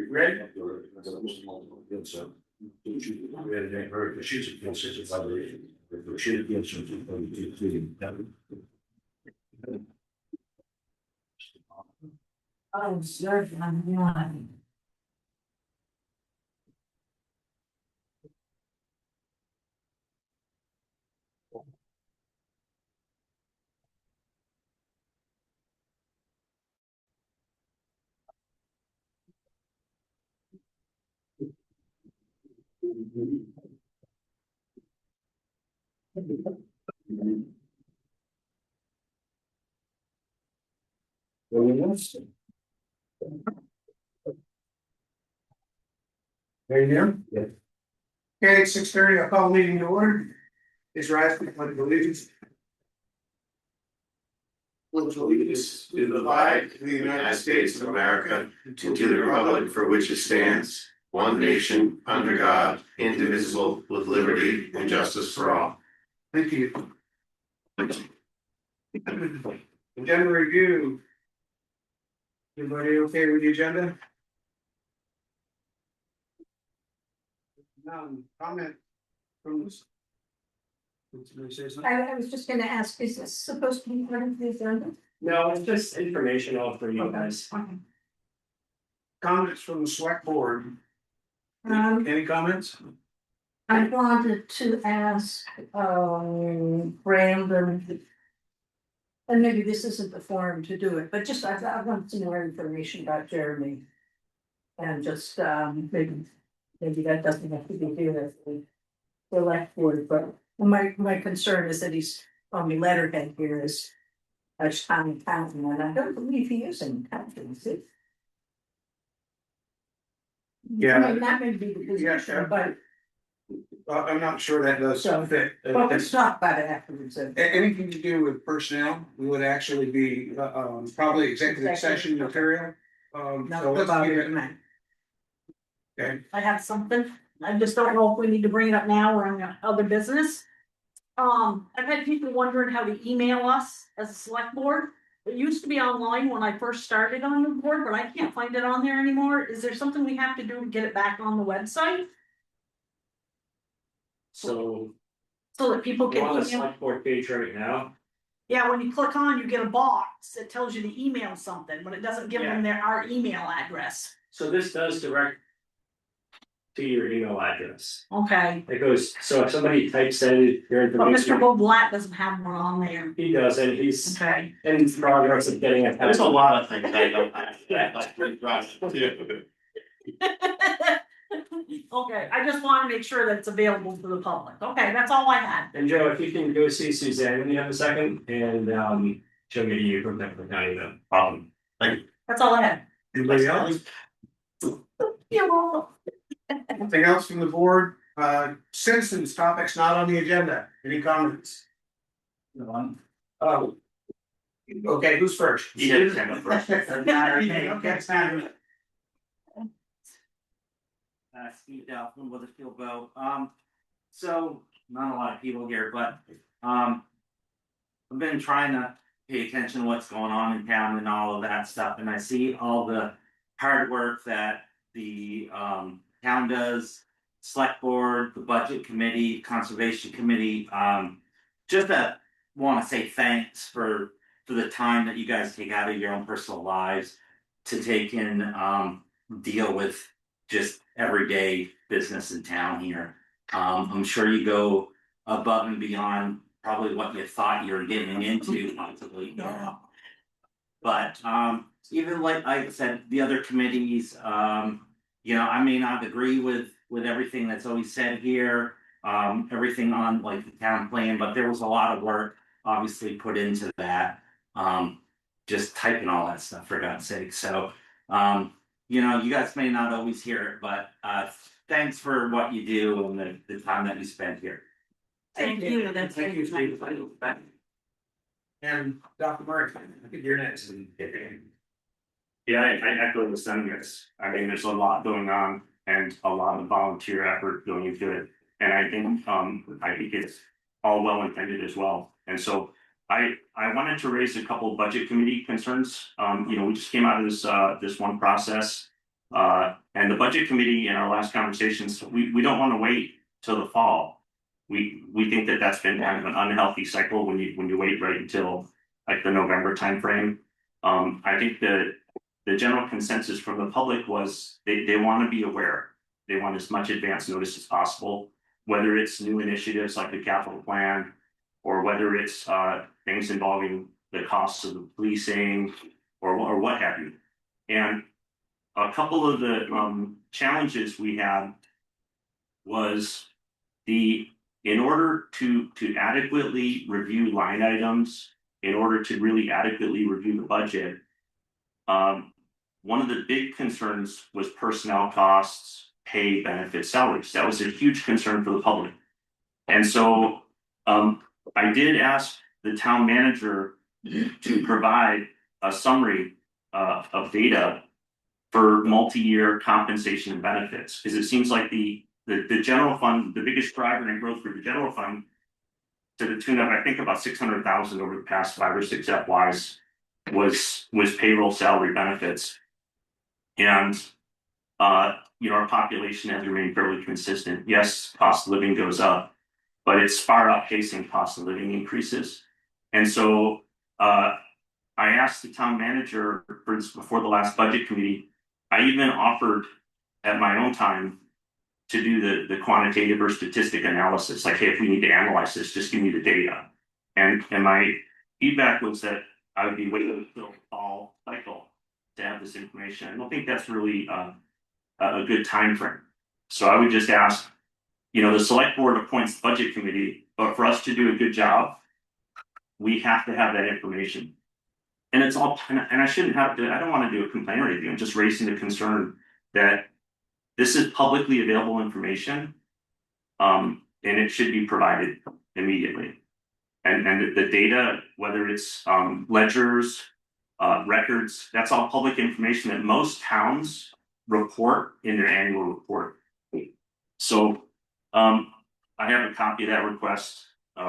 Ready? Oh, sure, I'm not. There you go. Yeah. Okay, 6:30, I'll call the meeting to order. Is rise to the pledge of allegiance. Pledge allegiance to the flag of the United States of America and to the republic for which it stands, one nation, under God, indivisible, with liberty and justice for all. Thank you. Agenda review. Everybody okay with the agenda? Comment from this. I was just gonna ask, is this supposed to be part of the agenda? No, it's just informational for you Okay. guys. Okay. Comments from the select board. Any comments? I wanted to ask, Brandon. And maybe this isn't the forum to do it, but just I want some more information about Jeremy. And just, maybe that doesn't have to be here as the select board, but my concern is that he's on the letterhead here is. As town accountant, and I don't believe he is an accountant, is it? Yeah. I mean, that may be the Yeah, position, sure. but I'm not sure that does So, fit. well, let's talk about it afterwards. Anything to do with personnel would actually be, probably executive session material. So No, let's about get it, it. man. Okay. I have something, I just don't know if we need to bring it up now or on other business. I've had people wondering how to email us as a select board. It used to be online when I first started on the board, but I can't find it on there anymore. Is there something we have to do to get it back on the website? So So that people we're can on the email? select board page right now. Yeah, when you click on, you get a box that tells you to email something, but it doesn't give them our email address. So this does direct to your email address. Okay, It goes, so if somebody types in your but Mr. information, Bo Black doesn't have one on there. he does, and he's Okay. in progress of getting it. There's a lot of things I don't have, that's pretty rough too. Okay, I just wanna make sure that it's available to the public. Okay, that's all I had. And Joe, if you can go see Suzanne when you have a second, and she'll get you from the county then. That's all I had. Anybody else? You're welcome. Anything else from the board? Citizens topics not on the agenda. Any comments? One. Oh. Okay, who's first? You get to first. Okay, Sandra. Steve Dow from Weathersfield Bow. So not a lot of people here, but I've been trying to pay attention to what's going on in town and all of that stuff, and I see all the hard work that the town does, select board, the budget committee, conservation committee. Just want to say thanks for the time that you guys take out of your own personal lives to take in deal with just everyday business in town here. I'm sure you go above and beyond probably what you thought you were getting into possibly. But even like I said, the other committees, you know, I may not agree with everything that's always said here, everything on like the town plan, but there was a lot of work obviously put into that. Just typing all that stuff for God's sake. So you know, you guys may not always hear it, but thanks for what you do and the time that you spent here. Thank you. Thank you, Steve. And Dr. Murray, I think you're next. Yeah, I echo the sentiments. I mean, there's a lot going on and a lot of volunteer effort going into it. And I think it's all well intended as well. And so I wanted to raise a couple of budget committee concerns. We just came out of this one process. And the budget committee in our last conversations, we don't want to wait till the fall. We think that that's been kind of an unhealthy cycle when you wait right until like the November timeframe. I think the general consensus from the public was they want to be aware. They want as much advance notice as possible, whether it's new initiatives like the capital plan, or whether it's things involving the costs of the policing or what have you. And a couple of the challenges we had was in order to adequately review line items, in order to really adequately review the budget, one of the big concerns was personnel costs, pay, benefits, salaries. That was a huge concern for the public. And so I did ask the town manager to provide a summary of data for multi-year compensation and benefits, because it seems like the general fund, the biggest driver in growth for the general fund, to the tune of I think about 600,000 over the past 5 or 6 FYs, was payroll, salary, benefits, and our population has remained fairly consistent. Yes, cost of living goes up, but it's far outpacing cost of living increases. And so I asked the town manager before the last budget committee. I even offered at my own time to do the quantitative or statistic analysis. Like, hey, if we need to analyze this, just give me the data. And my feedback was that I would be waiting until the fall cycle to have this information. I don't think that's really a good time frame. So I would just ask, the select board appoints the budget committee, but for us to do a good job, we have to have that information. And it's all, and I shouldn't have to, I don't want to do a complaint or anything. I'm just raising the concern that this is publicly available information, and it should be provided immediately. And the data, whether it's ledgers, records, that's all public information that most towns report in their annual report. So I have a copy of that request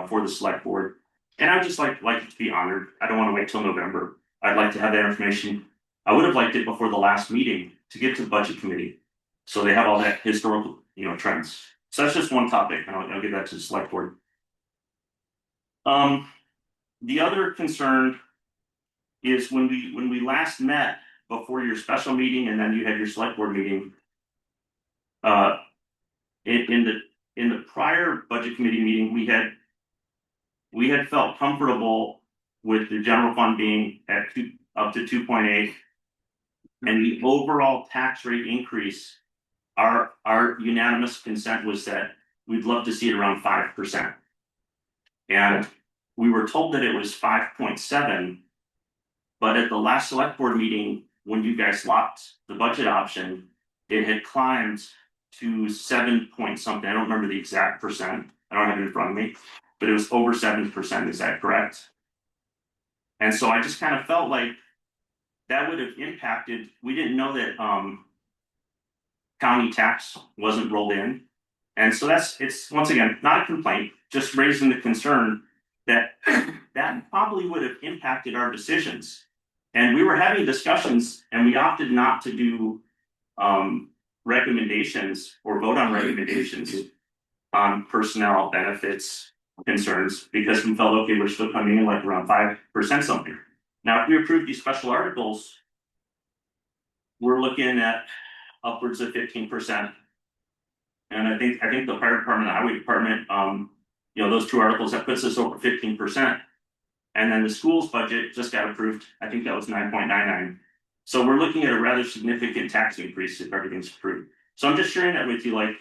for the select board. And I would just like it to be honored. I don't want to wait till November. I'd like to have that information. I would have liked it before the last meeting to get to the budget committee, so they have all that historical, trends. So that's just one topic, and I'll give that to the select board. The other concern is when we last met before your special meeting, and then you had your select board meeting. In the prior budget committee meeting, we had felt comfortable with the general fund being at up to 2.8, and the overall tax rate increase. Our unanimous consent was that we'd love to see it around 5%, and we were told that it was 5.7, but at the last select board meeting, when you guys locked the budget option, it had climbed to 7 point something. I don't remember the exact percent. I don't have it in front of me, but it was over 7%. Is that correct? And so I just kind of felt like that would have impacted. We didn't know that county tax wasn't rolled in. And so it's once again, not a complaint, just raising the concern that that probably would have impacted our decisions. And we were having discussions, and we opted not to do recommendations or vote on recommendations on personnel benefits concerns, because we felt, okay, we're still coming in like around 5% something. Now, if we approve these special articles, we're looking at upwards of 15%. And I think the fire department, the highway department, those two articles, that puts us over 15%. And then the school's budget just got approved. I think that was 9.99. So we're looking at a rather significant tax increase if everything's approved. So I'm just sharing that with you. Like,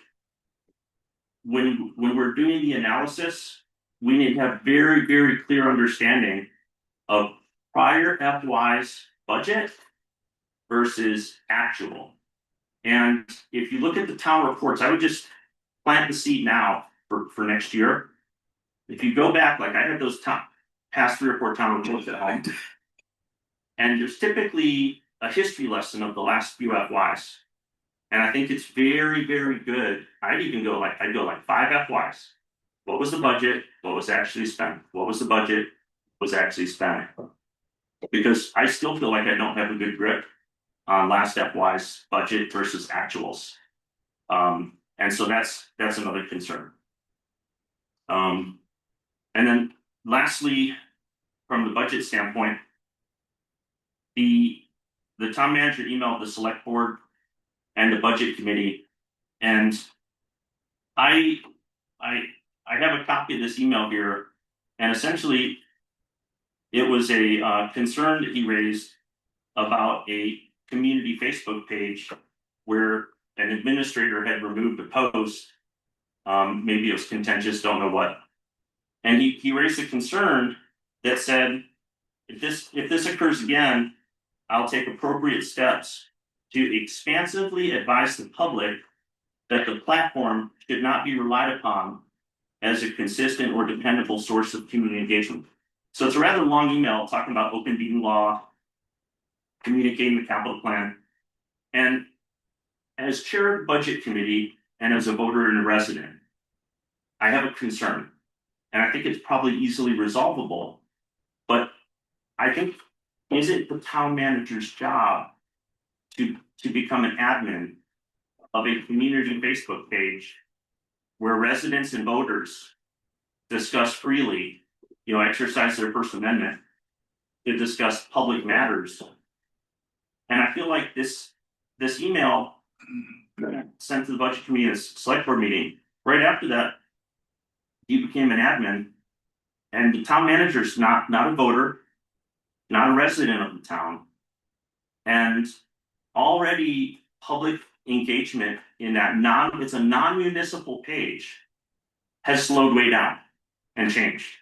when we're doing the analysis, we need to have very, very clear understanding of prior FY's budget versus actual. And if you look at the town reports, I would just plant the seed now for next year. If you go back, like I had those past 3 or 4 town reports at home, and there's typically a history lesson of the last few FYs. And I think it's very, very good. I'd go like 5 FYs. What was the budget? What was actually spent? What was the budget? was actually spent. Because I still feel like I don't have a good grip on last FY's budget versus actuals. And so that's another concern. And then lastly, from the budget standpoint, the town manager emailed the select board and the budget committee, and I have a copy of this email here, and essentially it was a concern that he raised about a community Facebook page where an administrator had removed a post. Maybe it was contentious, don't know what. And he raised a concern that said, if this occurs again, I'll take appropriate steps to expansively advise the public that the platform should not be relied upon as a consistent or dependable source of community engagement. So it's a rather long email talking about open meeting law, communicating the capital plan. And as chair of the budget committee and as a voter and a resident, I have a concern. And I think it's probably easily resolvable. But I think, is it the town manager's job to become an admin of a community Facebook page where residents and voters discuss freely, exercise their First Amendment to discuss public matters? And I feel like this email sent to the budget committee in a select board meeting, right after that, he became an admin, and the town manager's not a voter, not a resident of the town. And already public engagement in that it's a non-municipal page, has slowed way down and changed.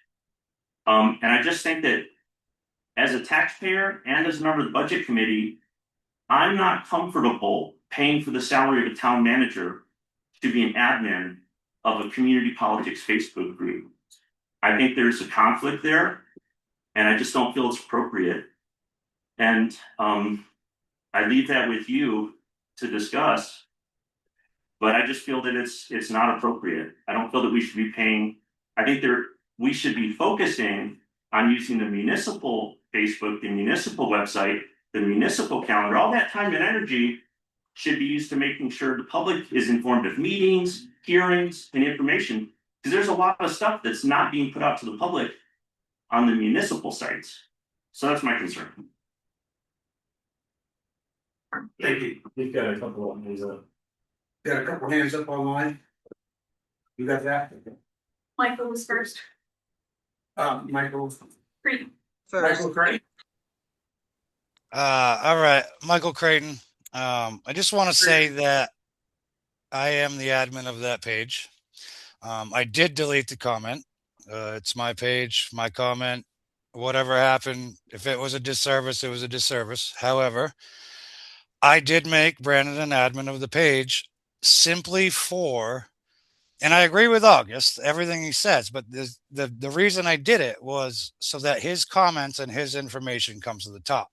And I just think that as a taxpayer and as a member of the budget committee, I'm not comfortable paying for the salary of a town manager to be an admin of a community politics Facebook group. I think there's a conflict there, and I just don't feel it's appropriate. And I leave that with you to discuss, but I just feel that it's not appropriate. I don't feel that we should be paying. I think we should be focusing on using the municipal Facebook, the municipal website, the municipal calendar. All that time and energy should be used to making sure the public is informed of meetings, hearings, and information, because there's a lot of stuff that's not being put out to the public on the municipal sites. So that's my concern. Thank you. You've got a couple of these up. Got a couple hands up online. You got that? Michael was first. Michael. Great. Michael Craig. All right, Michael Creighton. I just want to say that I am the admin of that page. I did delete the comment. It's my page, my comment. Whatever happened, if it was a disservice, it was a disservice. However, I did make Brandon an admin of the page simply for, and I agree with August, everything he says, but the reason I did it was so that his comments and his information comes to the top.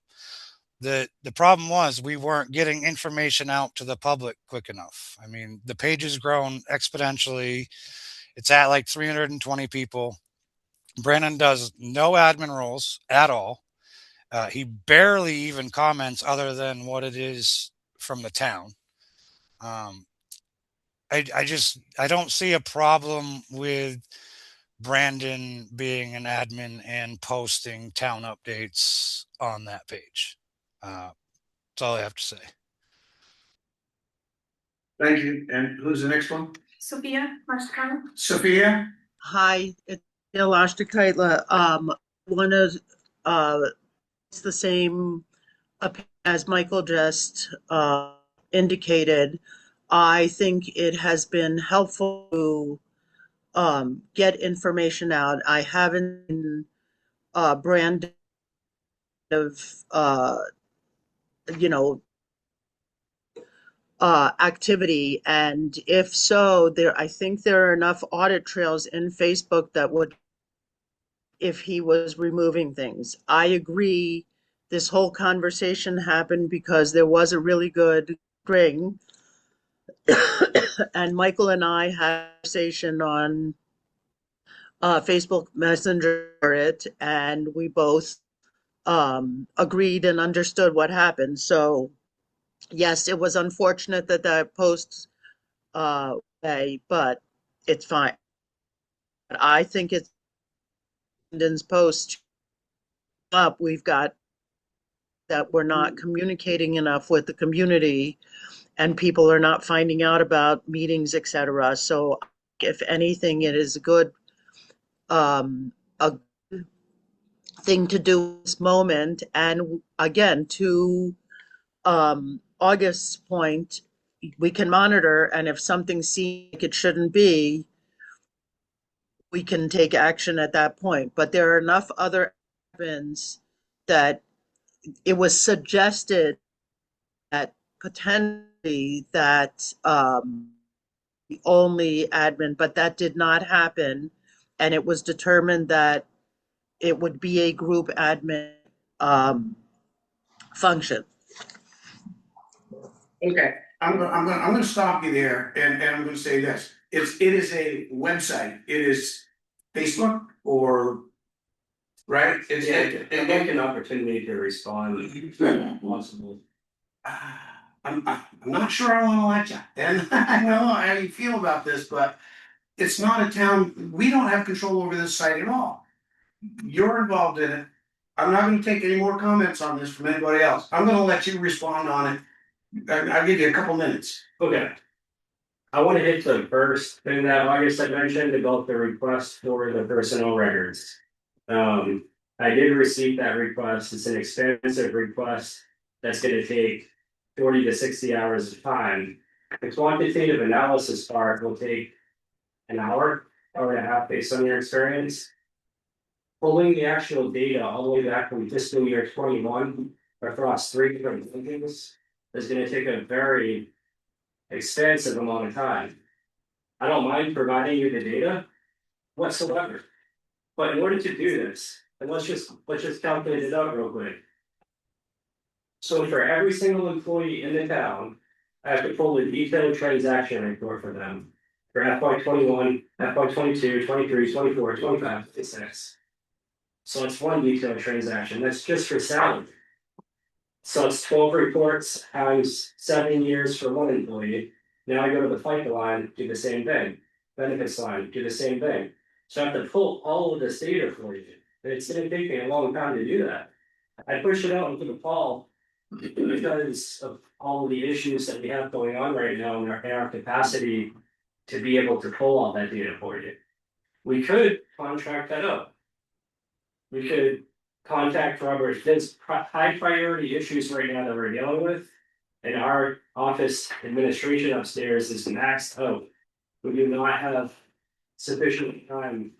The problem was we weren't getting information out to the public quick enough. I mean, the page has grown exponentially. It's at like 320 people. Brandon does no admin roles at all. He barely even comments other than what it is from the town. I don't see a problem with Brandon being an admin and posting town updates on that page. That's all I have to say. Thank you. And who's the next one? Sophia, first comment. Sophia? Hi, it's Elastic Kaitla. One of it's the same as Michael just indicated. I think it has been helpful to get information out. I haven't been brand of activity, and if so, I think there are enough audit trails in Facebook that would, if he was removing things. I agree this whole conversation happened because there was a really good string and Michael and I had a conversation on Facebook Messenger it, and we both agreed and understood what happened. So yes, it was unfortunate that that post but it's fine. But I think it's Brendan's post up. We've got that we're not communicating enough with the community, and people are not finding out about meetings, etc. So if anything, it is a thing to do this moment. And again, to August's point, we can monitor, and if something seems like it shouldn't be, we can take action at that point. But there are enough other evidence that it was suggested that potentially that the only admin, but that did not happen. And it was determined that it would be a group admin function. Okay, I'm gonna stop you there and I'm gonna say this. It is a website. It is Facebook or, right? It's, I'd like an opportunity to respond possible. I'm not sure I wanna let you, and I know how you feel about this, but it's not a town, we don't have control over this site at all. You're involved in it. I'm not gonna take any more comments on this from anybody else. I'm gonna let you respond on it. I'll give you a couple minutes. Okay. I want to hit the first thing that August had mentioned about the request for the personnel records. I did receive that request. It's an expensive request that's gonna take 40 to 60 hours of time. The quantitative analysis part will take an hour and a half based on your experience. Pulling the actual data all the way back from fiscal year 21 across 3 different buildings is gonna take a very expansive amount of time. I don't mind providing you the data whatsoever. But in order to do this, and let's just calculate it out real quick. So for every single employee in the town, I have to pull a detailed transaction report for them. For FY 21, FY 22, 23, 24, 25, 56. So it's one detailed transaction. That's just for salary. So it's 12 reports times 7 years for one employee. Now I go to the FICA line, do the same thing. Benefits line, do the same thing. So I have to pull all of this data for you. And it's gonna take me a long time to do that. I push it out into the fall because of all of the issues that we have going on right now in our capacity to be able to pull all that data for you. We could contract that out. We could contact Robert. There's high priority issues right now that we're dealing with. And our office administration upstairs is maxed out. We do not have sufficient time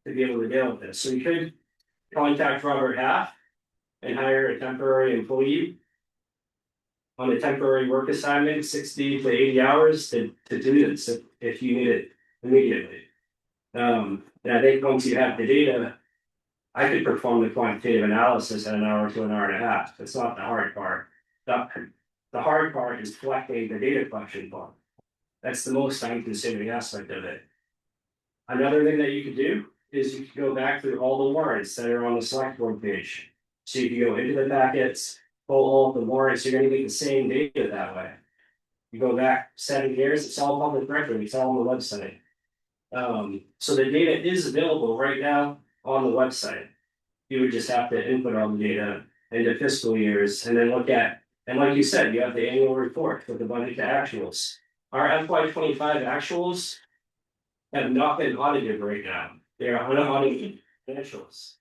to be able to deal with this. So we could contact Robert Half and hire a temporary employee on a temporary work assignment, 60 to 80 hours to do this if you need it immediately. And I think once you have the data, I could perform the quantitative analysis in an hour to an hour and a half. It's not the hard part. The hard part is collecting the data collection part. That's the most time consuming aspect of it. Another thing that you could do is you could go back through all the warrants that are on the Selectboard page. So you can go into the packets, pull all of the warrants, you're gonna get the same data that way. You go back 7 years, it's all public record, it's all on the website. So the data is available right now on the website. You would just have to input all the data into fiscal years and then look at, and like you said, you have the annual report with the budget to actuals. Our FY 25 actuals have not been audited right now. They are unaudited financials.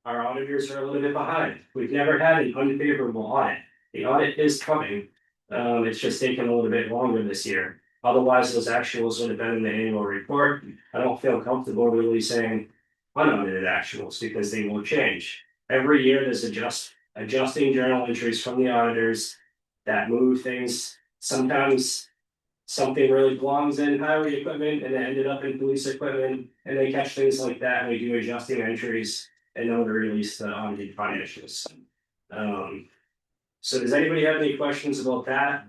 Our auditors are a little bit behind. We've never had an unfavorable audit. The audit is coming. It's just taken a little bit longer this year. Otherwise, those actuals would have been in the annual report. I don't feel comfortable really saying unaudited actuals because they will change. Every year there's adjusting journal entries from the auditors that move things. Sometimes something really belongs in highway equipment and it ended up in police equipment, and they catch things like that and we do adjusting entries and then we release the audited financials. So does anybody have any questions about that?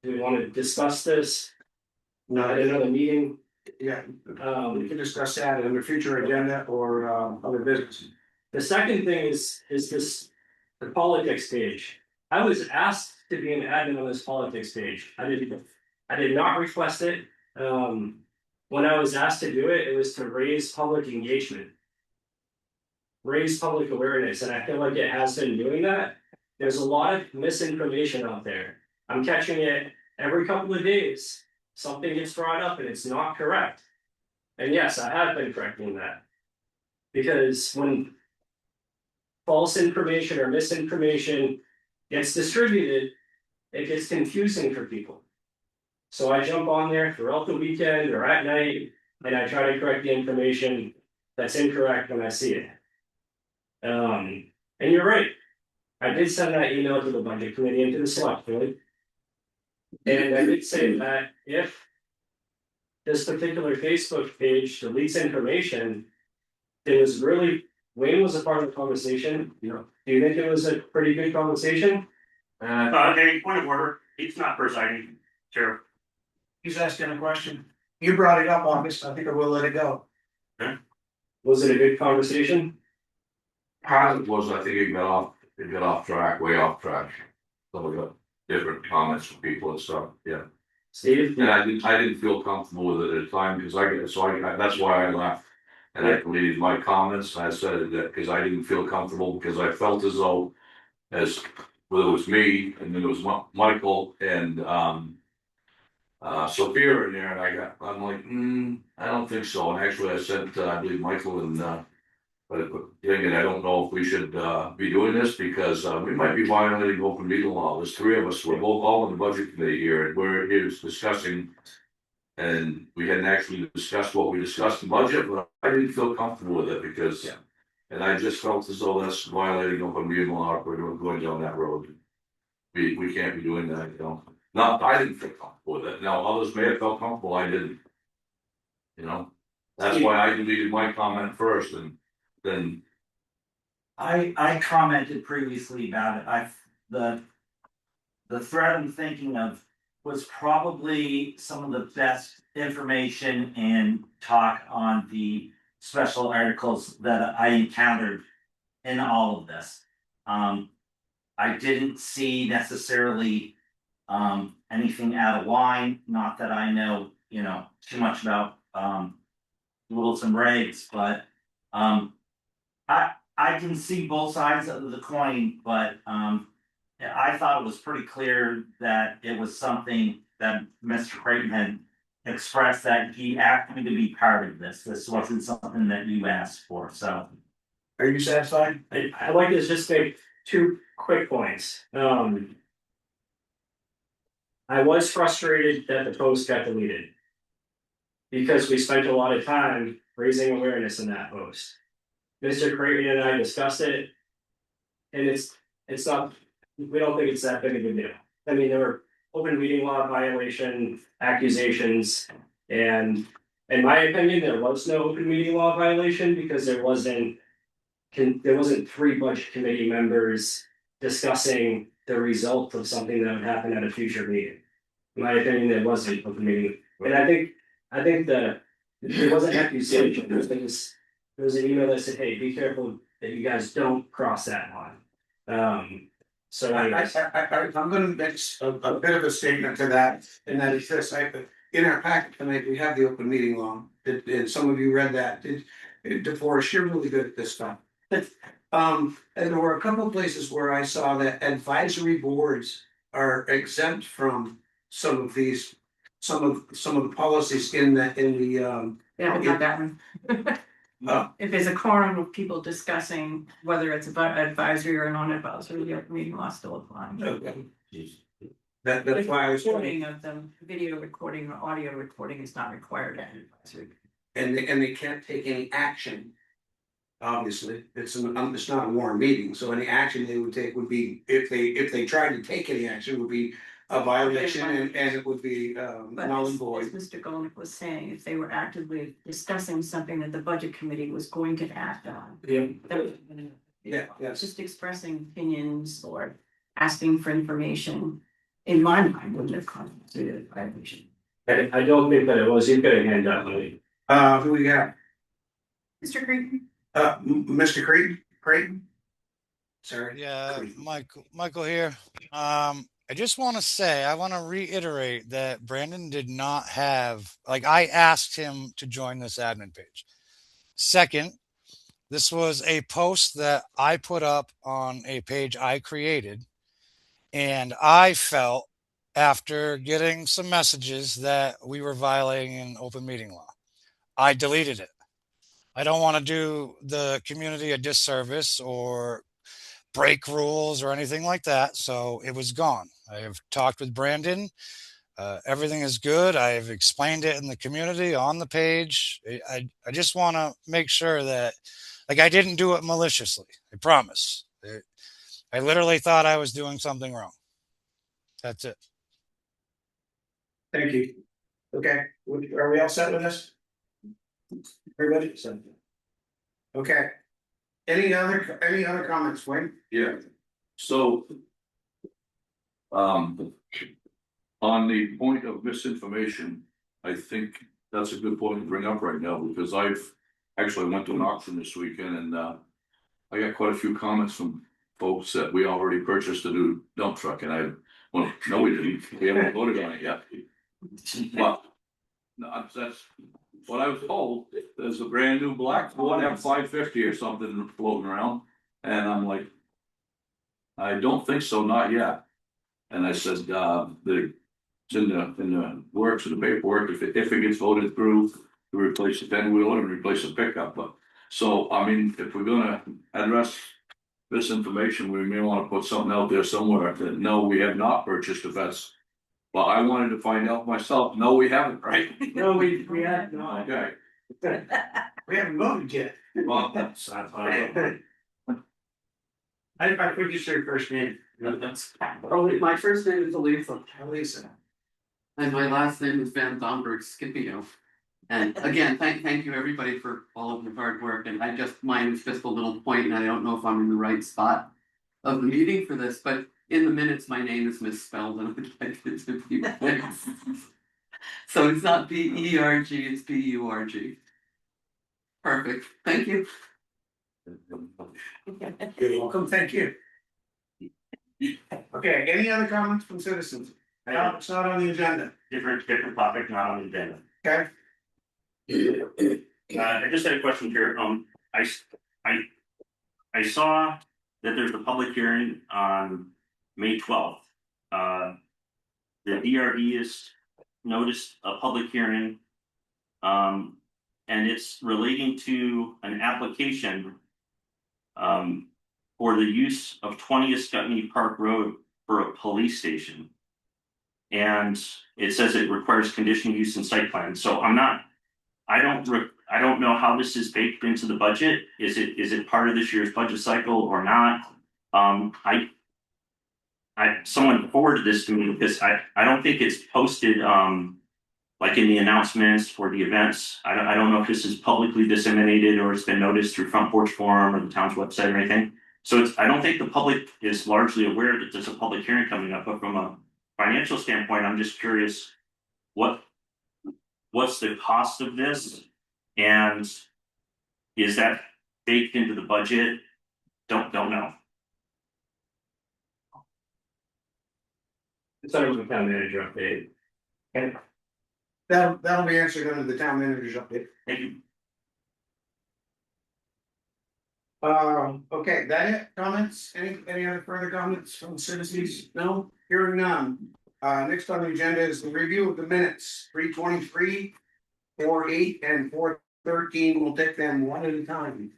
Do we want to discuss this? Not at another meeting? Yeah, we Um, can discuss that in the future agenda or other business. the second thing is this, the politics page. I was asked to be an admin on this politics page. I did not request it. When I was asked to do it, it was to raise public engagement. Raise public awareness, and I feel like it has been doing that. There's a lot of misinformation out there. I'm catching it every couple of days. Something gets brought up and it's not correct. And yes, I have been correcting that. Because when false information or misinformation gets distributed, it gets confusing for people. So I jump on there throughout the weekend or at night, and I try to correct the information that's incorrect when I see it. And you're right. I did send that email to the budget committee and to the select board. And I did say that if this particular Facebook page deletes information, it was really, Wayne was a part of the conversation. You know, do you think it was a pretty good conversation? Hey, point of order, it's not presiding, Chair. He's asking a question. You brought it up, August. I think I will let it go. Was it a good conversation? Part of it was, I think it got off track, way off track. Some of the different comments from people and stuff, yeah. Steve? And I didn't feel comfortable with it at the time, because that's why I left. And I deleted my comments, and I said that, because I didn't feel comfortable, because I felt as though, whether it was me, and then it was Michael and, Sophia in there, and I'm like, I don't think so, and actually I sent, I believe Michael and, but again, I don't know if we should be doing this, because we might be violating open meeting law. There's three of us, we're both all in the budget committee here, and we're here discussing. And we hadn't actually discussed what we discussed in budget, but I didn't feel comfortable with it because, and I just felt as though that's violating open meeting law if we're going down that road. We can't be doing that, you know. Not, I didn't feel comfortable with it. Now, others may have felt comfortable, I didn't. You know, that's why I deleted my comment first, and then. I commented previously about it. The thread I'm thinking of was probably some of the best information and talk on the special articles that I encountered in all of this. I didn't see necessarily anything out of line, not that I know, too much about rules and regs, but I can see both sides of the coin, but I thought it was pretty clear that it was something that Mr. Creighton had expressed that he asked me to be part of this. This wasn't something that you asked for, so. Are you satisfied? I'd like to just make two quick points. I was frustrated that the post got deleted. Because we spent a lot of time raising awareness in that post. Mr. Creighton and I discussed it. And it's not, we don't think it's that big of a deal. I mean, there were open meeting law violation accusations, and in my opinion, there was no open meeting law violation because there wasn't three budget committee members discussing the result of something that would happen at a future meeting. In my opinion, there wasn't open meeting, and I think that there wasn't an accusation. There was an email that said, "Hey, be careful that you guys don't cross that line." So I'm gonna make a bit of a statement to that, and that is this, in our packet tonight, we have the open meeting law, and some of you read that, DeForest, you're really good at this stuff. And there were a couple of places where I saw that advisory boards are exempt from some of the policies in the. Yeah, but not that one. If there's a quorum of people discussing whether it's about advisory or non-advisory, the open meeting law still applies. Okay. That's why I was. Recording of them, video recording or audio recording is not required at advisory. And they can't take any action. Obviously, it's not a warm meeting, so any action they would take would be, if they tried to take any action, would be a violation, and it would be But null as and void. Mr. Golick was saying, if they were actively discussing something that the budget committee was going to act on. Yeah. that would have been- Yes. Just expressing opinions or asking for information, in my mind, wouldn't have constituted a violation. I don't think that it was, you've got a hand up, Lee. Who we got? Mr. Creighton, Mr. Creighton? Sorry. Yeah, Michael here. I just want to say, I want to reiterate that Brandon did not have, like, I asked him to join this admin page. Second, this was a post that I put up on a page I created, and I felt after getting some messages that we were violating an open meeting law. I deleted it. I don't want to do the community a disservice or break rules or anything like that. So it was gone. I have talked with Brandon. Everything is good. I have explained it in the community on the page. I just want to make sure that, like, I didn't do it maliciously. I promise. I literally thought I was doing something wrong. That's it. Thank you. Okay, are we all set with this? Everybody? Okay. Any other comments, Wayne? Yeah, so. On the point of misinformation, I think that's a good point to bring up right now, because I've actually went to an auction this weekend and, I got quite a few comments from folks that we already purchased a new dump truck, and well, no, we didn't, we haven't voted on it yet. But, no, that's what I was told. There's a brand new black Ford F-550 or something floating around, and I'm like, I don't think so, not yet. And I said, it's in the works of the paperwork, if it gets voted through, to replace the 10-wheeler and replace the pickup, but. So, I mean, if we're gonna address this information, we may wanna put something out there somewhere that, no, we have not purchased a vest. Well, I wanted to find out myself, no, we haven't, right? No, we had, no. Okay. We haven't voted yet. Well, that's. I forget your first name. That's my first name is Elisa, Lisa. and my last name is Van Domberg Scipio. And again, thank you everybody for all of your hard work, and mine is just a little point, and I don't know if I'm in the right spot of the meeting for this, but in the minutes, my name is misspelled, and I'd like it to be fixed. So it's not B-E-R-G, it's B-U-R-G. Perfect, thank you. You're welcome, thank you. Okay, any other comments from citizens? No, it's not on the agenda, Different topic, not on the agenda. okay? I just had a question here, I saw that there's a public hearing on May 12th. The DRB has noticed a public hearing. And it's relating to an application. For the use of 20 Escutney Park Road for a police station. And it says it requires conditional use and site plan, so I don't know how this is baked into the budget. Is it part of this year's budget cycle or not? Someone forwarded this to me because I don't think it's posted like in the announcements for the events. I don't know if this is publicly disseminated or it's been noticed through Front Porch Forum or the town's website or anything. So I don't think the public is largely aware that there's a public hearing coming up, but from a financial standpoint, I'm just curious, what's the cost of this? And is that baked into the budget? Don't know. It's under the town manager update. And that'll be answered under the town manager's update. Thank you. Okay, that it, comments, any other further comments from citizens? No, hearing none. Next on the agenda is the review of the minutes, 323, 4:8, and 4:13, we'll take them one at a time.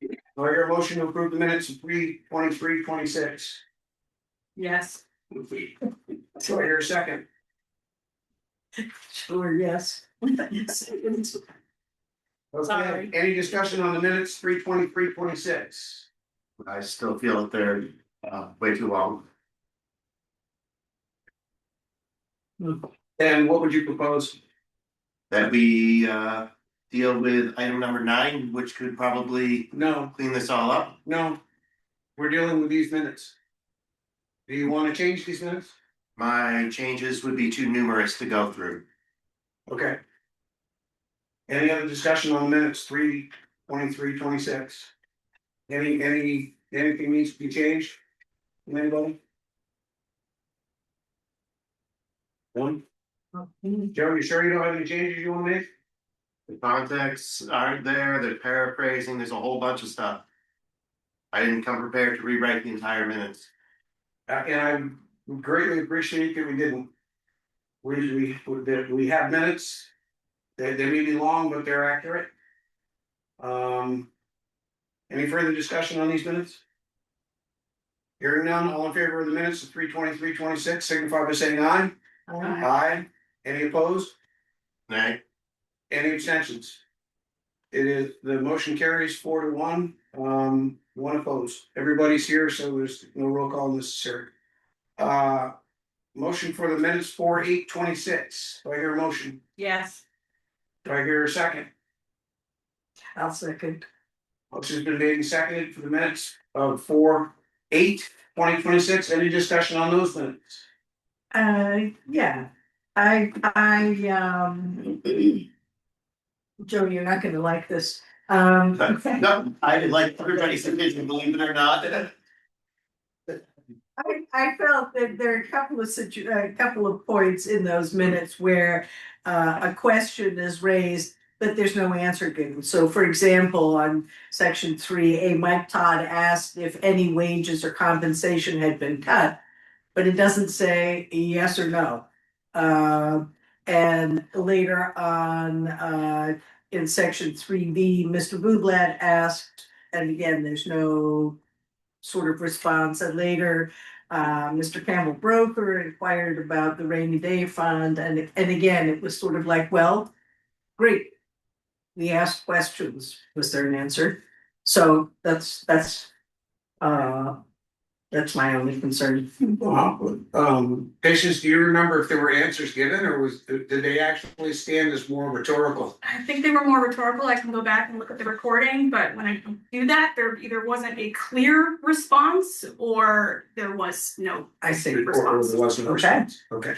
Do I hear a motion to approve the minutes of 3:23:26? Yes. Do I hear a second? Sure, yes. Okay, Sorry. any discussion on the minutes, 3:23:26? I still feel that they're way too long. And what would you propose? That we deal with item number 9, which could probably No, clean this all up. no, we're dealing with these minutes. Do you want to change these minutes? My changes would be too numerous to go through. Okay. Any other discussion on the minutes, 3/23/26? Anything needs to be changed? From anybody? One? Joe, you sure you don't have any changes you wanna make? The contexts aren't there, they're paraphrasing, there's a whole bunch of stuff. I didn't come prepared to rewrite the entire minutes. And I greatly appreciate that we didn't. We have minutes. They may be long, but they're accurate. Any further discussion on these minutes? Hearing none, all in favor of the minutes of 3/23/26, signify by saying aye. Aye. Any opposed? Nay, Any abstentions? It is, the motion carries 4-1, one opposed. Everybody's here, so there's no roll call necessary. Motion for the minutes 4/8/26. Do I hear a motion? Yes. Do I hear a second? I'll second. Motion's been made and seconded for the minutes of 4/8/2026. Any discussion on those minutes? Yeah, Joe, you're not gonna like this. no, I like everybody's opinion, believe it or not. I felt that there are a couple of points in those minutes where a question is raised, but there's no answer given. So for example, on section 3A, Mike Todd asked if any wages or compensation had been cut, but it doesn't say yes or no. And later on, in section 3B, Mr. Bublad asked, and again, there's no sort of response. And later, Mr. Campbell Broker inquired about the rainy day fund, and again, it was sort of like, well, great. We asked questions. Was there an answer? So that's my only concern. Patience, do you remember if there were answers given, or did they actually stand as more rhetorical? I think they were more rhetorical. I can go back and look at the recording, but when I do that, there either wasn't a clear response or there was no. I see. Or there wasn't a response? Okay.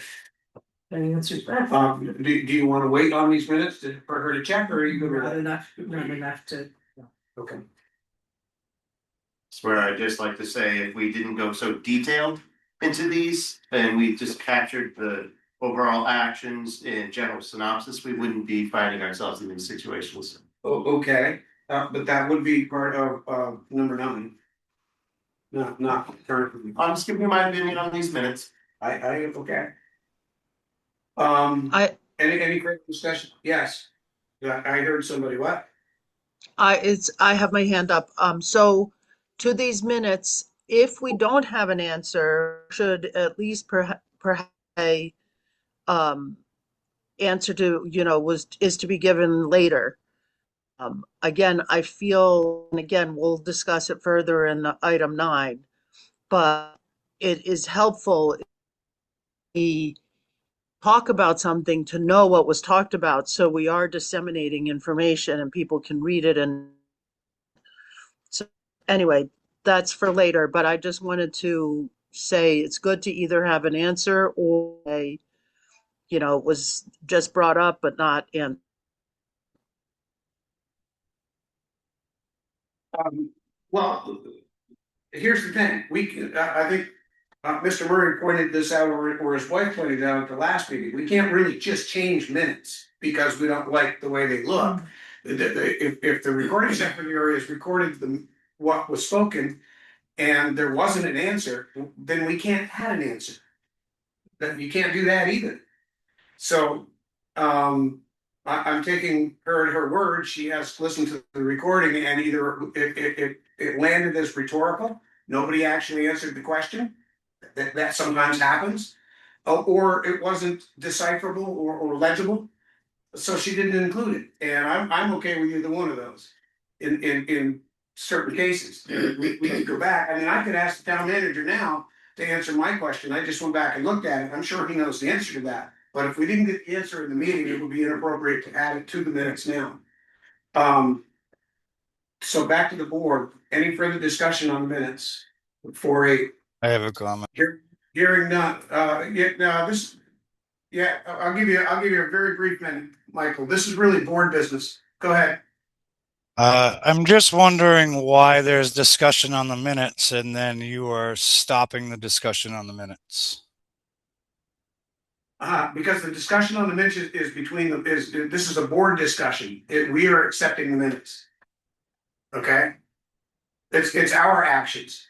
Any answers that? Do you wanna wait on these minutes for her to check, or are you good with Not that? enough to. Okay. It's where I'd just like to say, if we didn't go so detailed into these, and we just captured the overall actions in general synopsis, we wouldn't be finding ourselves in these situations. Okay, but that would be part of number 9. Not currently. I'm just giving you my opinion on these minutes. Okay. I Any great discussion? Yes. Yeah, I heard somebody, what? I have my hand up. So to these minutes, if we don't have an answer, should at least perhaps a answer to, is to be given later. Again, I feel, and again, we'll discuss it further in item 9, but it is helpful if we talk about something to know what was talked about, so we are disseminating information and people can read it. And so anyway, that's for later, but I just wanted to say it's good to either have an answer or it was just brought up but not in. Well, here's the thing, I think Mr. Murray pointed this out, or his wife pointed out at the last meeting, we can't really just change minutes because we don't like the way they look. If the recording secretary has recorded what was spoken and there wasn't an answer, then we can't have an answer. That you can't do that either. So, I'm taking her at her word. She has listened to the recording, and either it landed as rhetorical, nobody actually answered the question. That sometimes happens, or it wasn't decipherable or legible, so she didn't include it. And I'm okay with either one of those. In certain cases, we could go back. I mean, I could ask the town manager now to answer my question. I just went back and looked at it. I'm sure he knows the answer to that. But if we didn't get the answer in the meeting, it would be inappropriate to add it to the minutes now. So back to the board. Any further discussion on the minutes? 4/8. I have a comment. Here, Hearing none, yeah, no, this. Yeah, I'll give you a very brief minute, Michael. This is really board business. Go ahead. I'm just wondering why there's discussion on the minutes and then you are stopping the discussion on the minutes. Because the discussion on the minutes is between the, this is a board discussion. We are accepting the minutes. Okay? It's our actions.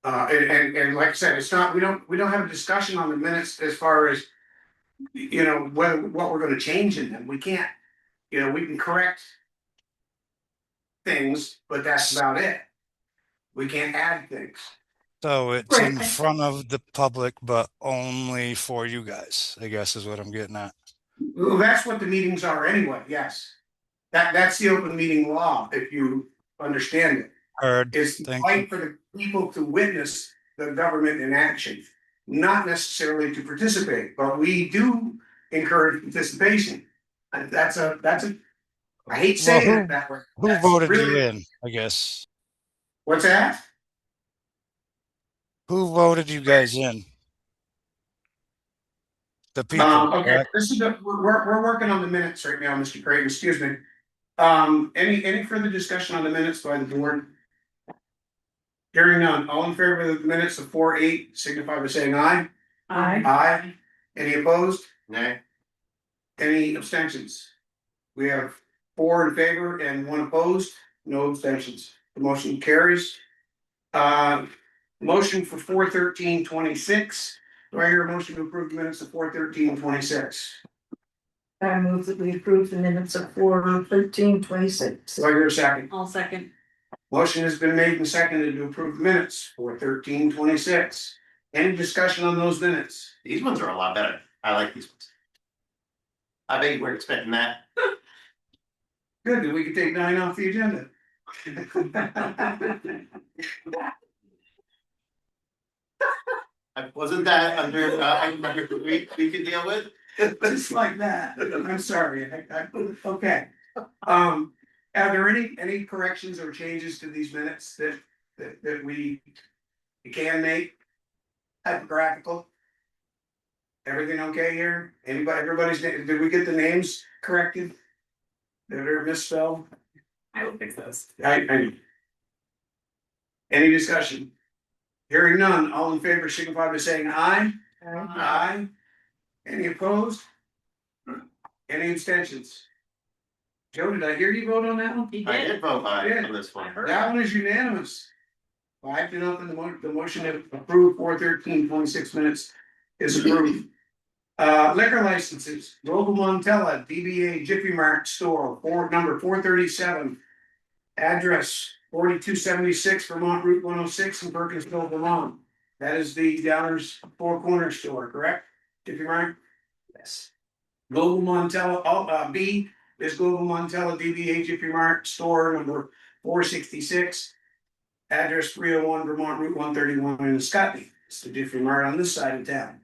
And like I said, it's not, we don't have a discussion on the minutes as far as, you know, what we're gonna change in them. We can't, you know, we can correct things, but that's about it. We can't add things. So it's Right. in front of the public, but only for you guys, I guess is what I'm getting at. Well, that's what the meetings are anyway, yes. That's the open meeting law, if you understand it. Heard. It's the Thank right for the people to witness the government in action, not necessarily to participate, but we do encourage participation. And that's a, I hate saying it that way. Who That's voted really- you in, I guess? What's that? Who voted you guys in? The people. Okay, correct? this is we're working on the minutes right now, Mr. Creighton, excuse me. Any further discussion on the minutes by the board? Hearing none, all in favor of the minutes of 4-8, signify by saying aye. Aye. Aye. Any opposed? Nay. Any abstentions? We have 4 in favor and 1 opposed, no abstentions. The motion carries. Motion for 4/13/26. Do I hear a motion to approve the minutes of 4/13/26? I move that we approve the minutes of 4/13/26. Do I hear a second? I'll second. Motion has been made and seconded to approve the minutes for 13/26. Any discussion on those minutes? These ones are a lot better. I like these ones. I bet you weren't expecting that. Good, then we can take 9 off the agenda. Wasn't that under, we could deal with? Just like that. I'm sorry. Okay. Are there any corrections or changes to these minutes that we can make? Typographical? Everything okay here? Everybody's, did we get the names corrected? That are misspelled? I will fix those. Any discussion? Hearing none, all in favor signify by saying aye. Aye. Any opposed? Any abstentions? Joe, did I hear you vote on that one? He I did. did vote aye Yeah. on this one. That one is unanimous. 5-0, the motion to approve 4/13/26 minutes is approved. Liquor licenses, Global Montella, DBA Jiffy Mart Store, number 437. Address 4276 Vermont Route 106 in Perkinsville, Vermont. That is the Downers Four Corner Store, correct? Jiffy Mart? Yes. Global Montella, B is Global Montella DBA Jiffy Mart Store number 466. Address 301 Vermont Route 131 in Scotty. It's the Jiffy Mart on this side of town.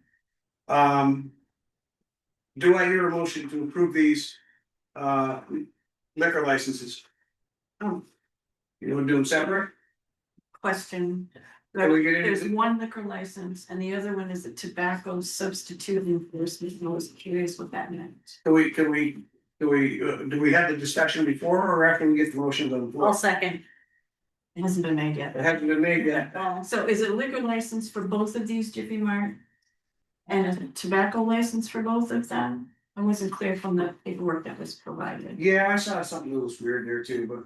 Do I hear a motion to approve these liquor licenses? You want to do them separate? Question. Can we get into- There's one liquor license and the other one is a tobacco substitute enforcement. I was curious what that meant. Do we have the discussion before or after we get the motions on the floor? I'll second. It hasn't been made yet. It hasn't been made yet. So is it a liquor license for both of these Jiffy Mart? And a tobacco license for both of them? I wasn't clear from the paperwork that was provided. Yeah, I saw something that was weird there too, but.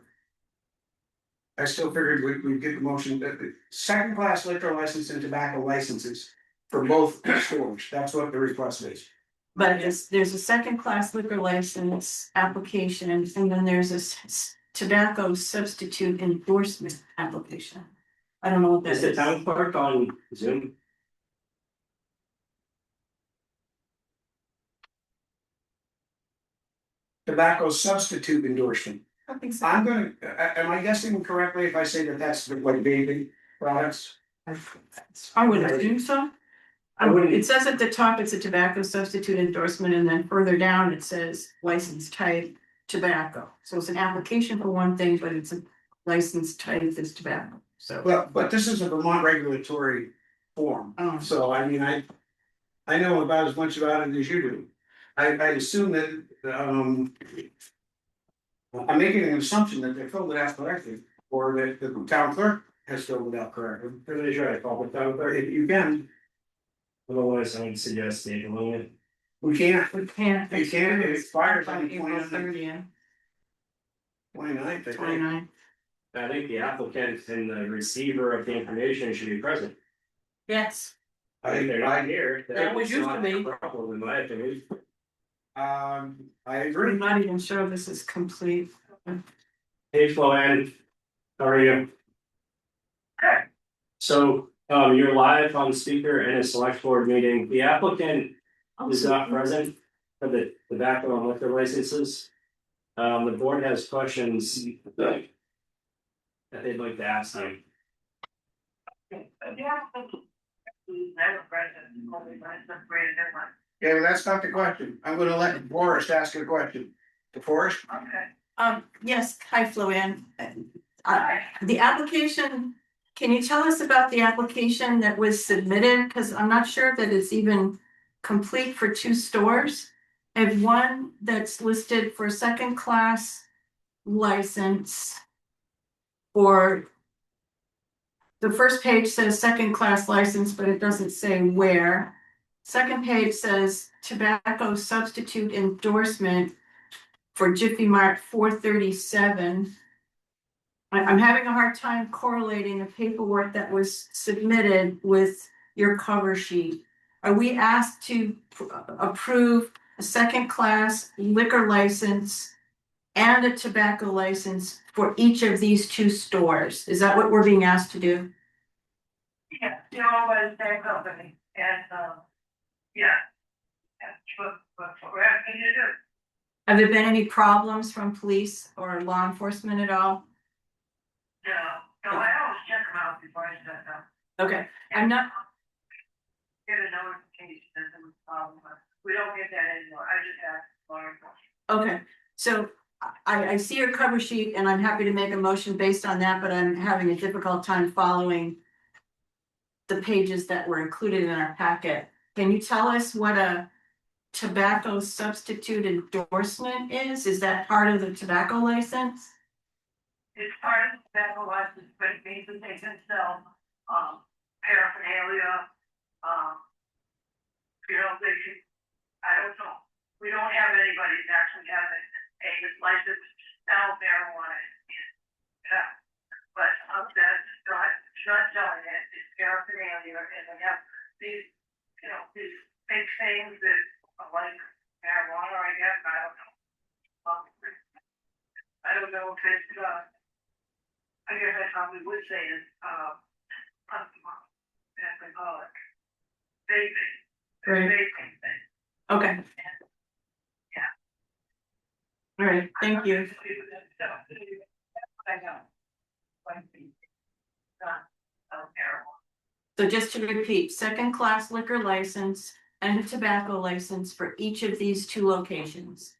I still figured we'd get the motion that the second class liquor license and tobacco licenses for both stores. That's what the request is. But there's a second class liquor license application and then there's a tobacco substitute endorsement application. I don't know what that Is the is. town clerk on Zoom? Tobacco substitute endorsement. I think so. I'm gonna, am I guessing correctly if I say that that's like vaping products? I would assume so. I wouldn't- It says at the top, it's a tobacco substitute endorsement, and then further down, it says license type tobacco. So it's an application for one thing, but it's a license type is tobacco. So, But this is a Vermont regulatory form, Oh. so I mean, I know about as much about it as you do. I assume that, I'm making an assumption that they filled it out correctly, or that the town clerk has filled it out correctly. pretty sure I called the town clerk. If you can, Otherwise, I would suggest tabling it. we can't, We can't. You can't, it expires on April 29th. 30th, 29th, I think. 29th. I think the applicant and the receiver of the information should be present. Yes, If they're not here. then That was it's used to not be. a problem, in my opinion. I I'm agree. not even sure this is complete. Hey, Floanne, how are you? So, you're live on speaker in a select board meeting. The applicant is not present for the tobacco and liquor licenses. The board has questions that they'd like to ask you. Yeah, but that's not the question. I'm gonna let Forrest ask a question. The Forrest? Yes, hi, Floanne. The application, can you tell us about the application that was submitted? Because I'm not sure that it's even complete for 2 stores. I have one that's listed for second class license. Or the first page says second class license, but it doesn't say where. Second page says tobacco substitute endorsement for Jiffy Mart 437. I'm having a hard time correlating the paperwork that was submitted with your cover sheet. Are we asked to approve a second class liquor license and a tobacco license for each of these 2 stores? Is that what we're being asked to do? Yeah, they're all by the same company, and, yeah. But we're asking you to do. Have there been any problems from police or law enforcement at all? No, I always check them out before I set them. Okay, I'm not, Get a notification that there was a problem, but we don't get that anymore, I just ask law enforcement. okay, so I see your cover sheet and I'm happy to make a motion based on that, but I'm having a difficult time following the pages that were included in our packet. Can you tell us what a tobacco substitute endorsement is? Is that part of the tobacco license? It's part of the tobacco license, but it means that they can sell, paraphernalia, they should, I don't know. We don't have anybody that actually has a license to sell marijuana. Yeah, but, that's not selling it, it's paraphernalia, and they have these, these big things that are like marijuana, I guess, I don't know. I don't know if it's, I guess I probably would say it's, alcoholic. Vaping. Right. Vaping thing. Okay, Yeah. all right, thank you. I know. Not, terrible. So just to repeat, second class liquor license and a tobacco license for each of these 2 locations.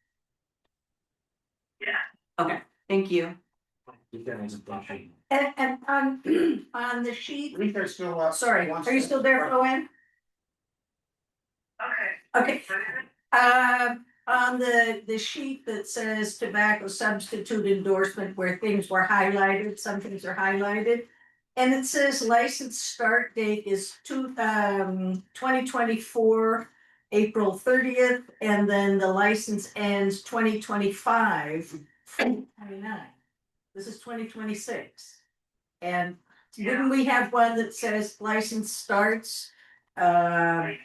Yeah. Okay, thank you. And on the sheet, I think they're still up. sorry, are you still there, Joanne? Okay. On the sheet that says tobacco substitute endorsement where things were highlighted, some things are highlighted. And it says license start date is 2024, April 30th, and then the license ends 2025, 29. This is 2026. And didn't we have one that says license starts, the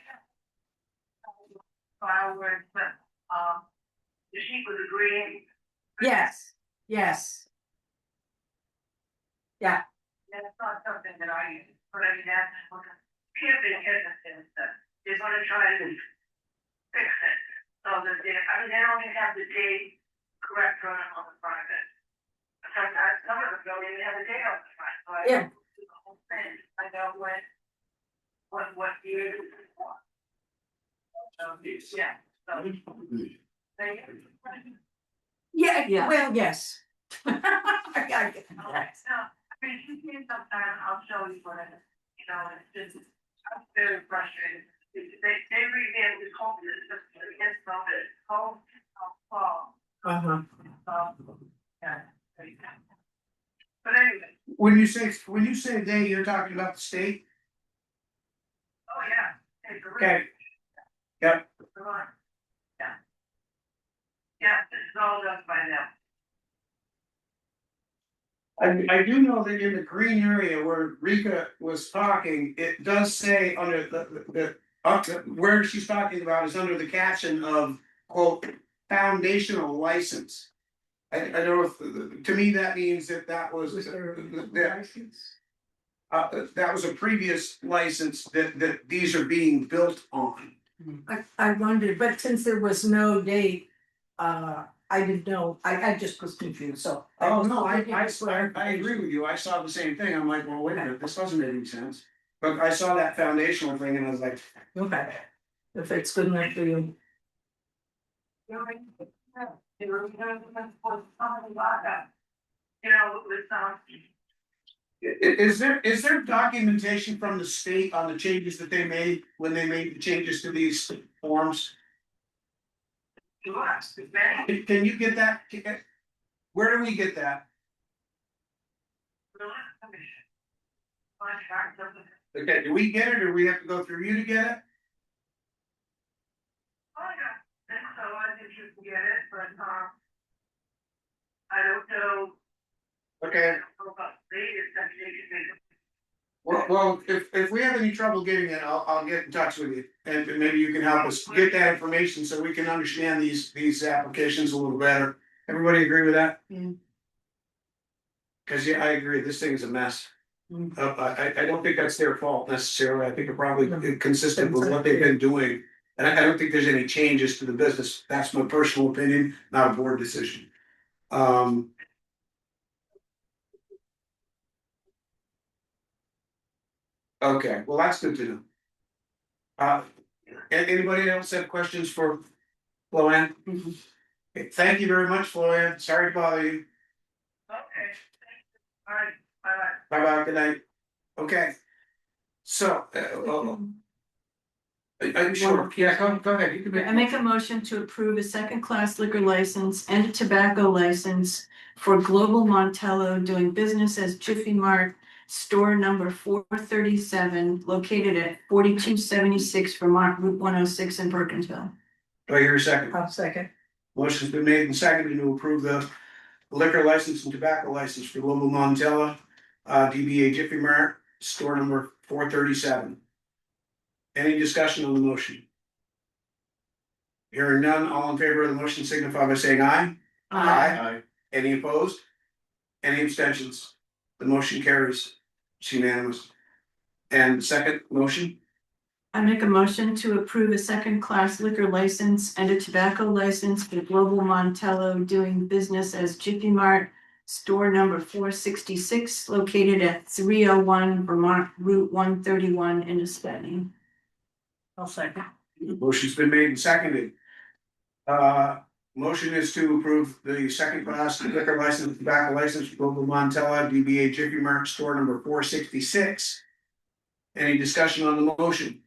sheet was agreeing. Yes, yes. Yeah. That's not something that I use, but I mean, that's what camping is that they're gonna try to fix it. So that they, they don't even have the date correct on the front of it. Sometimes some of them don't even have the date on the front, so I do the whole thing, I know what year it is for. Yeah, so. Yeah, Yeah. well, yes. I get that. Sometime I'll show you what it is, you know, it's just, I'm very frustrated. They revamped this whole, it's from the whole, fall. Yeah. But anyway. When you say they, you're talking about the state? Oh, yeah. Okay. Yep. Yeah. Yeah, it's all done by now. I do know that in the green area where Rika was talking, it does say under where she's talking about is under the caption of quote, foundational license. I don't know if, to me, that means that was that was a previous license that these are being built on. I wondered, but since there was no date, I didn't know, I just was confused, so. Oh, no, I agree with you, I saw the same thing, I'm like, well, wait a minute, this doesn't make any sense. But I saw that foundational thing and I was like, Okay, if it's good enough for you. is there documentation from the state on the changes that they made when they made the changes to these forms? Can you get that? Where do we get that? Okay, do we get it or do we have to go through you to get it? Oh, yeah, so I think you can get it, but, I don't know. Okay. Well, if we have any trouble getting it, I'll get in touch with you, and maybe you can help us get that information so we can understand these applications a little better. Everybody agree with that? Yeah. Cause yeah, I agree, this thing is a mess. I don't think that's their fault necessarily, I think it's probably consistent with what they've been doing. And I don't think there's any changes to the business, that's my personal opinion, not a board decision. Okay, well, that's good to know. Anybody else have questions for Floanne? Okay, thank you very much, Floanne, sorry to bother you. Okay. All right, bye-bye. Bye-bye, good night. Okay. So, sure, yeah, go ahead, you can I make a motion to approve a second-class liquor license and a tobacco license for Global Montello doing business as Jiffy Mart, store number 437, located at 4276 Vermont Route 106 in Perkinsville. Do I hear a second? I'll second. Motion's been made and seconded to approve the liquor license and tobacco license for Global Montella, DBA Jiffy Mart, store number 437. Any discussion on the motion? Hearing none, all in favor of the motion signify by saying aye. Aye. Any opposed? Any abstentions? The motion carries. It's unanimous. And second motion? I make a motion to approve a second-class liquor license and a tobacco license for Global Montello doing business as Jiffy Mart, store number 466, located at 301 Vermont Route 131 in Espanol. I'll second. Motion's been made and seconded. Motion is to approve the second class liquor license, tobacco license for Global Montella, DBA Jiffy Mart, store number 466. Any discussion on the motion?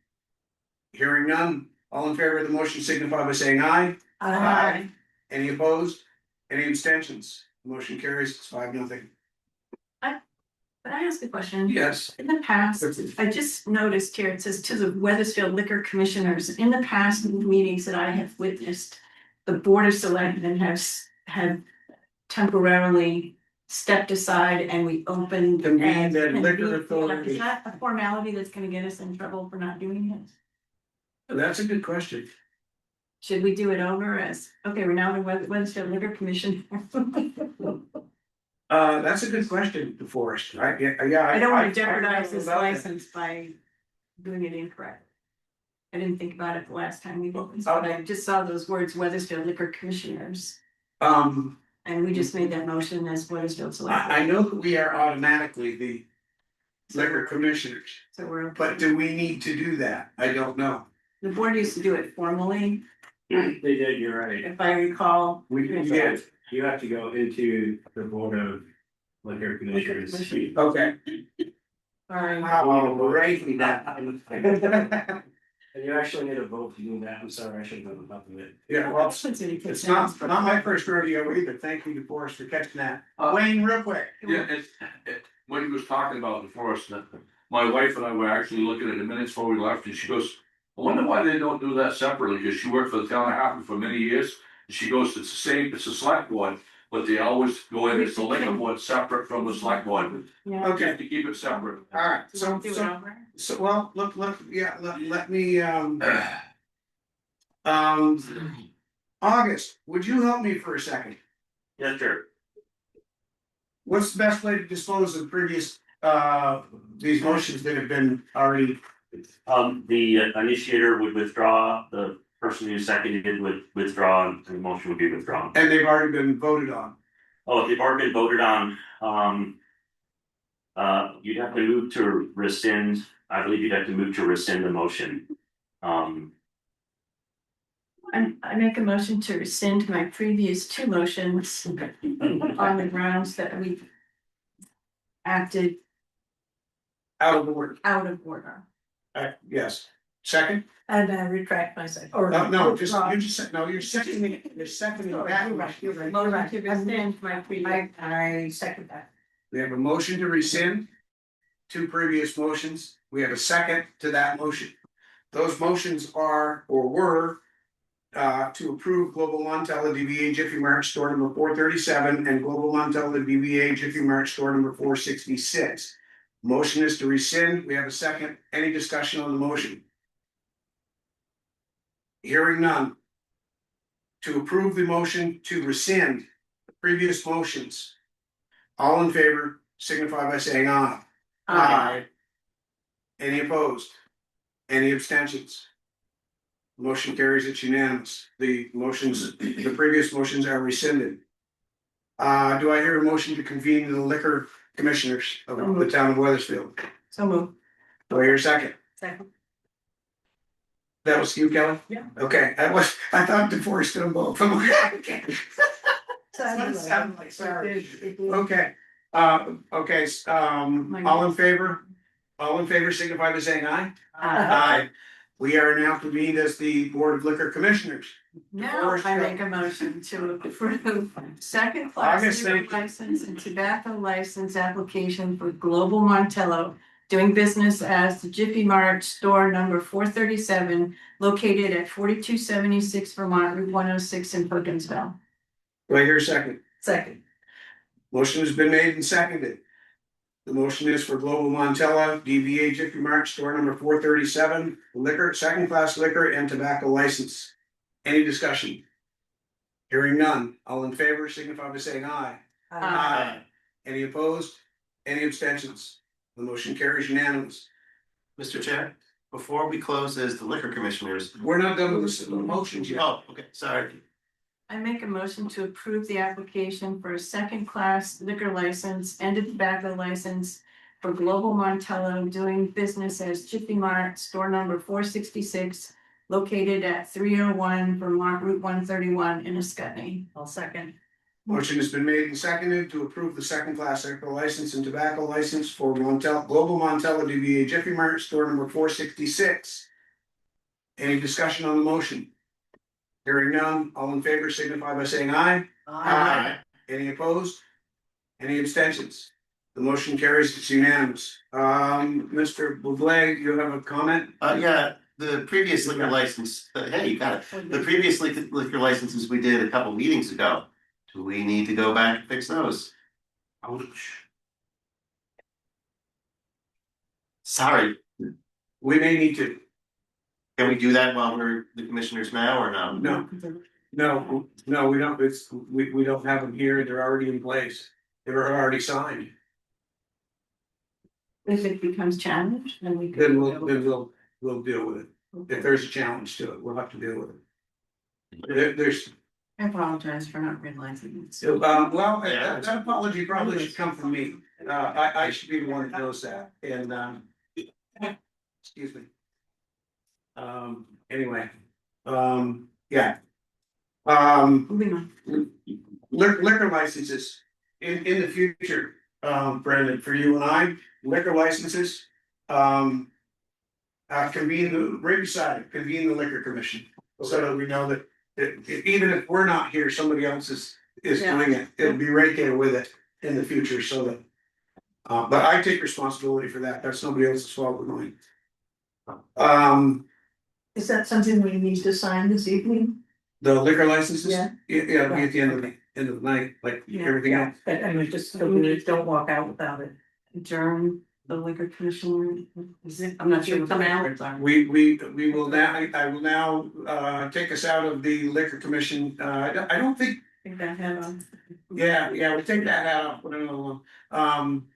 Hearing none, all in favor of the motion signify by saying aye. Aye. Any opposed? Any abstentions? Motion carries, it's 5-0. Can I ask a question? Yes. In the past, I just noticed here, it says to the Weathersfield Liquor Commissioners, in the past meetings that I have witnessed, the Board of Selectmen have temporarily stepped aside and we opened. Convened that and liquor convened- authority. Is that a formality that's gonna get us in trouble for not doing it? That's a good question. Should we do it over as, okay, we're now the Weathersfield Liquor Commission? That's a good question, DeForest. I don't wanna jeopardize this about that. license by doing it incorrect. I didn't think about it the last time we did this, but I just saw those words, Weathersfield Liquor Commissioners, and we just made that motion as Weathersfield Select. I know that we are automatically the liquor commissioners, So we're. but do we need to do that? I don't know. The board used to do it formally, They did, you're right. if I recall. We did, you have to go into the board of liquor commissioners. Okay. Alright. Raise that. And you actually need a vote to do that, I'm sorry, I should have done about it. Yeah, well, it's not my first rodeo either. Thank you, DeForest, for catching that. Wayne, real quick. Yeah, what he was talking about before us, my wife and I were actually looking at the minutes before we left, and she goes, I wonder why they don't do that separately, because she worked for the town of Hatton for many years. And she goes, it's the same, it's a select board, but they always go in as the liquor board separate from the select board. Yeah. Okay, To keep it separate. all right, So do it over. so, well, look, yeah, let me, August, would you help me for a second? Yes, sure. What's the best way to dispose of previous, these motions that have been already, The initiator would withdraw, the person who seconded would withdraw, and the motion would be withdrawn. and they've already been voted on? Oh, if they've already been voted on, you'd have to move to rescind, I believe you'd have to move to rescind the motion. I make a motion to rescind my previous two motions on the grounds that we acted Out of order. out of order. Yes, second? And I retract myself, or. No, just, you just said, no, you're seconding that. You're right. Motion to rescind my previous. I second that. We have a motion to rescind two previous motions. We have a second to that motion. Those motions are, or were, to approve Global Montella DBA Jiffy Mart store number 437 and Global Montella DBA Jiffy Mart store number 466. Motion is to rescind. We have a second. Any discussion on the motion? Hearing none. To approve the motion to rescind the previous motions. All in favor, signify by saying aye. Aye. Any opposed? Any abstentions? Motion carries, it's unanimous. The previous motions are rescinded. Do I hear a motion to convene the liquor commissioners of the town of Weathersfield? So move. Do I hear a second? Second. That was you, Kelly? Yeah. Okay, I thought DeForest did them both. Okay. Sounded like, sorry. Okay, all in favor? All in favor signify by saying aye. Aye. We are now convened as the Board of Liquor Commissioners. Now I make a motion to approve second class August, liquor thank you. license and tobacco license application for Global Montello, doing business as the Jiffy Mart store number 437, located at 4276 Vermont Route 106 in Perkinsville. Do I hear a second? Second. Motion has been made and seconded. The motion is for Global Montella, DBA Jiffy Mart, store number 437, liquor, second class liquor and tobacco license. Any discussion? Hearing none, all in favor signify by saying aye. Aye. Any opposed? Any abstentions? The motion carries unanimous. Mr. Chair, before we close as the liquor commissioners. We're not done with the motions yet. Oh, okay, sorry. I make a motion to approve the application for a second class liquor license and a tobacco license for Global Montello, doing business as Jiffy Mart, store number 466, located at 301 Vermont Route 131 in Ascutney. I'll second. Motion has been made and seconded to approve the second class liquor license and tobacco license for Global Montella DBA Jiffy Mart, store number 466. Any discussion on the motion? Hearing none, all in favor signify by saying aye. Aye. Any opposed? Any abstentions? The motion carries, it's unanimous. Mr. Bublé, you have a comment? Yeah, the previous liquor license, hey, you got it. The previous liquor licenses we did a couple meetings ago. Do we need to go back and fix those? Ouch. Sorry, We may need to. can we do that while we're the commissioners now or no? No, we don't, we don't have them here, they're already in place. They were already signed. If it becomes challenged, then we Then could. we'll deal with it. If there's a challenge to it, we'll have to deal with it. There's, I apologize for not realizing it. well, Yeah. that apology probably should come from me. I should be the one that knows that, and, excuse me. Anyway, yeah. Moving on. Liquor licenses in the future, Brandon, for you and I, liquor licenses. Convene the, right beside it, convene the liquor commission, so that we know that, even if we're not here, somebody else is Yeah. doing it, it'll be right there with it in the future, so that. But I take responsibility for that, that's nobody else's fault but mine. Is that something we need to sign this evening? The liquor licenses? Yeah. Yeah, it'll be at the end of the night, like Yeah, everything yeah, else. but I mean, just so we don't walk out without it. Adjourn the liquor commission, is it, I'm not sure what the hours are. We will now, I will now, take us out of the liquor commission, I don't think, Think that had on. yeah, we'll take that out, put another one. I'm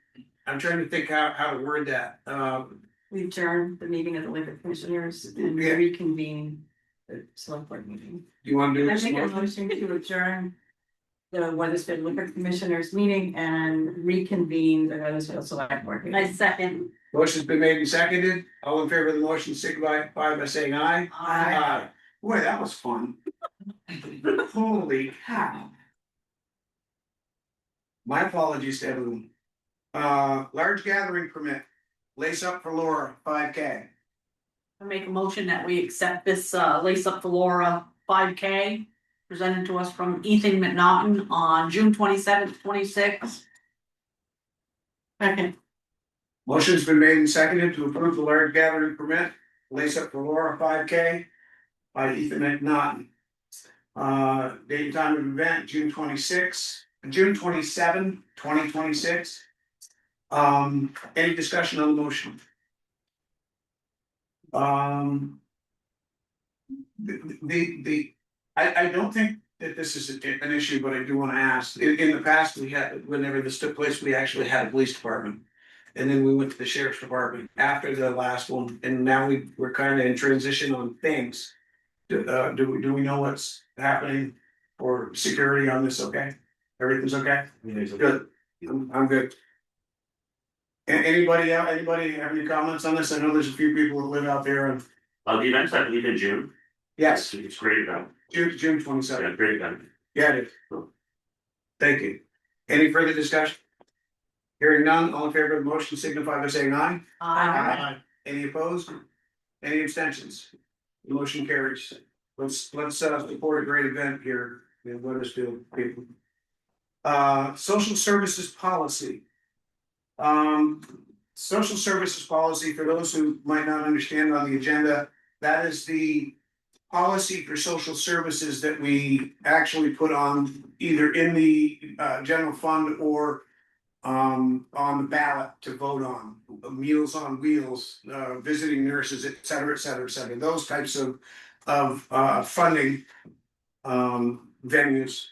trying to think how to word that, We adjourn the meeting of the liquor commissioners and Yeah. reconvene the select board meeting. you wanna do I this? make a tomorrow? motion to adjourn the Weathersfield Liquor Commissioners meeting and reconvene the Weathersfield Select Board meeting. I second. Motion's been made and seconded, all in favor of the motion, signify by saying aye. Aye. Boy, that was fun. Holy cow. My apologies to everyone. Large gathering permit, lace up for Laura, 5K. I make a motion that we accept this Lace Up for Laura 5K presented to us from Ethan McNaughton on June 27th, 26th. Second. Motion's been made and seconded to approve the large gathering permit, lace up for Laura, 5K. By Ethan McNaughton. Date and time of event, June 27, 2026. Any discussion on the motion? I don't think that this is an issue, but I do wanna ask, in the past, we had, whenever this took place, we actually had a police department. And then we went to the sheriff's department after the last one, and now we're kind of in transition on things. Do we know what's happening for security on this, okay? Everything's okay? Good, I'm good. Anybody have any comments on this? I know there's a few people that live out there and. The events, I believe in June. Yes, It's great event. June Yeah, 27th. great event. Yeah, it is. Thank you. Any further discussion? Hearing none, all in favor of the motion signify by saying aye. Any opposed? Any abstentions? The motion carries. Let's support a great event here in Weathersfield, people. Social services policy. Social services policy, for those who might not understand on the agenda, that is the policy for social services that we actually put on either in the general fund or on the ballot to vote on. Meals on Wheels, visiting nurses, et cetera, et cetera, et cetera, those types of funding venues.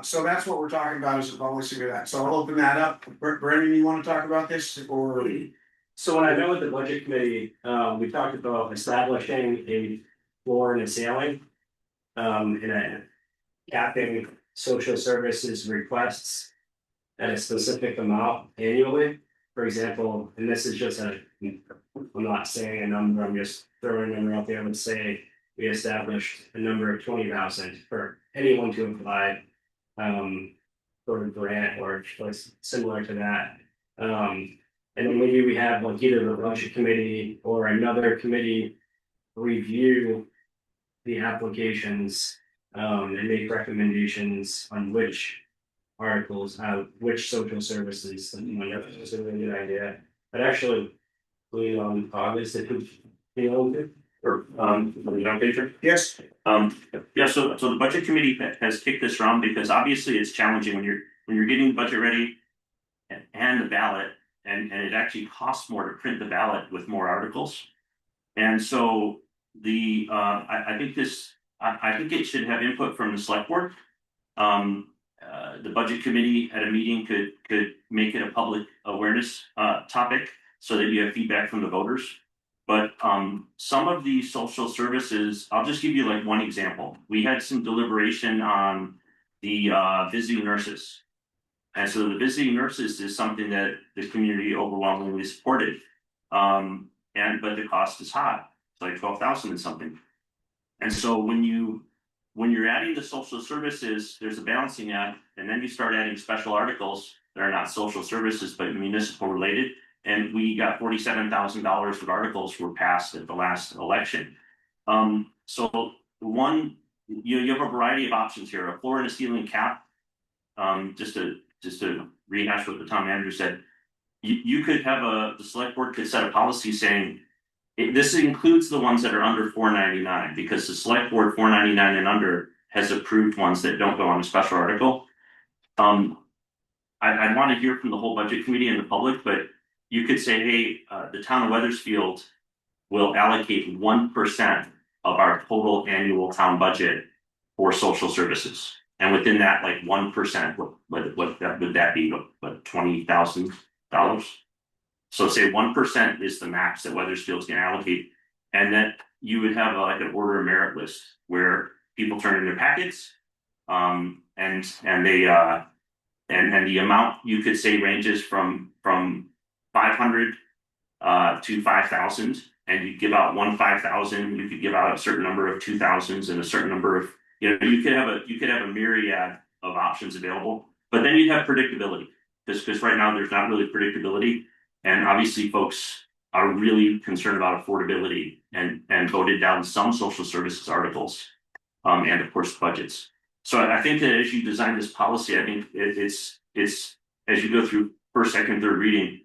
So that's what we're talking about as a policy for that, so I'll open that up. Brendan, you wanna talk about this or? So when I met with the budget committee, we talked about establishing a floor and a ceiling. And a capping social services requests at a specific amount annually. For example, and this is just I'm not saying a number, I'm just throwing a number out there. Let's say we established a number of 20,000 for anyone to apply. For a grant or similar to that. And then maybe we have like either the budget committee or another committee review the applications and make recommendations on which articles, which social services, that's a really good idea. But actually, we August, it could be open. Or, picture? Yes. Yeah, so the budget committee has kicked this around because obviously it's challenging when you're getting the budget ready. And the ballot, and it actually costs more to print the ballot with more articles. And so I think it should have input from the select board. The budget committee at a meeting could make it a public awareness topic so that you have feedback from the voters. But some of the social services, I'll just give you like one example. We had some deliberation on the visiting nurses. And so the visiting nurses is something that the community overwhelmingly supported. But the cost is high. It's like 12,000 and something. And so when you're adding the social services, there's a balancing act, and then you start adding special articles. that are not social services, but municipal related. And we got $47,000 of articles were passed at the last election. So one, you have a variety of options here, a floor and a ceiling cap. Just to rehash what the town manager said, you could have the select board could set a policy saying, this includes the ones that are under $4.99, because the select board $4.99 and under has approved ones that don't go on a special article. I'd want to hear from the whole budget committee and the public, but you could say, hey, the town of Weathersfield will allocate 1% of our total annual town budget for social services. And within that, like 1%, what would that be? What, $20,000? So say 1% is the max that Weathersfield's gonna allocate. And then you would have like an order of merit list where people turn in their packets. And they and the amount you could say ranges from 500 to 5,000, and you give out 5,000. You could give out a certain number of 2,000s and a certain number of, you could have a myriad of options available. But then you'd have predictability, because right now there's not really predictability, and obviously folks are really concerned about affordability and voted down some social services articles, and of course budgets. So I think that as you design this policy, I think it's as you go through first, second, third reading,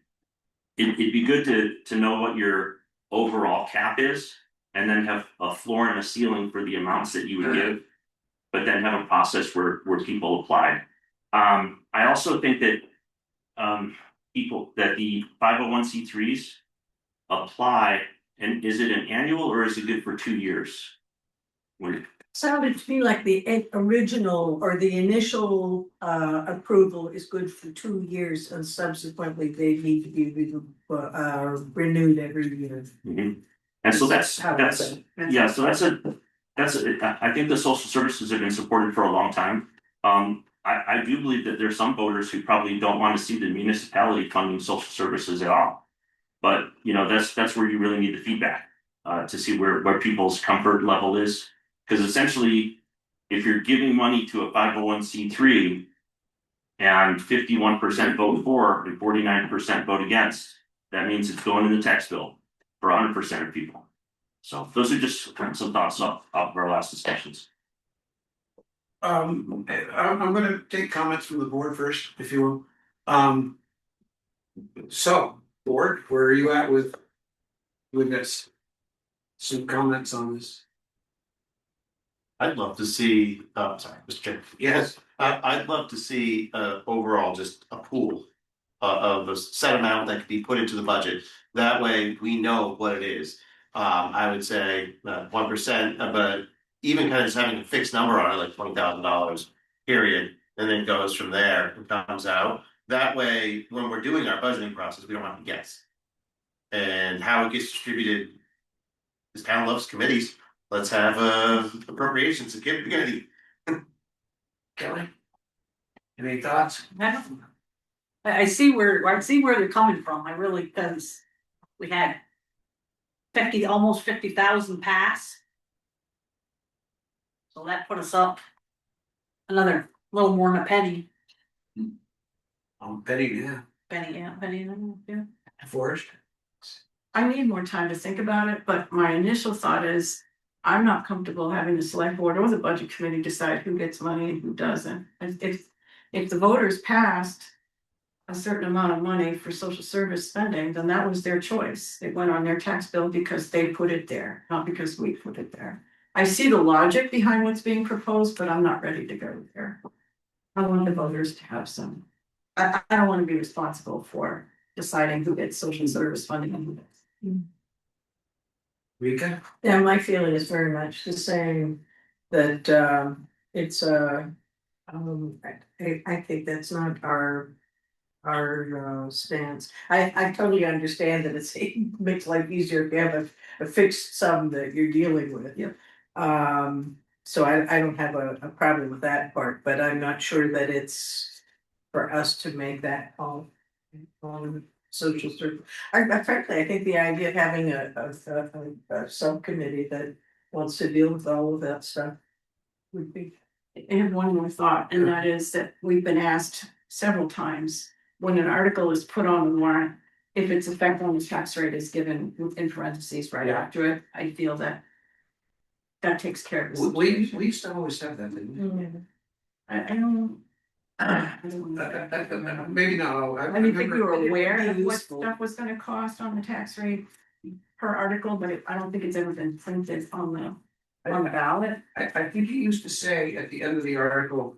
it'd be good to know what your overall cap is, and then have a floor and a ceiling for the amounts that you would give, but then have a process where people apply. I also think that the 501c3s apply, and is it an annual or is it good for 2 years? Sounded to me like the original or the initial approval is good for 2 years, and subsequently they need to be renewed every year. Mm-hmm. And so that's I think the social services have been supported for a long time. I do believe that there's some voters who probably don't want to see the municipality funding social services at all. But that's where you really need the feedback to see where people's comfort level is. Because essentially, if you're giving money to a 501c3 and 51% vote for and 49% vote against, that means it's going in the tax bill for 100% of people. So those are just some thoughts off of our last discussions. I'm gonna take comments from the board first, if you will. So, board, where are you at with this? Some comments on this? I'd love to see, sorry, Mr. Chair. Yes. I'd love to see, overall, just a pool of a set amount that could be put into the budget. That way we know what it is. I would say 1%, but even kind of just having a fixed number on it, like $20,000 period, and then goes from there and comes out. That way, when we're doing our budgeting process, we don't have to guess. And how it gets distributed, this town loves committees. Let's have appropriations at the beginning. Kelly? Any thoughts? I see where they're coming from. I really, because we had almost 50,000 pass. So that put us up another little more than a penny. Penny, yeah. Penny, yeah. Forrest? I need more time to think about it, but my initial thought is, I'm not comfortable having the select board or the budget committee decide who gets money and who doesn't. If the voters passed a certain amount of money for social service spending, then that was their choice. It went on their tax bill because they put it there, not because we put it there. I see the logic behind what's being proposed, but I'm not ready to go there. I want the voters to have some. I don't want to be responsible for deciding who gets social service funding and who doesn't. Rika? Yeah, my feeling is very much the same, that it's I think that's not our stance. I totally understand that it makes life easier if you have a fixed sum that you're dealing with. Yeah. So I don't have a problem with that part, but I'm not sure that it's for us to make that call on social service. Frankly, I think the idea of having a subcommittee that wants to deal with all of that stuff would be. I have one more thought, and that is that we've been asked several times when an article is put on the warrant, if its effect on the tax rate is given in parentheses right Yeah. after it, I feel that. That takes care of the We situation. used to always have that, didn't we? I don't. I don't know. Maybe not all. I mean, I think we were remember- aware of what stuff was gonna cost on the tax rate per article, but I don't think it's ever been printed on the ballot. I think he used to say at the end of the article,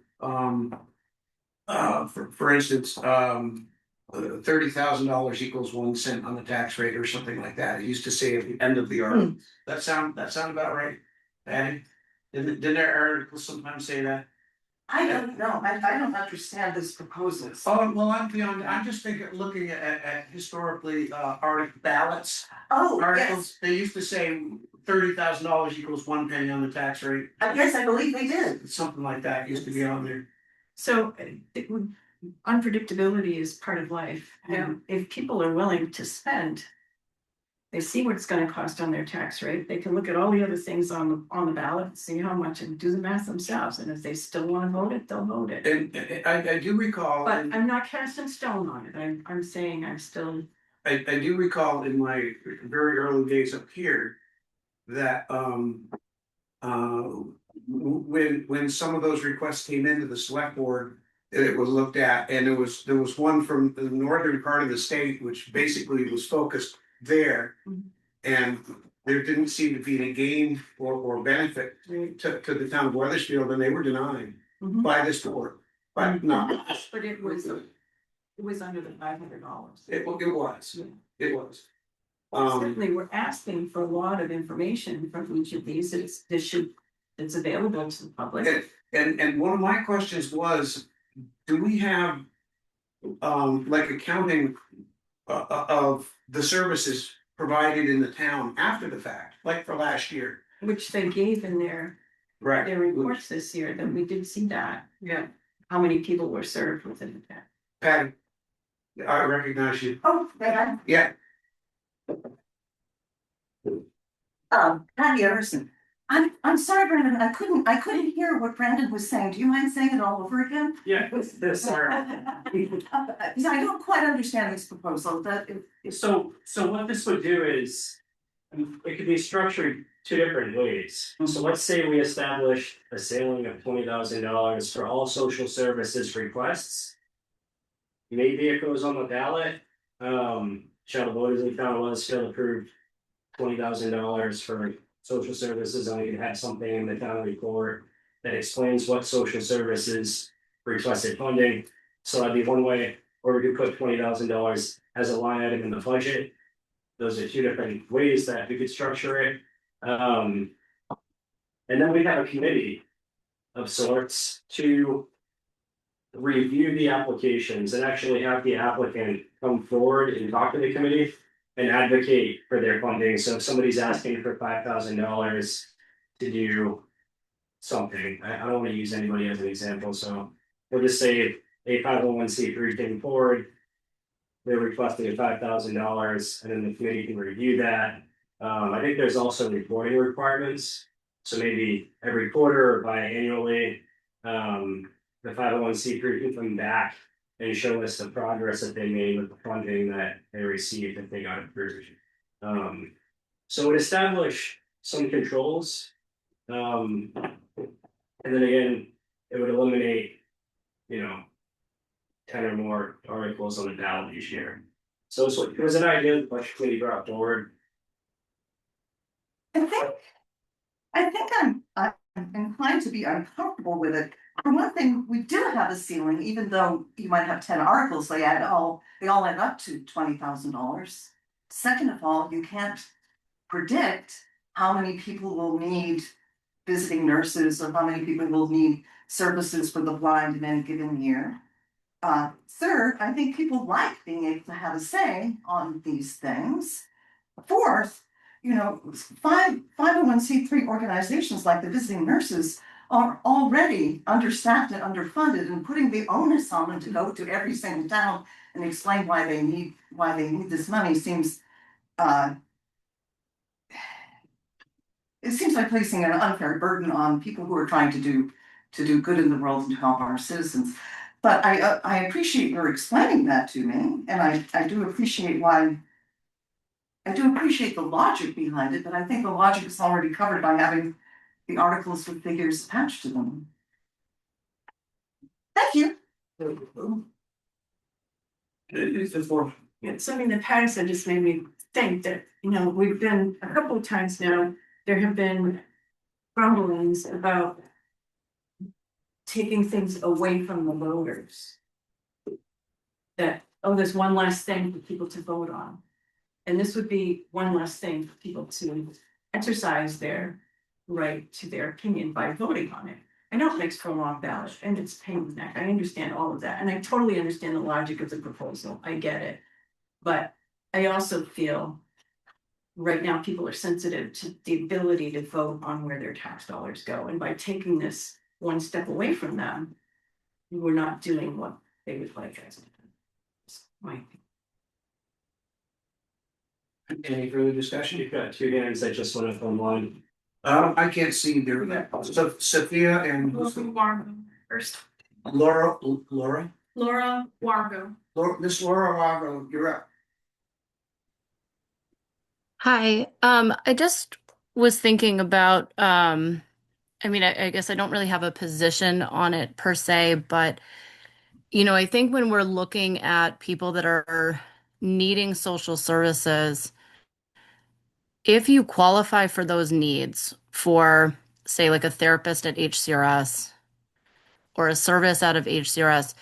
for instance, $30,000 equals 1 cent on the tax rate or something like that. He used to say at the end of the article. That sound about right, Patty? Didn't our articles sometimes say that? I don't know, I don't understand this proposal. Oh, well, I'm just thinking, looking at historically, article ballots. Oh, Articles, they used to say $30,000 equals 1 penny on the tax rate. yes, I believe they did. Something like that used to be on there. So unpredictability is part of life. And if people are willing to spend, they see what it's gonna cost on their tax rate. They can look at all the other things on the ballot, see how much, and do the math themselves. And if they still wanna vote it, they'll vote it. And I do recall. But I'm not casting stone on it. I'm saying I'm still. I do recall in my very early days up here that when some of those requests came into the select board, it was looked at, and there was one from the northern part of the state, which basically was focused there. And there didn't seem to be any gain or benefit to the town of Weathersfield, and they were denied by this board, but not. But it was under the $500. It was. Certainly, we're asking for a lot of information from each of these, it's available to the public. And one of my questions was, do we have like accounting of the services provided in the town after the fact, like for last year? Which they gave in their reports this year, that we did see that. Yeah. How many people were served within that. Patty, I recognize you. Oh, man. Yeah. Patty Everson, I'm sorry, Brandon, I couldn't hear what Brandon was saying. Do you mind saying it all over again? Yeah, sorry. I don't quite understand this proposal, So what this would do is, it could be structured two different ways. So let's say we establish a ceiling of $20,000 for all social services requests. Maybe it goes on the ballot, shall the voters in town of Weathersfield approve $20,000 for social services, and we could have something in the town report that explains what social services requested funding. So that'd be one way, or we could put $20,000 as a line item in the budget. Those are two different ways that we could structure it. And then we have a committee of sorts to review the applications and actually have the applicant come forward and talk to the committee and advocate for their funding. So if somebody's asking for $5,000 to do something, I don't want to use anybody as an example, so we'll just say a 501c3 came forward. They're requesting $5,000, and then the committee can review that. I think there's also reporting requirements, so maybe every quarter or biannually, the 501c3 can come back and show us the progress that they made with the funding that they received if they got approved. So it would establish some controls. And then again, it would eliminate, 10 or more articles on the ballot each year. So it was an idea the budget committee brought forward. I think I'm inclined to be uncomfortable with it. For one thing, we do have a ceiling, even though you might have 10 articles, they all add up to $20,000. Second of all, you can't predict how many people will need visiting nurses or how many people will need services for the blind in any given year. Third, I think people like being able to have a say on these things. Fourth, 501c3 organizations like the visiting nurses are already understaffed and underfunded, and putting the onus on them to go to every single town and explain why they need this money seems it seems like placing an unfair burden on people who are trying to do good in the world and to help our citizens. But I appreciate your explaining that to me, and I do appreciate why. I do appreciate the logic behind it, but I think the logic is already covered by having the articles with figures attached to them. Thank you. It's the fourth. Yeah, something that Patty said just made me think that, you know, we've been, a couple of times now, there have been grumblings about taking things away from the voters. That, oh, there's one last thing for people to vote on. And this would be one last thing for people to exercise their right to their opinion by voting on it. I know it makes for a long ballot and it's a pain in the neck. I understand all of that. And I totally understand the logic of the proposal. I get it. But I also feel right now people are sensitive to the ability to vote on where their tax dollars go. And by taking this one step away from them, we're not doing what they would like us to do. Right. Any further discussion? You've got two hands that just went up online. I can't see there. So Sophia and who's the- Wargo first. Laura, Laura Wargo. Miss Laura Wago, you're up. Hi, I just was thinking about, I mean, I guess I don't really have a position on it per se, but, you know, I think when we're looking at people that are needing social services, if you qualify for those needs for, say, like a therapist at HCRS or a service out of HCRS,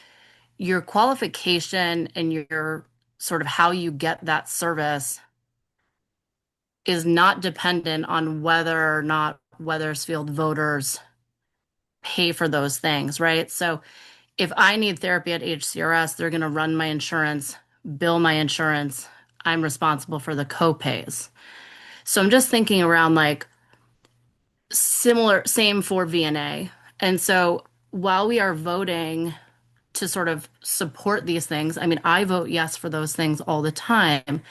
your qualification and your sort of how you get that service is not dependent on whether or not Weathersfield voters pay for those things, right? So if I need therapy at HCRS, they're going to run my insurance, bill my insurance. I'm responsible for the co-pays. So I'm just thinking around like same for VNA. And so while we are voting to sort of support these things, I mean, I vote yes for those things all the time,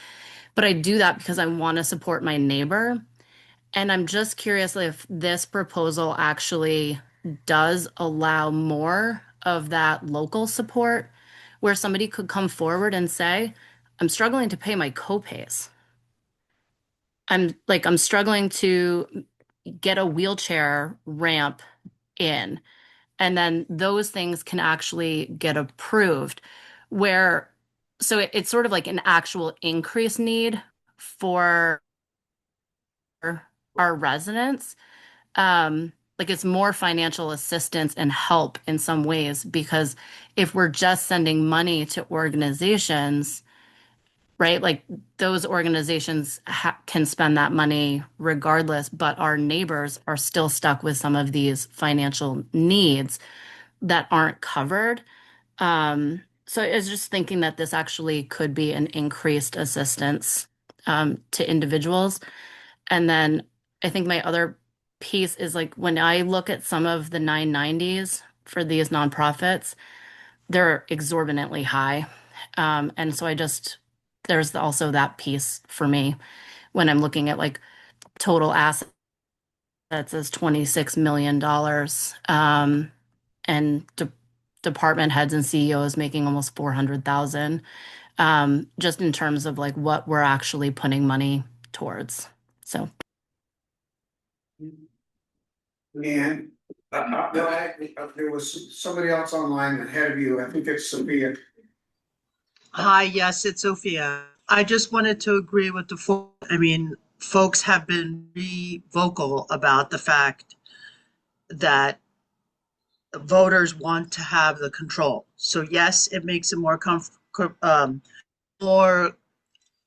but I do that because I want to support my neighbor. And I'm just curious if this proposal actually does allow more of that local support where somebody could come forward and say, I'm struggling to pay my co-pays. I'm struggling to get a wheelchair ramp in. And then those things can actually get approved so it's sort of like an actual increased need for our residents. Like it's more financial assistance and help in some ways, because if we're just sending money to organizations, right, like those organizations can spend that money regardless, but our neighbors are still stuck with some of these financial needs that aren't covered. So I was just thinking that this actually could be an increased assistance to individuals. And then I think my other piece is like when I look at some of the 990s for these nonprofits, they're exorbitantly high. And so there's also that piece for me when I'm looking at like total assets as $26 million. And department heads and CEOs making almost 400,000, just in terms of like what we're actually putting money towards. So. And there was somebody else online ahead of you. I think it's Sophia. Hi, yes, it's Sophia. I just wanted to agree with folks have been very vocal about the fact that voters want to have the control. So yes, it makes it more more,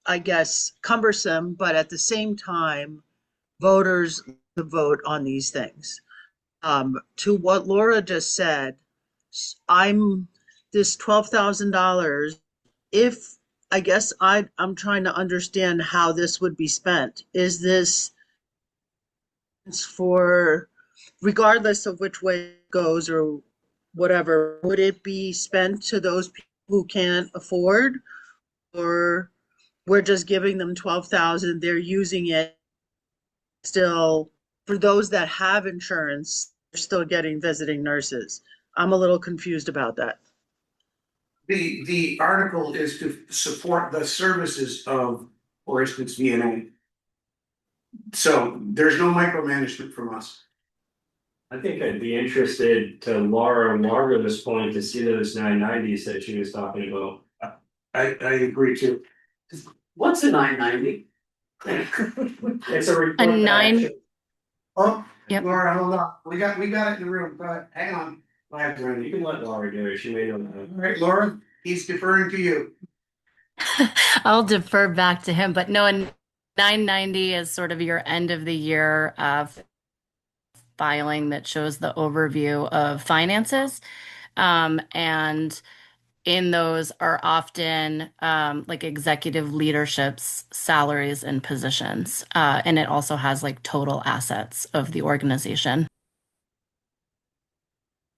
I guess, cumbersome, but at the same time, voters to vote on these things. To what Laura just said, this $12,000, if I guess I'm trying to understand how this would be spent. Is this for, regardless of which way it goes or whatever, would it be spent to those people who can't afford? Or we're just giving them 12,000, they're using it still, for those that have insurance, they're still getting visiting nurses. I'm a little confused about that. The article is to support the services of, for instance, VNA. So there's no micromanagement from us. I think I'd be interested to Laura and Margaret's point to see those 990s that she was talking about. I agree too. What's a 990? It's a report. A nine. Oh, Yep. Laura, hold on. We got it in the room, but hang on. You can let Laura do it. She may know that. All right, Laura, he's deferring to you. I'll defer back to him, but no, a 990 is sort of your end of the year filing that shows the overview of finances. And in those are often like executive leadership's salaries and positions. And it also has like total assets of the organization.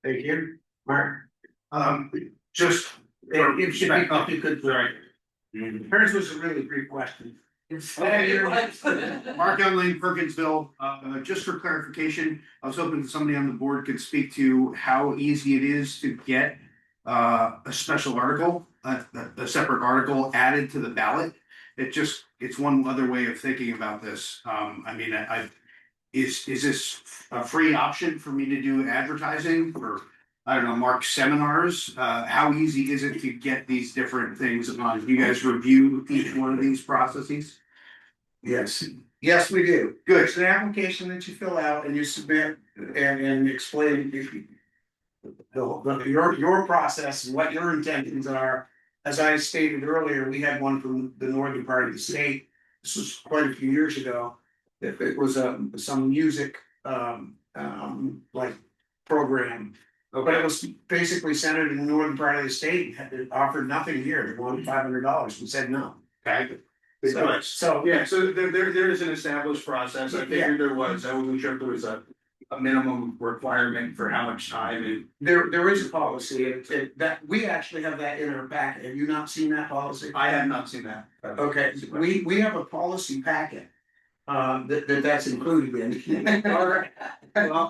Thank you, Mark. Just, if you could, sorry. Hers was a really great question. Mark Youngling, Perkinsville, just for clarification, I was hoping that somebody on the board could speak to how easy it is to get a special article, a separate article added to the ballot. It's one other way of thinking about this. I mean, is this a free option for me to do advertising or, I don't know, Mark seminars? How easy is it to get these different things on? Do you guys review each one of these processes? Yes, yes, we do. Good. It's an application that you fill out and you submit and explain your process and what your intentions are. As I stated earlier, we had one from the northern part of the state. This was quite a few years ago. It was some music like program. But it was basically centered in the northern part of the state. It offered nothing here. They wanted $500. We said no. Okay. So Yeah, so there is an established process. I figured there was. I wasn't sure if there was a minimum requirement for how much time and. there is a policy that we actually have that in our packet. Have you not seen that policy? I have not seen that. Okay, we have a policy packet that's included in. All right. Well,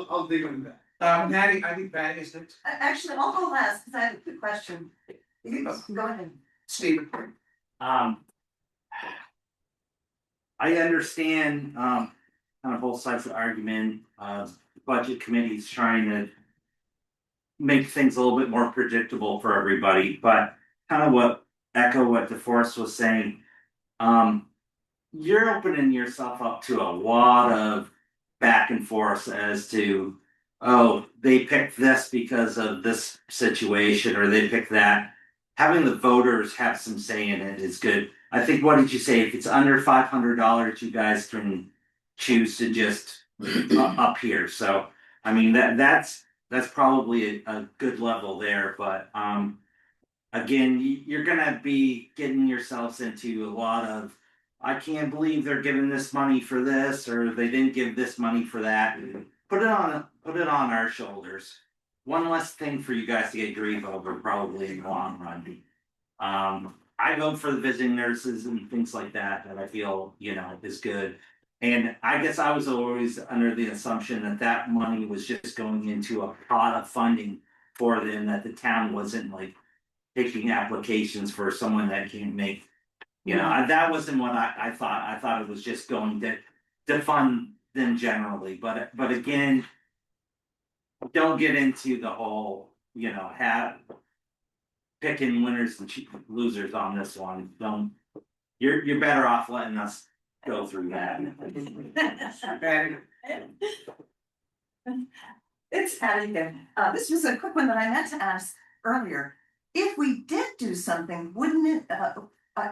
I'll dig into that. Patty, I think Patty is next. Actually, I'll go last, because I have a quick question. You go ahead. Steve. I understand, kind of both sides of the argument, the budget committee's trying to make things a little bit more predictable for everybody, but kind of echo what DeForest was saying. You're opening yourself up to a lot of back and forth as to, oh, they picked this because of this situation, or they picked that. Having the voters have some say in it is good. I think, what did you say? If it's under $500, you guys can choose to just up here. So, I mean, that's probably a good level there. But again, you're gonna be getting yourselves into a lot of, I can't believe they're giving this money for this, or they didn't give this money for that. Put it on our shoulders. One less thing for you guys to get grief over, probably in the long run. I vote for the visiting nurses and things like that I feel, is good. And I guess I was always under the assumption that money was just going into a pot of funding for them, that the town wasn't like taking applications for someone that can't make, that wasn't what I thought. I thought it was just going to fund them generally. But again, don't get into the whole, picking winners and losers on this one. You're better off letting us go through that. It's Patty again. This was a quick one that I meant to ask earlier. If we did do something, wouldn't it,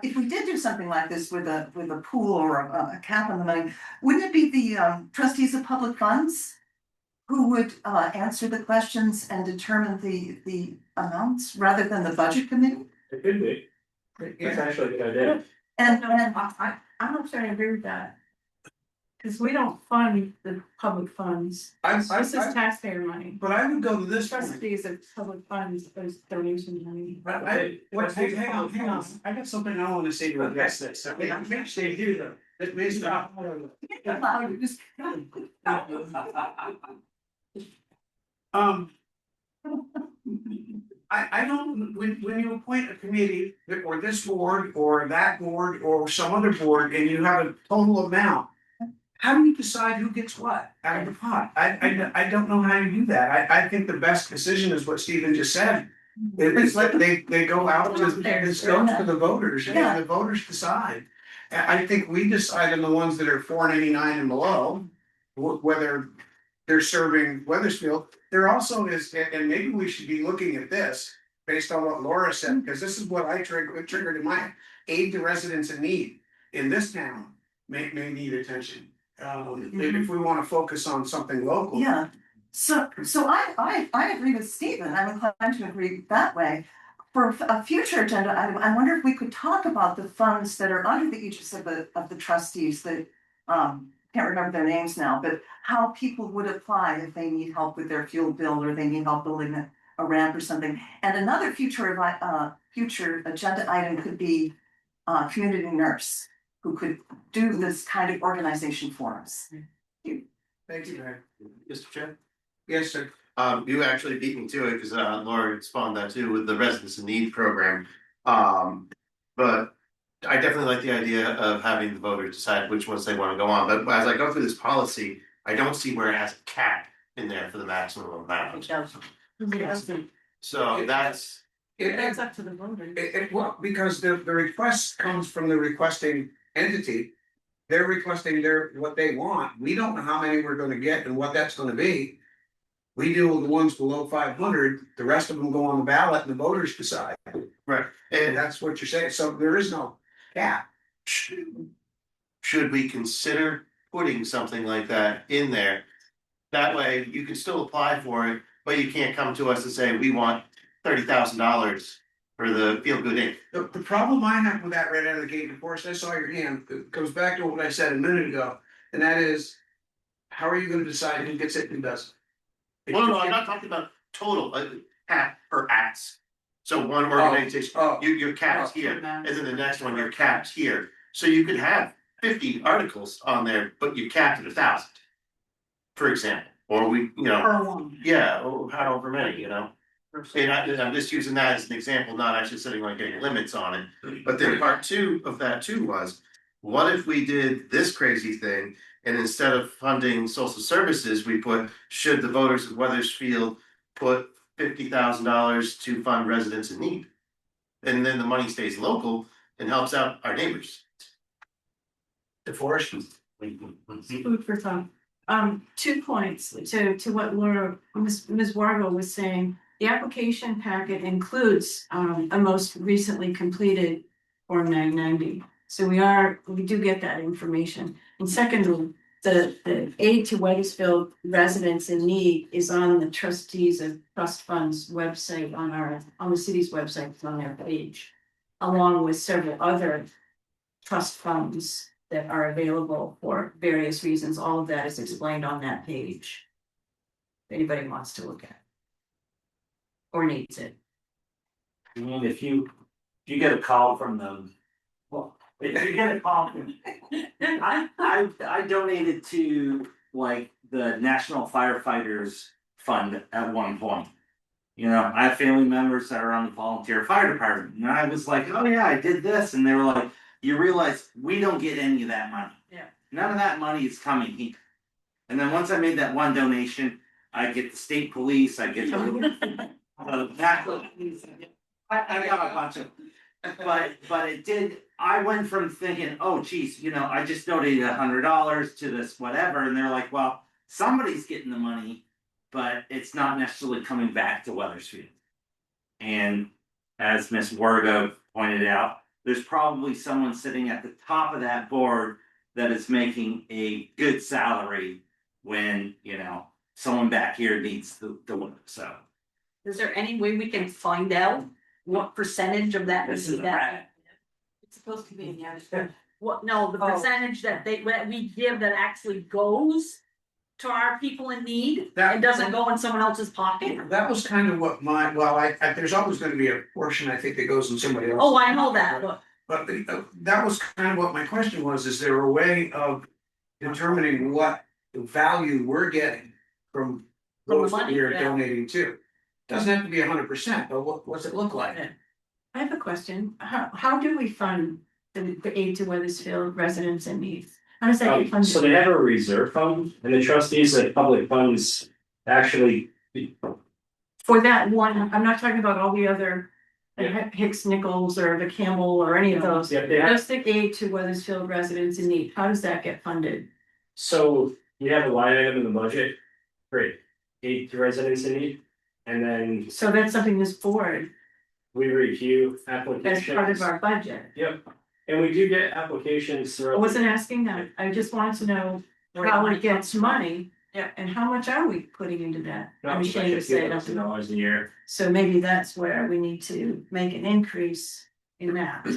if we did do something like this with a pool or a cap on the money, wouldn't it be the trustees of public funds who would answer the questions and determine the amounts rather than the budget committee? It could be. That's actually a good idea. And I'm not sure I agree with that. Cause we don't fund the public funds. This is taxpayer money. But I would go to this one. Trustees of public funds, those donation money. Hang on. I got something I want to say to address this. I mean, I'm gonna stay here though. Let me stop. I don't, when you appoint a committee, or this board, or that board, or some other board, and you have a total amount. How do you decide who gets what out of the pot? I don't know how you do that. I think the best decision is what Stephen just said. It's like they go out to, this goes to the voters, and the voters decide. I think we decide on the ones that are $4.99 and below, whether they're serving Weathersfield. There also is, and maybe we should be looking at this based on what Laura said, because this is what I triggered in my aid to residents in need in this town may need attention. If we wanna focus on something local. Yeah, so I agree with Stephen, I'm inclined to agree that way. For a future agenda item, I wonder if we could talk about the funds that are under the aegis of the trustees that, can't remember their names now, but how people would apply if they need help with their fuel bill or they need help building a ramp or something. And another future agenda item could be community nurse, who could do this kind of organization for us. Thank you, Mary. Mr. Chair? Yes, sir. You actually beat me to it because Laura spawned that too with the residents in need program. But I definitely like the idea of having the voters decide which ones they want to go on. But as I go through this policy, I don't see where it has a cap in there for the maximum amount. So that's It's up to the voters. Well, because the request comes from the requesting entity. They're requesting what they want. We don't know how many we're gonna get and what that's gonna be. We deal with the ones below 500, the rest of them go on the ballot and the voters decide. right. And And that's what you're saying, so there is no cap. should we consider putting something like that in there? That way you can still apply for it, but you can't come to us and say, we want $30,000 for the Feel Good Inc. The problem I have with that right out of the gate, of course, I saw your hand, it goes back to what I said a minute ago. And that is, how are you gonna decide who gets it and who doesn't? Well, no, I'm not talking about total, cap per acts. So one organization, your cap's here, and then the next one, your cap's here. So you could have 50 articles on there, but you capped at 1,000. For example, or Per one. yeah, or however many, And I'm just using that as an example, not actually setting like any limits on it. But then part two of that too was, what if we did this crazy thing and instead of funding social services, we put, should the voters of Weathersfield put $50,000 to fund residents in need? And then the money stays local and helps out our neighbors. DeForest. Food for thought. 2 points to what Laura, Ms. Wargo was saying. The application packet includes a most recently completed Form 990. So we do get that information. And secondly, the aid to Weathersfield residents in need is on the trustees of trust funds website on the city's website on their page, along with several other trust funds that are available for various reasons. All of that is explained on that page. If anybody wants to look at it. Or needs it. I mean, if you get a call from them, well, if you get a call from. I donated to like the National Firefighters Fund at one point. I have family members that are on the volunteer fire department, and I was like, oh yeah, I did this, and they were like, you realize we don't get any of that money. Yeah. None of that money is coming here. And then once I made that one donation, I get the state police, I get the national police, I got a bunch of, but it did, I went from thinking, oh geez, I just donated $100 to this whatever, and they're like, well, somebody's getting the money, but it's not necessarily coming back to Weathersfield. And as Miss Wargo pointed out, there's probably someone sitting at the top of that board that is making a good salary when, someone back here needs the work, so. Is there any way we can find out what percentage of that This is is a that? It's supposed to be in the other. What, no, the percentage that we give that actually goes to our people in need and doesn't go in someone else's pocket? That was kind of what there's always gonna be a portion, I think, that goes in somebody else's. Oh, I know that, but But that was kind of what my question was, is there a way of determining what the value we're getting from From the those that money, we are yeah. donating to? Doesn't have to be 100%, but what's it look like? I have a question. How do we fund the aid to Weathersfield residents in need? How does that get funded? So they have a reserve fund and the trustees of public funds actually. For that one, I'm not talking about all the other, like Hicks Nichols or the Campbell or any of those. Yeah, they have, Just the aid to Weathersfield residents in need. How does that get funded? so you have a line item in the budget, great, aid to residents in need. And then So that's something this board, we review as applications. part of our budget. Yep, and we do get applications I throughout. wasn't asking that. I just wanted to know how it gets money. Yeah. And how much are we putting into that? Not I'm much, ashamed to say, I don't know. $2,000 a year. So maybe that's where we need to make an increase in that.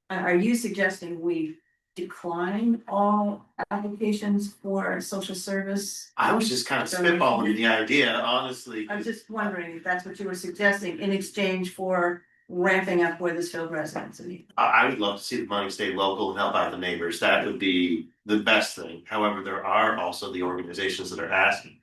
Are you suggesting we decline all applications for social service? I was just kind of spitballing the idea, honestly. I'm just wondering if that's what you were suggesting in exchange for ramping up Weathersfield residents. I would love to see the money stay local and help out the neighbors. That would be the best thing. However, there are also the organizations that are asking.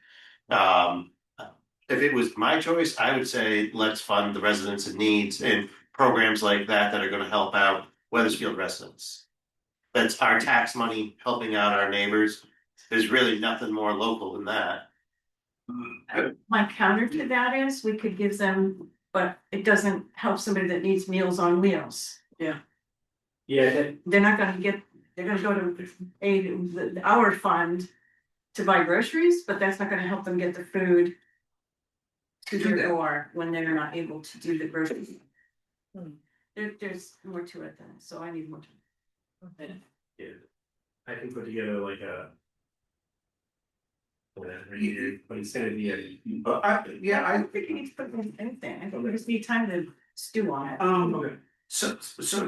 If it was my choice, I would say let's fund the residents in needs and programs like that that are going to help out Weathersfield residents. That's our tax money helping out our neighbors. There's really nothing more local than that. My counter to that is we could give them, but it doesn't help somebody that needs Meals on Wheels. Yeah, They're not gonna get, they're gonna go to our fund to buy groceries, but that's not gonna help them get the food to their door when they're not able to do the groceries. There's more to it than, so I need more time. yeah, I can put together like a. Whatever, but it's gonna be a. I don't think you need to put in anything. I think we just need time to stew on it. Okay. So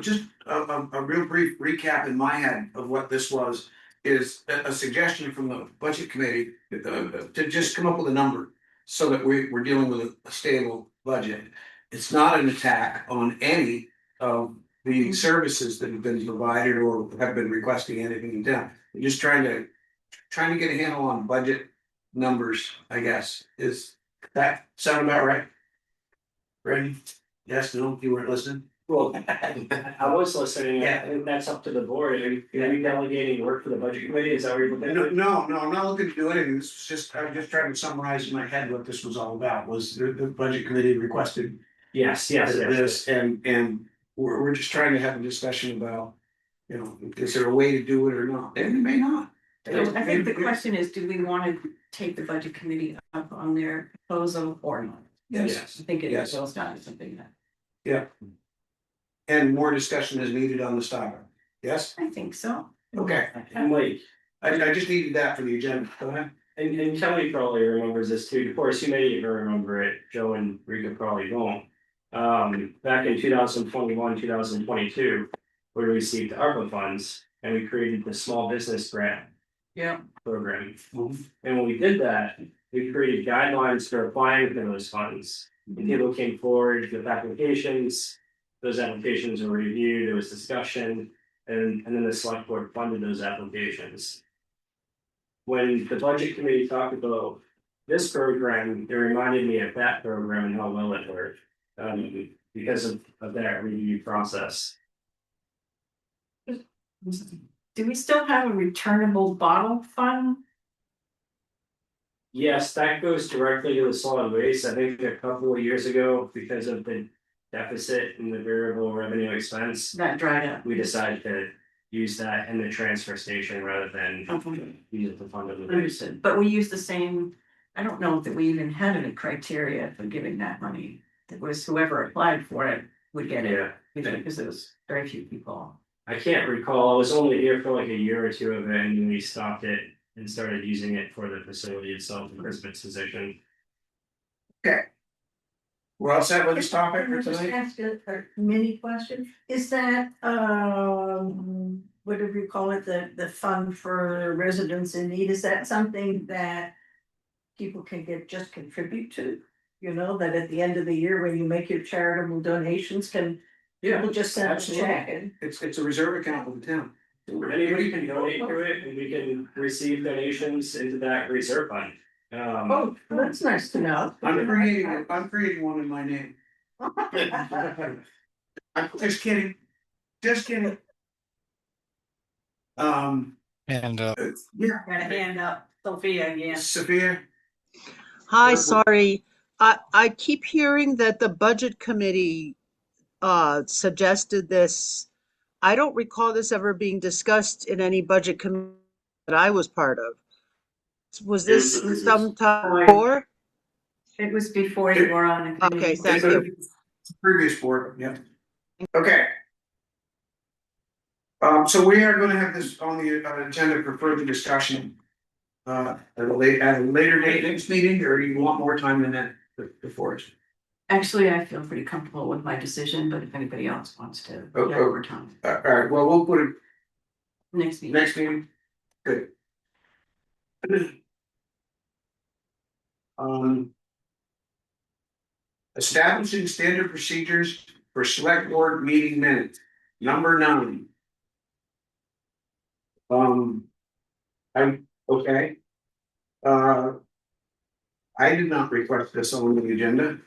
just a real brief recap in my head of what this was, is a suggestion from the budget committee to just come up with a number so that we're dealing with a stable budget. It's not an attack on any of the services that have been provided or have been requesting anything in town. We're just trying to get a handle on budget numbers, I guess. Is that sound about right? Randy? Yes, no, you weren't listening? Well, I was listening, I think that's up to the board, are you delegating work for the budget committee, is that what you're looking at? No, I'm not looking to do anything. This was just, I'm just trying to summarize in my head what this was all about, was the budget committee requested Yes. this, and we're just trying to have a discussion about, you know, is there a way to do it or not? And it may not. So I think the question is, do we want to take the budget committee up on their proposal or not? Yes. I think it Yes. goes down to something that, Yeah. And more discussion is needed on this topic. Yes? I think so. Okay. And like, I just needed that for the agenda. Go ahead. and Kelly probably remembers this too, of course, you may even remember it, Joe and Rita probably won't. Back in 2021, 2022, we received ARPA funds and we created the small business grant. Program. And when we did that, we created guidelines for applying for those funds. And people came forward with applications, those applications were reviewed, there was discussion, and then the select board funded those applications. When the budget committee talked about this program, it reminded me of that program and how well it worked. Because of that review process. Do we still have a returnable bottle fund? Yes, that goes directly to the solid waste. I think a couple of years ago, because of the deficit and the variable revenue expense, That dried up. we decided to use that in the transfer station rather than use it to fund it. Understood, but we use the same, I don't know that we even had any criteria for giving that money. It was whoever applied for it would get it, because it was very few people. I can't recall, I was only here for like a year or two of it, and we stopped it and started using it for the facility itself, the Crispin's position. Okay. We're all set with this topic Can I for just tonight? ask a mini question? Is that, whatever you call it, the fund for residents in need, is that something that people can just contribute to? You know, that at the end of the year, when you make your charitable donations, can people just send a check and? It's a reserve account of the town. Anybody can donate to it, and we can receive donations into that reserve fund. Oh, that's nice to know. I'm creating one in my name. I'm just kidding. Just kidding. And Yeah, Got a hand up, Sophia again. Sophia, Hi, sorry. I keep hearing that the budget committee suggested this. I don't recall this ever being discussed in any budget committee that I was part of. Was this sometime before? It was before you were on the committee. Okay, thank you. previous board, yeah. Okay. So we are gonna have this on the agenda for further discussion. At a later date next meeting, or do you want more time than that before it? Actually, I feel pretty comfortable with my decision, but if anybody else wants to, Oh, yeah, oh. over time, All right, well, we'll put it next meeting. next meeting. Good. Establishing standard procedures for select board meeting minutes, number 9. I'm okay. I did not request this on the agenda.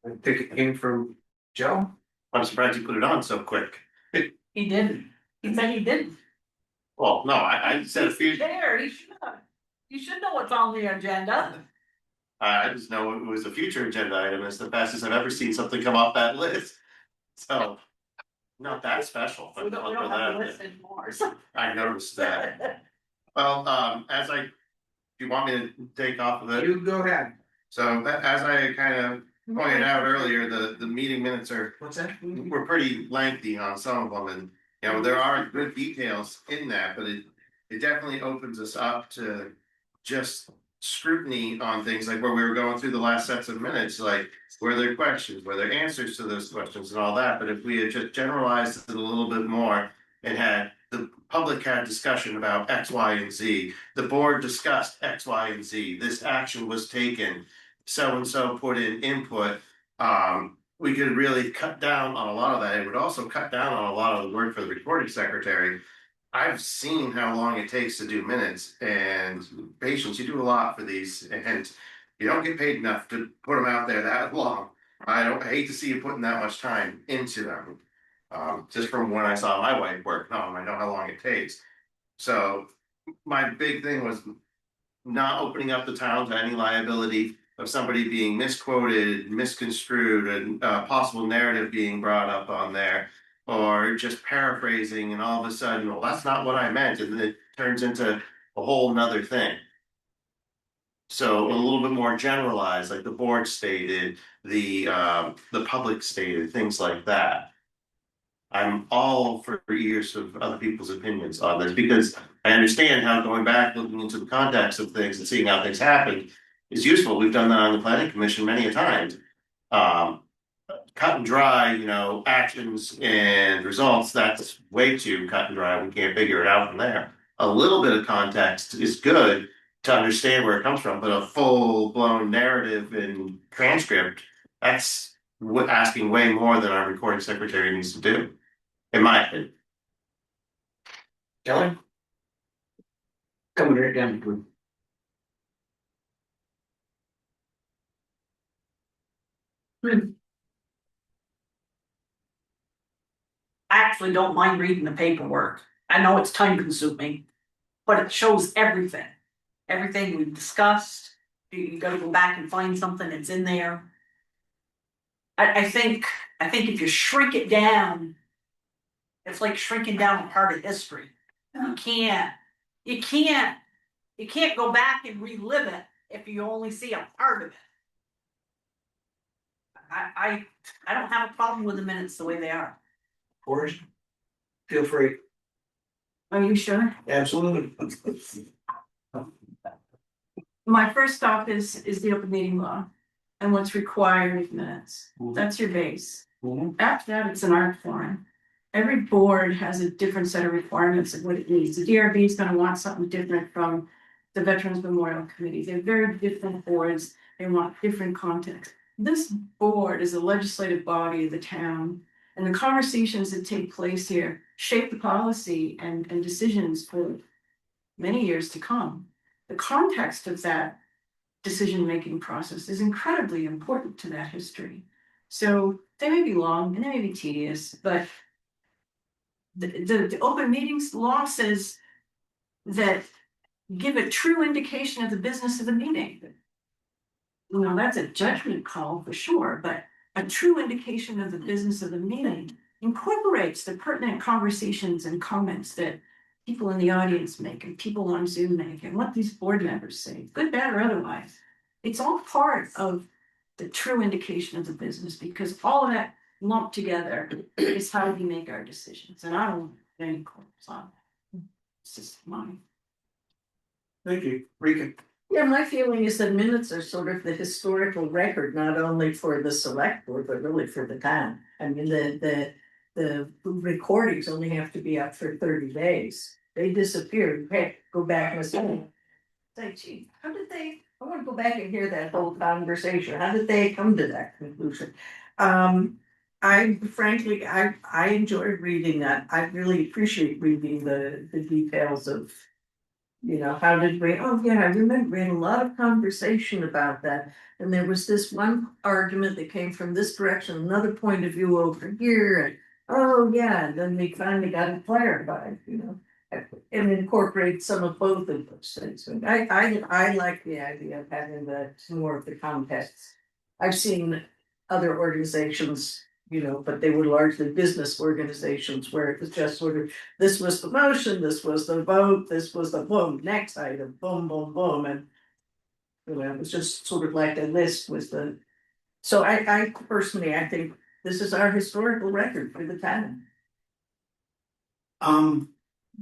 I think it came from Joe. I'm surprised you put it on so quick. He didn't. He said he didn't. Well, no, I said a He's few, there, he should have. You should know what's on the agenda. I just know it was a future agenda item. It's the fastest I've ever seen something come off that list. So, not that special. We But don't, I'll we throw don't that have out the there. list anymore, so. I noticed that. Well, do you want me to take off of it? You go ahead. So as I kind of pointed out earlier, the meeting minutes What's that? were pretty lengthy on some of them, and you know, there are good details in that, but it definitely opens us up to just scrutiny on things like where we were going through the last sets of minutes, like were there questions, were there answers to those questions and all that, but if we had just generalized it a little bit more and had the public had discussion about X, Y, and Z, the board discussed X, Y, and Z, this action was taken, so and so put in input, we could really cut down on a lot of that. It would also cut down on a lot of the work for the recording secretary. I've seen how long it takes to do minutes, and patience, you do a lot for these, and you don't get paid enough to put them out there that long. I hate to see you putting that much time into them. Just from when I saw my wife work, I know how long it takes. So my big thing was not opening up the town to any liability of somebody being misquoted, misconstrued, and possible narrative being brought up on there, or just paraphrasing, and all of a sudden, well, that's not what I meant, and then it turns into a whole nother thing. So a little bit more generalized, like the board stated, the public stated, things like that. I'm all for ears of other people's opinions on this, because I understand how going back, looking into the context of things and seeing how things happened is useful. We've done that on the planning commission many a times. Cut and dry, actions and results, that's way too cut and dry. We can't figure it out from there. A little bit of context is good to understand where it comes from, but a full blown narrative and transcript, that's asking way more than our recording secretary needs to do, in my opinion. Kelly? Coming right down to. I actually don't mind reading the paperwork. I know it's time consuming, but it shows everything. Everything we've discussed. You gotta go back and find something that's in there. I think if you shrink it down, it's like shrinking down a part of history. You can't go back and relive it if you only see a part of it. I don't have a problem with the minutes the way they are. Forrest, feel free. Are you sure? Absolutely. My first stop is the open meeting law and what's required of minutes. Mhm. That's your base. Mhm. After that, it's an art form. Every board has a different set of requirements of what it needs. The DRB is gonna want something different from the Veterans Memorial Committee. They're very different boards. They want different context. This board is a legislative body of the town, and the conversations that take place here shape the policy and decisions for many years to come. The context of that decision-making process is incredibly important to that history. So they may be long and they may be tedious, but the open meetings law says that give a true indication of the business of the meeting. Well, that's a judgment call for sure, but a true indication of the business of the meeting incorporates the pertinent conversations and comments that people in the audience make and people on Zoom make and what these board members say, good, bad, or otherwise. It's all part of the true indication of the business because all of that lumped together is how we make our decisions. And I don't want any comments on that. It's just mine. Thank you, Rika. Yeah, my feeling is that minutes are sort of the historical record, not only for the select board, but really for the town. I mean, the recordings only have to be up for 30 days. They disappear. Hey, go back and listen. Say, gee, how did they, I want to go back and hear that whole conversation. How did they come to that conclusion? I frankly, I enjoyed reading that. I really appreciate reading the details of, you know, how did we, oh yeah, I remember we had a lot of conversation about that. And there was this one argument that came from this direction, another point of view over here, and oh yeah, and then we finally got it clarified, you know, and incorporate some of both of those things. And I like the idea of having the more of the context. I've seen other organizations, you know, but they were largely business organizations where it was just sort of, this was the motion, this was the vote, this was the boom, next item, boom, boom, boom, and you know, it was just sort of like a list with the. So I personally, I think this is our historical record for the town.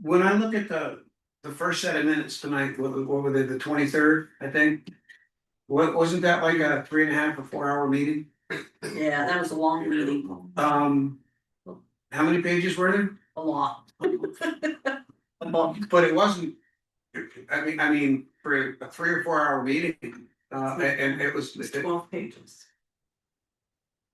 When I look at the first set of minutes tonight, what were they, the 23rd, I think? Wasn't that like a 3.5 or 4 hour meeting? Yeah, that was a long meeting, How many pages were there? a lot. But it wasn't, I mean, for a 3 or 4 hour meeting, and it was. 12 pages.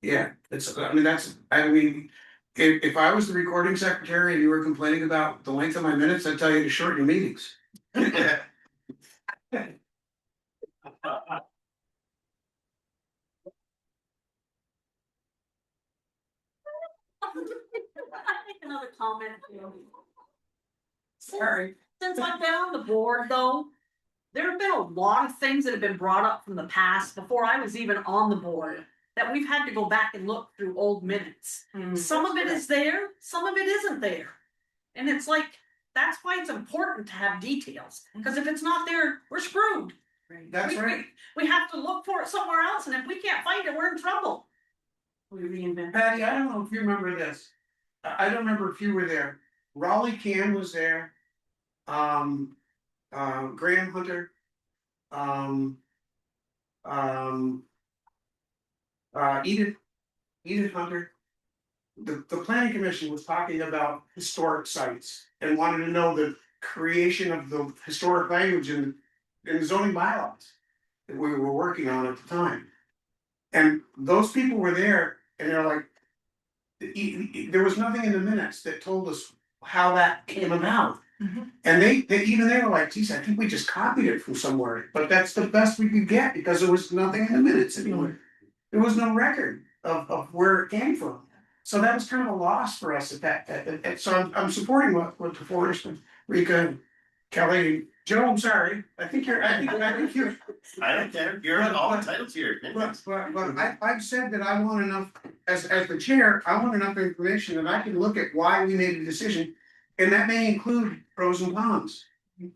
Yeah, I mean, if I was the recording secretary and you were complaining about the length of my minutes, I'd tell you to shorten your meetings. Another comment. Sorry, since I've been on the board though, there have been a lot of things that have been brought up from the past before I was even on the board. That we've had to go back and look through old minutes. Some of it is there, some of it isn't there. And it's like, that's why it's important to have details, because if it's not there, we're screwed. That's right. We have to look for it somewhere else, and if we can't find it, we're in trouble. We reinvent. Patty, I don't know if you remember this. I don't remember if you were there. Raleigh Can was there. Graham Hunter. Edith Hunter. The planning commission was talking about historic sites and wanted to know the creation of the historic language in the zoning bylaws that we were working on at the time. And those people were there and they're like, there was nothing in the minutes that told us how that came about. And they were like, geez, I think we just copied it from somewhere, but that's the best we could get because there was nothing in the minutes anywhere. There was no record of where it came from. So that was kind of a loss for us at that. So I'm supporting what DeForest and Rika, Kelly, Joe, I'm sorry. I think you're. I don't care, you're all entitled to your opinions. But I've said that I want enough, as the chair, I want enough information that I can look at why we made a decision. And that may include pros and cons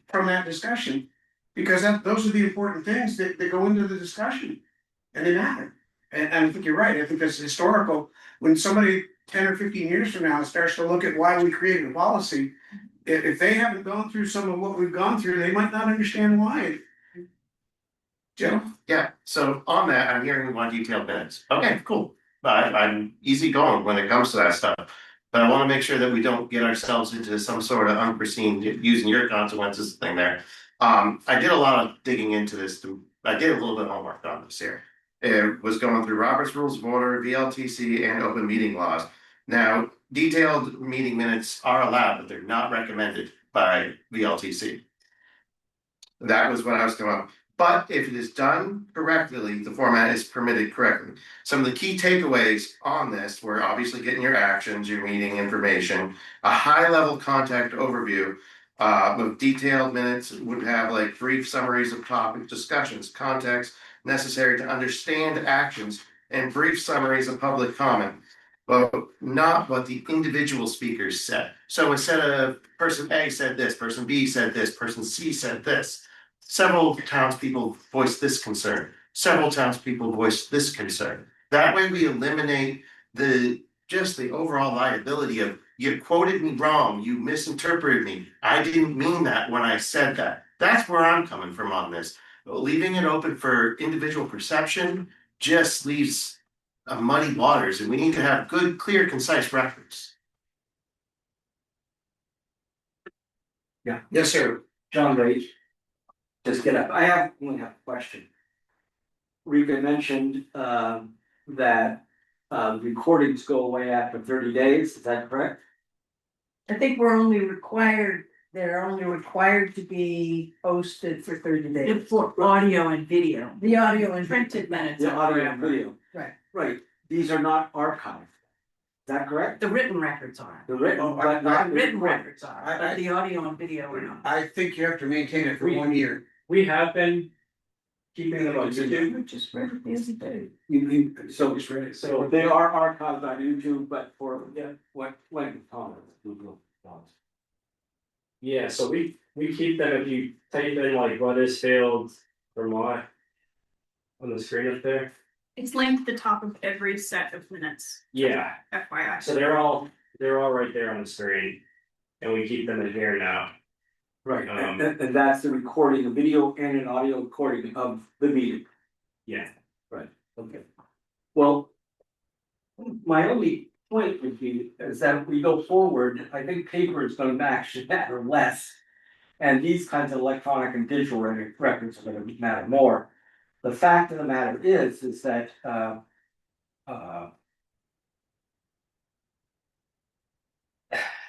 from that discussion. Because those are the important things that go into the discussion. And they matter. And I think you're right, I think that's historical. When somebody 10 or 15 years from now starts to look at why we created a policy, if they haven't gone through some of what we've gone through, they might not understand why. Joe? Yeah, so on that, I'm hearing we want detailed minutes. Okay, cool. But I'm easy going when it comes to that stuff. But I want to make sure that we don't get ourselves into some sort of unforeseen, using your consequences thing there. I did a lot of digging into this. I did a little bit of homework on this here. It was going through Robert's Rules of Order, VLTC, and open meeting laws. Now, detailed meeting minutes are allowed, but they're not recommended by VLTC. That was what I was doing. But if it is done correctly, the format is permitted correctly. Some of the key takeaways on this were obviously getting your actions, your meeting information, a high level contact overview. With detailed minutes would have like brief summaries of topic discussions, context necessary to understand actions, and brief summaries of public comment, but not what the individual speakers said. So instead of person A said this, person B said this, person C said this, several townspeople voiced this concern. Several townspeople voiced this concern. That way we eliminate the overall liability of you quoted me wrong, you misinterpreted me. I didn't mean that when I said that. That's where I'm coming from on this. Leaving it open for individual perception just leaves muddy waters, and we need to have good, clear, concise records. Yeah. Yes, sir. John Rage. Just get up. I only have a question. Rika mentioned that recordings go away after 30 days. Is that correct? I think they're only required to be posted for 30 days. For audio and video. The audio and Printed minutes. The are audio and forever. video. Right. Right. These are not archived. Is that correct? The written records are. The written, Oh, but not The written recorded. records are, but the audio and video are not. I think you have to maintain it for 1 year. We have been keeping them on YouTube. We just read it the other day. So they are archived on YouTube, but for when Yeah, so we keep them. If you type in like Weathersfield, Vermont on the screen up there. It's linked at the top of every set of minutes. Yeah, FYI. so they're all right there on the screen, and we keep them in here now. Right, and that's the recording, a video and an audio recording of the meeting. Yeah. Right, okay. Well, my only point would be is that if we go forward, I think paper is gonna actually matter less. And these kinds of electronic and digital records are gonna matter more. The fact of the matter is that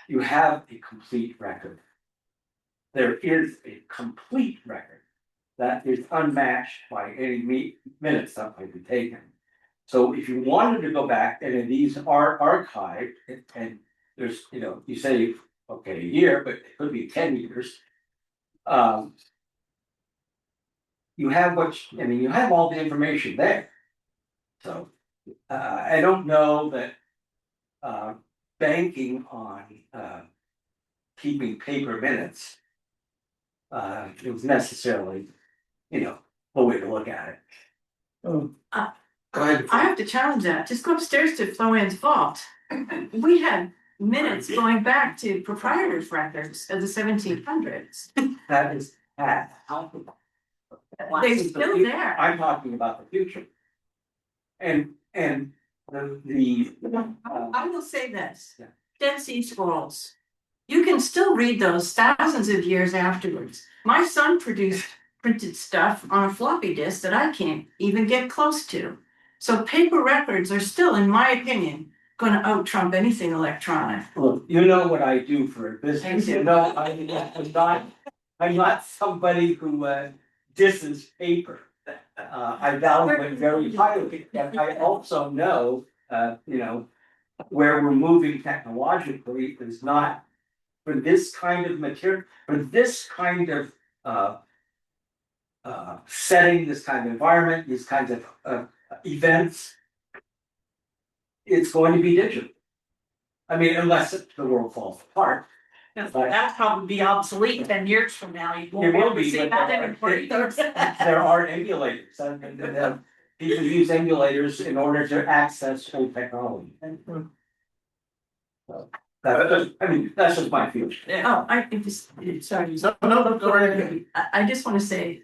you have a complete record. There is a complete record that is unmatched by any minutes that might be taken. So if you wanted to go back and these are archived and there's, you say, okay, a year, but it could be 10 years. You have you have all the information there. So I don't know that banking on keeping paper minutes it was necessarily, a way to look at it. Go ahead. I have to challenge that. Just go upstairs to Floanne's vault. We had minutes going back to proprietors' records of the 1700s. That is bad. They're still there. I'm talking about the future. And the I will say this. Yeah. Dead Sea Scrolls. You can still read those thousands of years afterwards. My son produced printed stuff on a floppy disk that I can't even get close to. So paper records are still, in my opinion, gonna out-trump anything electronic. Well, you know what I do for a business. I'm not somebody who disses paper. I value it very highly. And I also know, where we're moving technologically is not for this kind of material, for this kind of setting, this kind of environment, these kinds of events. It's going to be digital. I mean, unless the world falls apart. That'll probably be obsolete 10 years from now. You It won't be will able to be, see but that there anymore. there are emulators, and people use emulators in order to access old technology. So, that's just my feeling. Oh, I just, sorry. No, go right ahead. I just wanna say,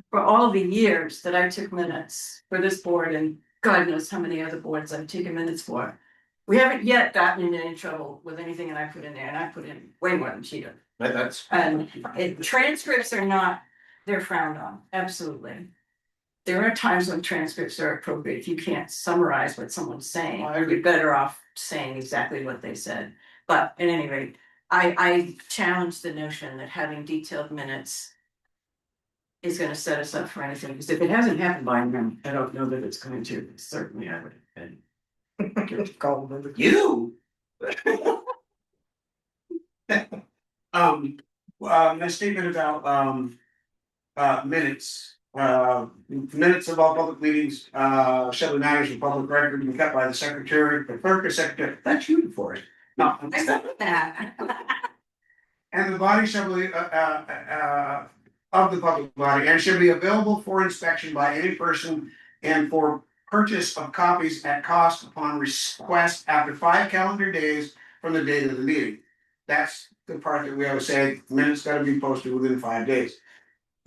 for all the years that I took minutes for this board and God knows how many other boards I've taken minutes for. We haven't yet gotten in any trouble with anything that I put in there, and I put in way more than she did. That's. And transcripts are not, they're frowned on, absolutely. There are times when transcripts are appropriate, if you can't summarize what someone's saying, you're better off saying exactly what they said. But at any rate, I challenge the notion that having detailed minutes is gonna set us up for anything, because if it hasn't happened by now, I don't know that it's going to, certainly I would have been. You? My statement about, minutes. Minutes of all public meetings, shall be managed in public record and kept by the secretary, the clerk or secretary, that's you for it. No. I said that. And the body shall be, of the public body, and shall be available for inspection by any person and for purchase of copies at cost upon request after 5 calendar days from the date of the meeting. That's the part that we always say, minutes gotta be posted within 5 days.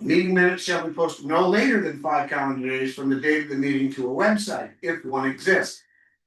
Meeting minutes shall be posted no later than 5 calendar days from the date of the meeting to a website, if one exists,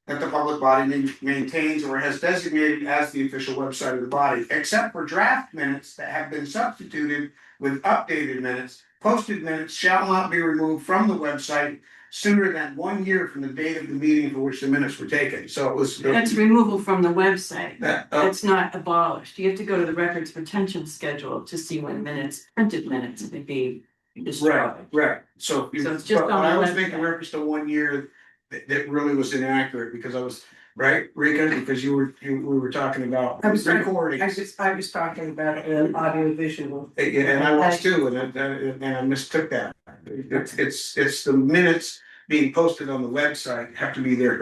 that the public body maintains or has designated as the official website of the body, except for draft minutes that have been substituted with updated minutes. Posted minutes shall not be removed from the website sooner than 1 year from the date of the meeting for which the minutes were taken. So it was. That's removal from the website. Oh. It's not abolished. You have to go to the records retention schedule to see when minutes, printed minutes may be destroyed. Right, so. So it's just but on the I was website. making reference to 1 year that really was inaccurate because I was, right, Rika, because we were talking about recording. I was talking about audio visual. And I was too, and I mistook that. It's the minutes being posted on the website have to be there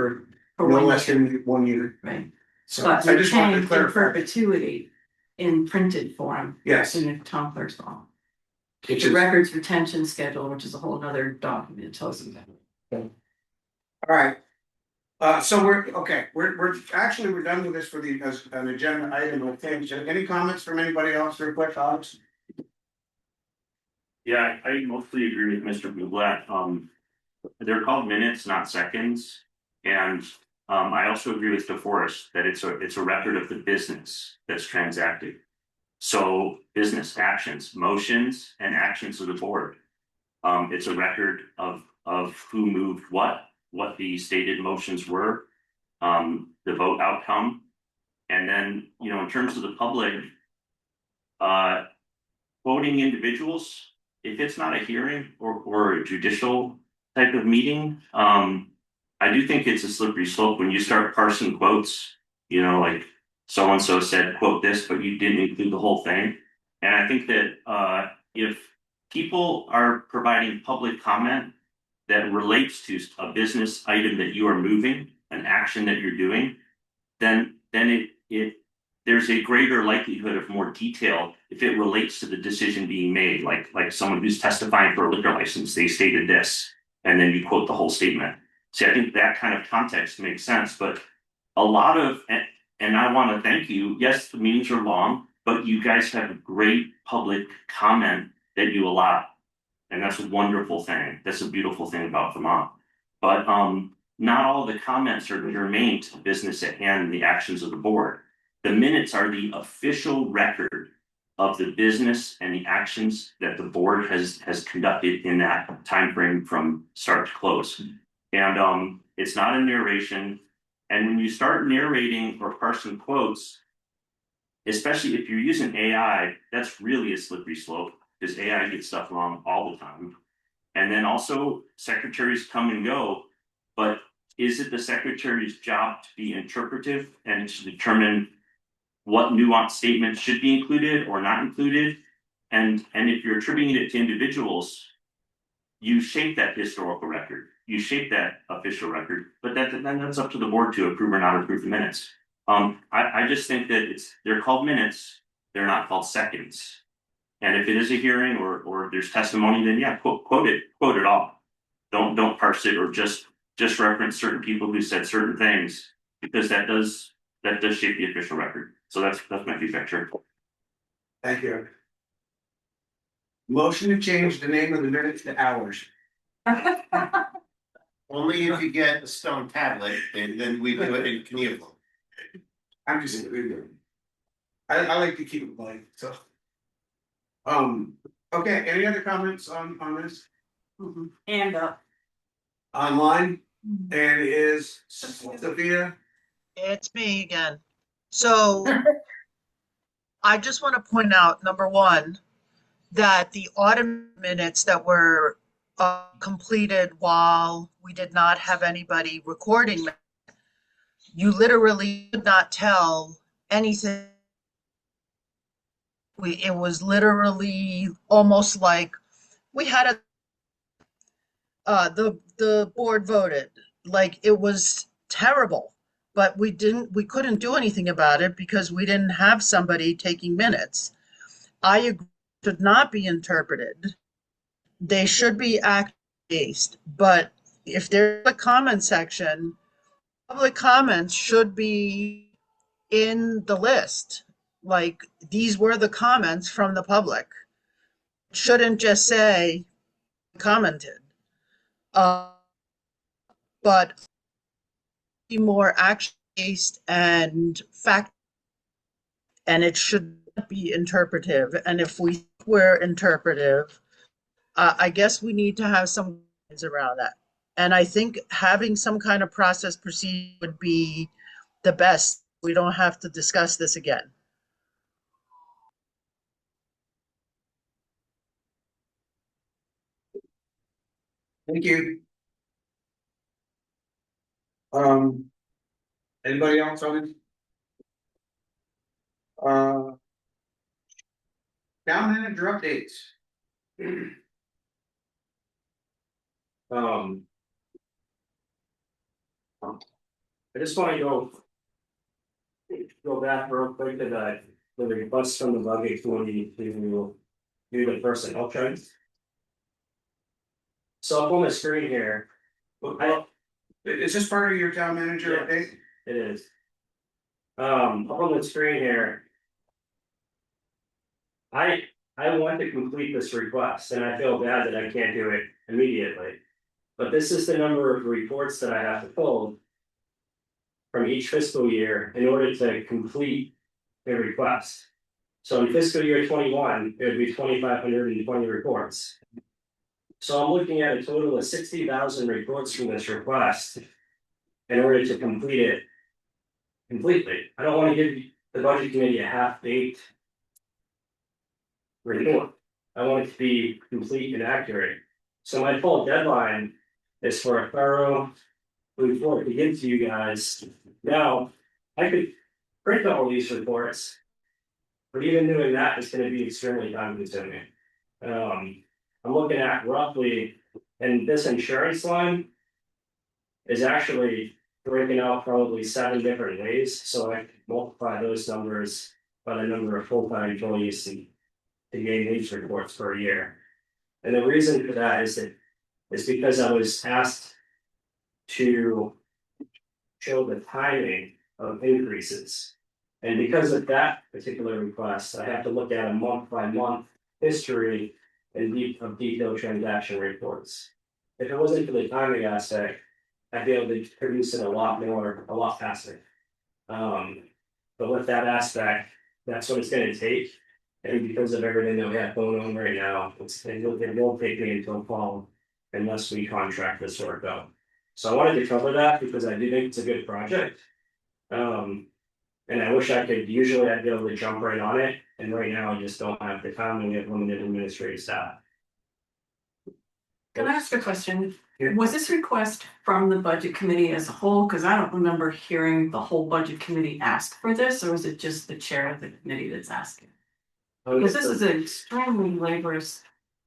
for no less than 1 year. Right. So But I just wanted to retained in clarify. perpetuity in printed form. Yes. In the town clerk's file. Which The is- records retention schedule, which is a whole nother document, that tells you that. All right. So we're actually, we're done with this for the, as an agenda item, I think. Any comments from anybody else real quick, Alex? Yeah, I mostly agree with Mr. Boublat. They're called minutes, not seconds. And I also agree with DeForest that it's a record of the business that's transacted. So business actions, motions and actions of the board. It's a record of who moved what the stated motions were, the vote outcome. And then, in terms of the public, quoting individuals, if it's not a hearing or a judicial type of meeting, I do think it's a slippery slope when you start parsing quotes, like so-and-so said, quote this, but you didn't include the whole thing. And I think that if people are providing public comment that relates to a business item that you are moving, an action that you're doing, then there's a greater likelihood of more detail if it relates to the decision being made, like someone who's testifying for a liquor license, they stated this, and then you quote the whole statement. See, I think that kind of context makes sense, but a lot of, and I want to thank you, yes, the meetings are long, but you guys have a great public comment that you allow. And that's a wonderful thing. That's a beautiful thing about Vermont. But not all the comments are germane to the business at hand and the actions of the board. The minutes are the official record of the business and the actions that the board has conducted in that time frame from start to close. And it's not a narration. And when you start narrating or parsing quotes, especially if you're using AI, that's really a slippery slope because AI gets stuff wrong all the time. And then also secretaries come and go, but is it the secretary's job to be interpretive and to determine what nuanced statements should be included or not included? And if you're attributing it to individuals, you shape that historical record, you shape that official record, but then that's up to the board to approve or not approve the minutes. I just think that they're called minutes, they're not called seconds. And if it is a hearing or there's testimony, then yeah, quote it all. Don't parse it or just reference certain people who said certain things, because that does shape the official record. So that's my feedback, sure. Thank you. Motion to change the name of the minutes to hours. Only if you get a stone tablet, and then we do it in Knievel. I'm just saying, I like to keep it light, so. Okay, any other comments on this? And Online, and is Sophia? It's me again. So I just want to point out, number one, that the audit minutes that were completed while we did not have anybody recording, you literally could not tell anything. It was literally almost like we had the board voted, like it was terrible, but we couldn't do anything about it because we didn't have somebody taking minutes. I agree, should not be interpreted. They should be act based, but if there's a comment section, public comments should be in the list. Like, these were the comments from the public. Shouldn't just say commented. But be more action based and fact, and it should be interpretive. And if we're interpretive, I guess we need to have some around that. And I think having some kind of process procedure would be the best. We don't have to discuss this again. Thank you. Anybody else on it? Town manager updates. I just want to go back real quick to the request from the budget committee to do the personnel trends. So up on the screen here, Is this part of your town manager update? it is. Up on the screen here. I want to complete this request and I feel bad that I can't do it immediately. But this is the number of reports that I have to pull from each fiscal year in order to complete a request. So in fiscal year 21, it would be 2,520 reports. So I'm looking at a total of 60,000 reports from this request in order to complete it completely. I don't want to give the budget committee a half-baked report. I want it to be complete and accurate. So my full deadline is for a thorough report to give to you guys. Now, I could print all these reports, but even doing that is going to be extremely time consuming. I'm looking at roughly, and this insurance line is actually breaking out probably 7 different ways. So I multiply those numbers by the number of full-time employees to gain these reports per year. And the reason for that is because I was asked to show the timing of increases. And because of that particular request, I have to look at a month by month history of detailed transaction reports. If it wasn't for the timing aspect, I'd be able to produce it a lot faster. But with that aspect, that's what it's going to take. And because of everything that we have going on right now, it won't take me until fall unless we contract this work out. So I wanted to cover that because I do think it's a good project. And I wish I could, usually I'd be able to jump right on it. And right now I just don't have the time and we have limited administrative staff. Can I ask a question? Was this request from the budget committee as a whole? Because I don't remember hearing the whole budget committee ask for this, or is it just the chair of the committee that's asking? Because this is an extremely laborious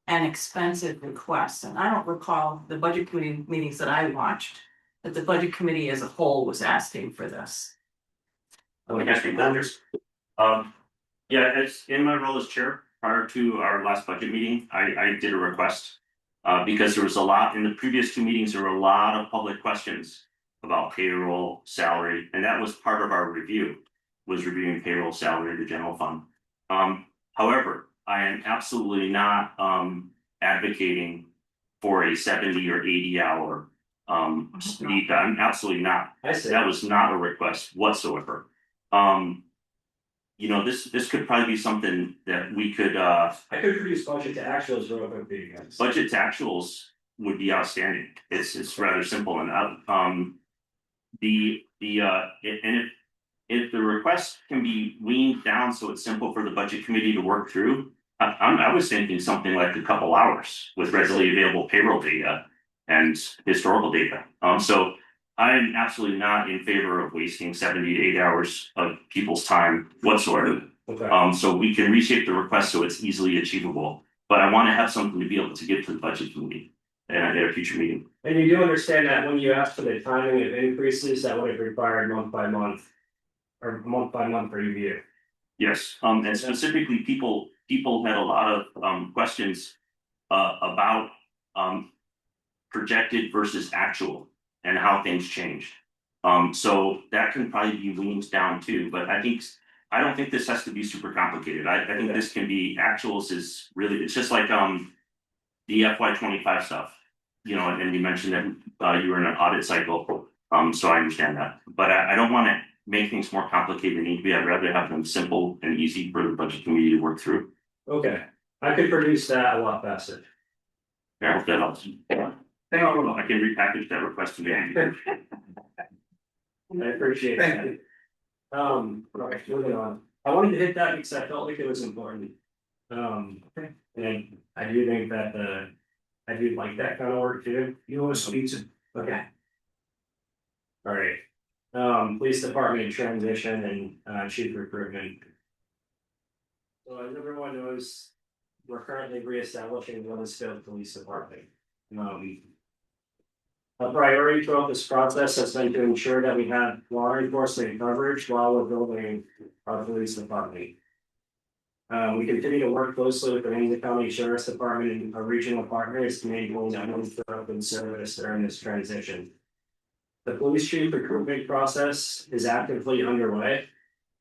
and expensive request, and I don't recall the budget committee meetings that I watched that the budget committee as a whole was asking for this. Yeah, it's in my role as chair. Prior to our last budget meeting, I did a request. Because there was a lot, in the previous 2 meetings, there were a lot of public questions about payroll, salary, and that was part of our review, was reviewing payroll, salary, the general fund. However, I am absolutely not advocating for a 70 or 80 hour speed. I'm absolutely not. That was not a request whatsoever. You know, this could probably be something that we could I could produce budget to actuals real quick for you guys. Budget to actuals would be outstanding. It's rather simple and if the request can be weaned down so it's simple for the budget committee to work through, I was thinking something like a couple hours with readily available payroll data and historical data. So I'm absolutely not in favor of wasting 70 to 8 hours of people's time whatsoever. Okay. So we can reshape the request so it's easily achievable, but I want to have something to be able to give to the budget committee at a future meeting. And you do understand that when you ask for the timing of increases, that would have required month by month review. Yes, and specifically, people had a lot of questions about projected versus actual and how things changed. So that can probably be leaned down too, but I don't think this has to be super complicated. I think this can be actuals is really, it's just like the FY25 stuff, you know, and you mentioned that you were in an audit cycle. So I understand that, but I don't want to make things more complicated than need to be. I'd rather have them simple and easy for the budget committee to work through. Okay, I could produce that a lot faster. I hope that helps. I can repackage that request again. I appreciate that. Right, moving on. I wanted to hit that because I felt like it was important. And I do think that I do like that kind of work too. You want to speak to? Okay. All right. Police department transition and chief recruitment. So as everyone knows, we're currently reestablishing Weathersfield Police Department. A priority throughout this process has been to ensure that we have law enforcement coverage while we're building our police department. We continue to work closely with the Ramsey County Sheriff's Department and our regional partners to maintain uninterrupted service during this transition. The police chief recruitment process is actively underway.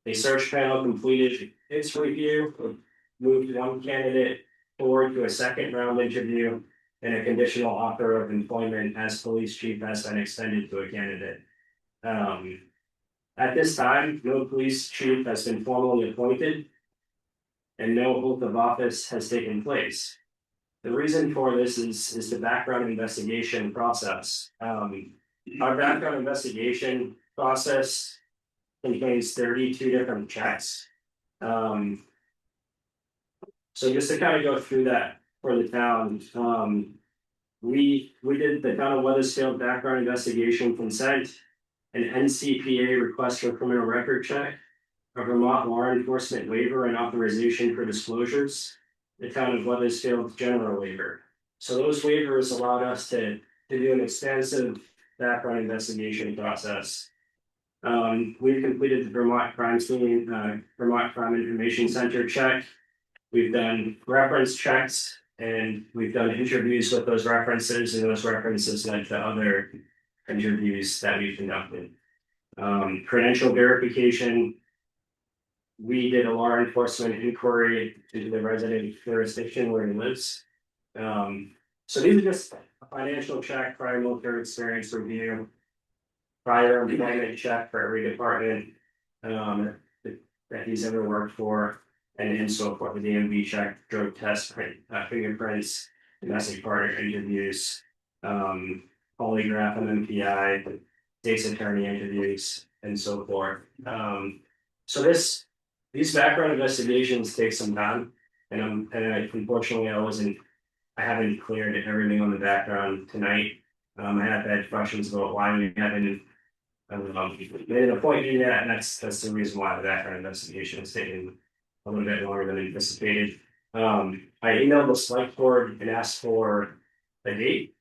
A search panel completed its review, moved one candidate forward to a second round interview, and a conditional offer of employment as police chief has been extended to a candidate. At this time, no police chief has been formally appointed, and no oath of office has taken place. The reason for this is the background investigation process. Our background investigation process contains 32 different checks. So just to kind of go through that for the town, we did the town of Weathersfield background investigation consent, an NCPA request for criminal record check, a Vermont law enforcement waiver and authorization for disclosures, the town of Weathersfield general waiver. So those waivers allowed us to do an extensive background investigation process. We've completed the Vermont Crime Scene, Vermont Crime Information Center check. We've done reference checks and we've done interviews with those references, and those references led to other interviews that we've conducted. Credential verification. We did a law enforcement inquiry into the resident jurisdiction where he lives. So these are just a financial check, prior military experience review, prior employment check for every department that he's ever worked for, and so forth. The DMV check, drug test, fingerprints, domestic partner interviews, polygraph and MPI, state's attorney interviews, and so forth. So these background investigations take some time, and unfortunately I haven't cleared everything on the background tonight. I have had questions about why we haven't made an appointment yet, and that's the reason why the background investigation is taking a little bit longer than anticipated. I emailed the select board and asked for a date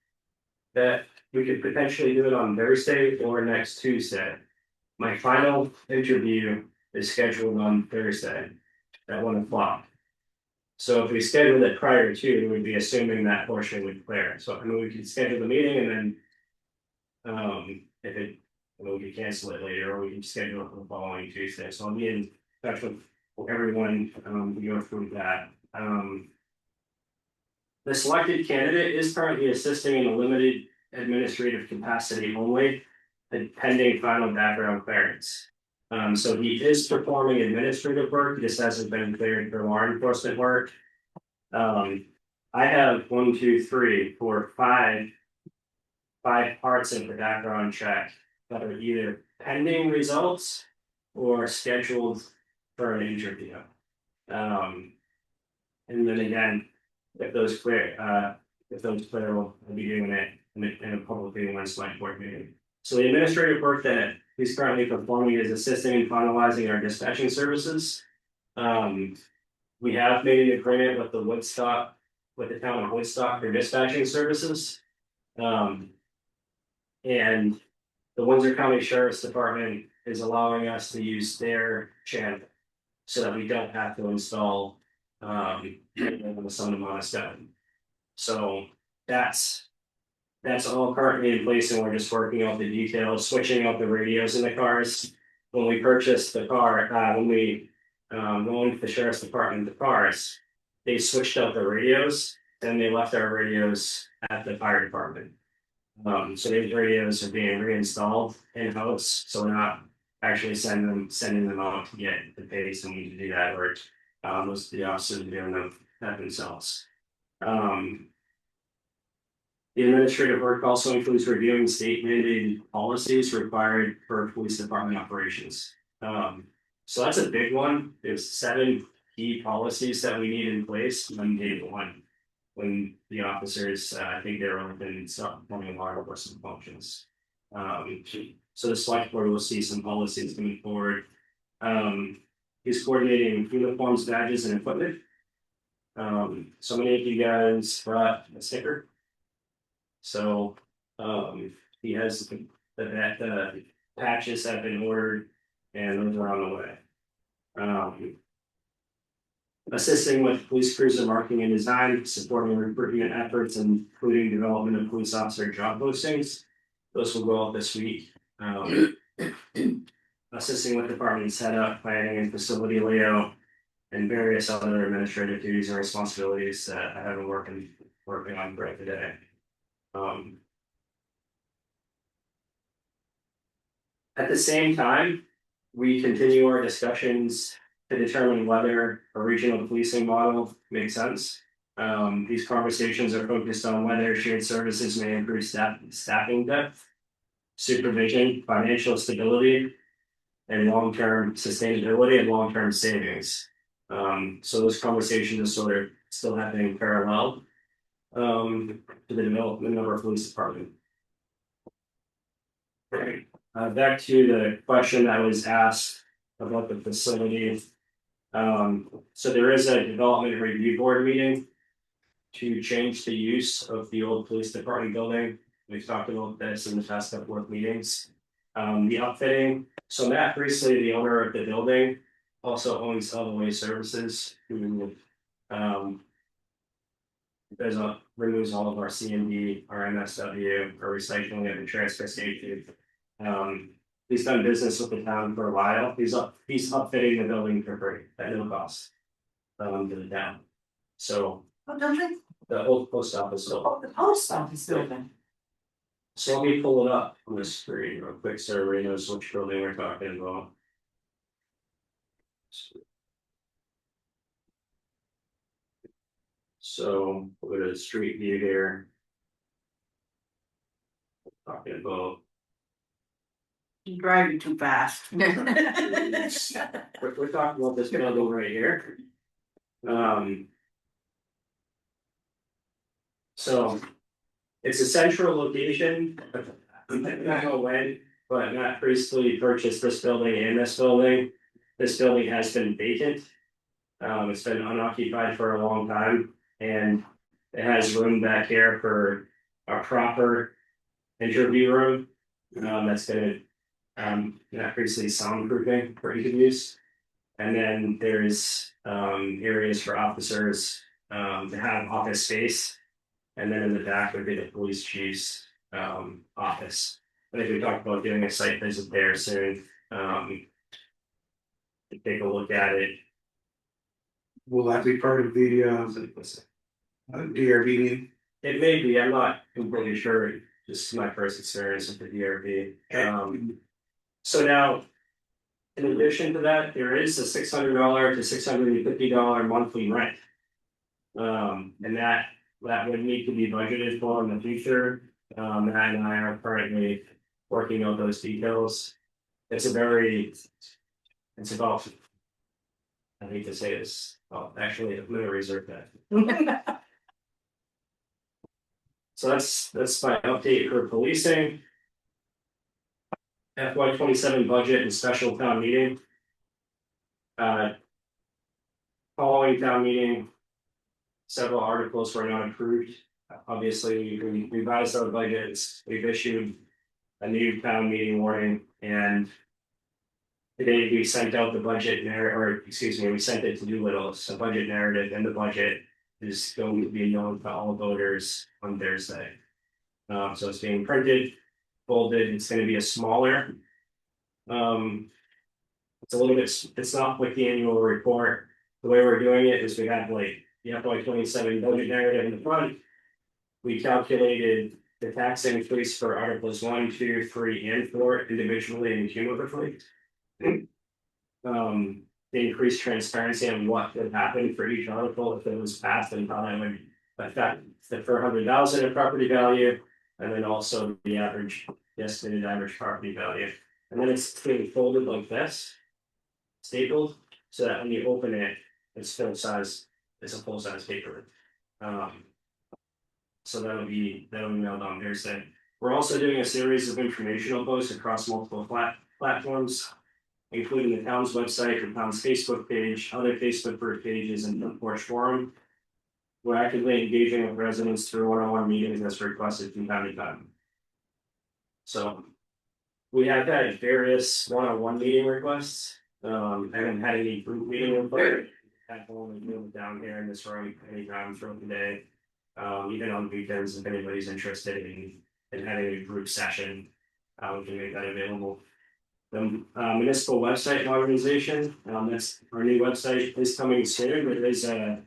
that we could potentially do it on Thursday or next Tuesday. My final interview is scheduled on Thursday at 1 o'clock. So if we schedule it prior to, we'd be assuming that portion would clear. So I mean, we could schedule the meeting and then we could cancel it later, or we can schedule it for the following Tuesday. So I'll be in touch with everyone to go through that. The selected candidate is currently assisting in a limited administrative capacity only, pending final background clearance. So he is performing administrative work, he just hasn't been cleared for law enforcement work. I have 1, 2, 3, 4, 5 parts in the background check that are either pending results or scheduled for an interview. And then again, if those clear, we'll be doing it in a public meeting on select board meeting. So the administrative work that he's currently performing is assisting in finalizing our dispatching services. We have made an agreement with the town of Woodstock for dispatching services. And the Windsor County Sheriff's Department is allowing us to use their channel so that we don't have to install some amount of stuff. So that's all currently in place, and we're just working out the details, switching out the radios in the cars. When we purchased the car, when we going to the sheriff's department the cars, they switched out the radios, then they left our radios at the fire department. So these radios are being reinstalled in-house, so we're not actually sending them out to get the pay someone to do that, or most of the officers are doing them that themselves. The administrative work also includes reviewing state mandated policies required for police department operations. So that's a big one. There's 7 key policies that we need in place on day 1. When the officers, I think they're only performing law enforcement functions. So the select board will see some policies coming forward. He's coordinating uniforms, badges, and equipment. So many of you guys brought a sticker. So he has the patches have been ordered and those are on the way. Assisting with police cruiser marketing and design, supporting recruitment efforts, including development of police officer job postings. Those will go out this week. Assisting with department setup, planning, and facility layout, and various other administrative duties and responsibilities that I have been working on right today. At the same time, we continue our discussions to determine whether a regional policing model makes sense. These conversations are focused on whether shared services may improve staffing depth, supervision, financial stability, and long-term sustainability and long-term savings. So those conversations are sort of still happening parallel to the development of our police department. Back to the question that was asked about the facility. So there is a development review board meeting to change the use of the old police department building. We've talked about this in the past couple of meetings. The outfitting, so Matt Priestley, the owner of the building, also owns Solid Waste Services, who removes all of our CMD, our MSW, our recycling at the transfer station. He's done business with the town for a while. He's upfitting the building for free at no cost to the town. So the old post office building. The post office building. So let me pull it up on the screen real quick so everybody knows which building we're talking about. So we'll go to the street view here. Talking about. You're driving too fast. We're talking about this building right here. So it's a central location. I don't know when, but Matt Priestley purchased this building and this building. This building has been vacant. It's been unoccupied for a long time, and it has room back here for a proper interview room. That's gonna Matt Priestley's soundproofing for interviews. And then there's areas for officers to have office space. And then in the back would be the police chief's office. I think we talked about doing a site visit there soon. To take a look at it. Will that be part of the DRB meeting? It may be, I'm not completely sure, just my first experience with the DRB. So now, in addition to that, there is a $600 to $650 monthly rent. And that would need to be budgeted for in the future. Matt and I are currently working out those details. It's about, I hate to say this, Oh, actually, I'm gonna reserve that. So that's my update for policing. FY 27 budget and special town meeting. Following town meeting, several articles were not approved. Obviously, we revised our budgets, we've issued a new town meeting warning, and today we sent out the budget or excuse me, we sent it to Doolittle, so budget narrative and the budget is going to be known to all voters on Thursday. So it's being printed, folded, it's gonna be a smaller. It's a little bit, it's not like the annual report. The way we're doing it is we have like the FY 27 budget narrative in the front. We calculated the tax increase for articles 1, 2, 3, and 4 individually and cumulatively. The increased transparency on what would happen for each article if it was passed and how that would affect the per 100,000 of property value, and then also the average, the estimated average property value. And then it's being folded like this, stapled, so that when you open it, it's full size, it's a full size paper. So that'll be mailed on Thursday. We're also doing a series of informational posts across multiple platforms, including the town's website, the town's Facebook page, other Facebook group pages, and the Porch Forum. We're actively engaging with residents through one-on-one meetings as requested from time to time. So we have had various one-on-one meeting requests. I haven't had any group meeting requests. I've only moved down here in this room anytime throughout the day. Even on weekends, if anybody's interested in having a group session, we can make that available. The municipal website modernization, that's our new website is coming soon. There is a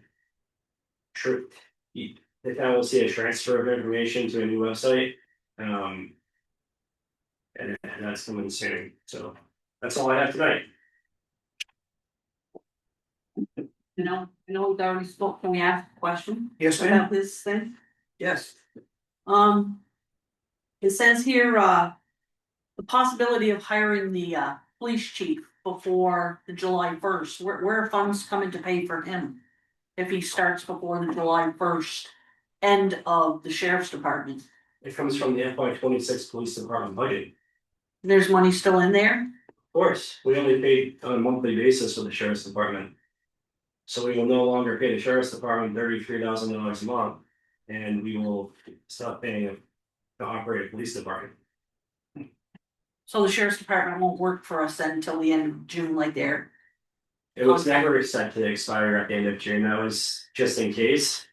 the town will see a transfer of information to a new website. And that's coming soon. So that's all I have tonight. You know, we've already spoke, can we ask a question? Yes, ma'am. About this thing? Yes. It says here, the possibility of hiring the police chief before the July 1st, where are funds coming to pay for him? If he starts before the July 1st, end of the sheriff's department. It comes from the FY 26 police department budget. There's money still in there? Of course, we only pay on a monthly basis for the sheriff's department. So we will no longer pay the sheriff's department $33,000 a month, and we will stop paying to operate a police department. So the sheriff's department won't work for us until the end of June like there. It was never set to expire at the end of June. That was just in case.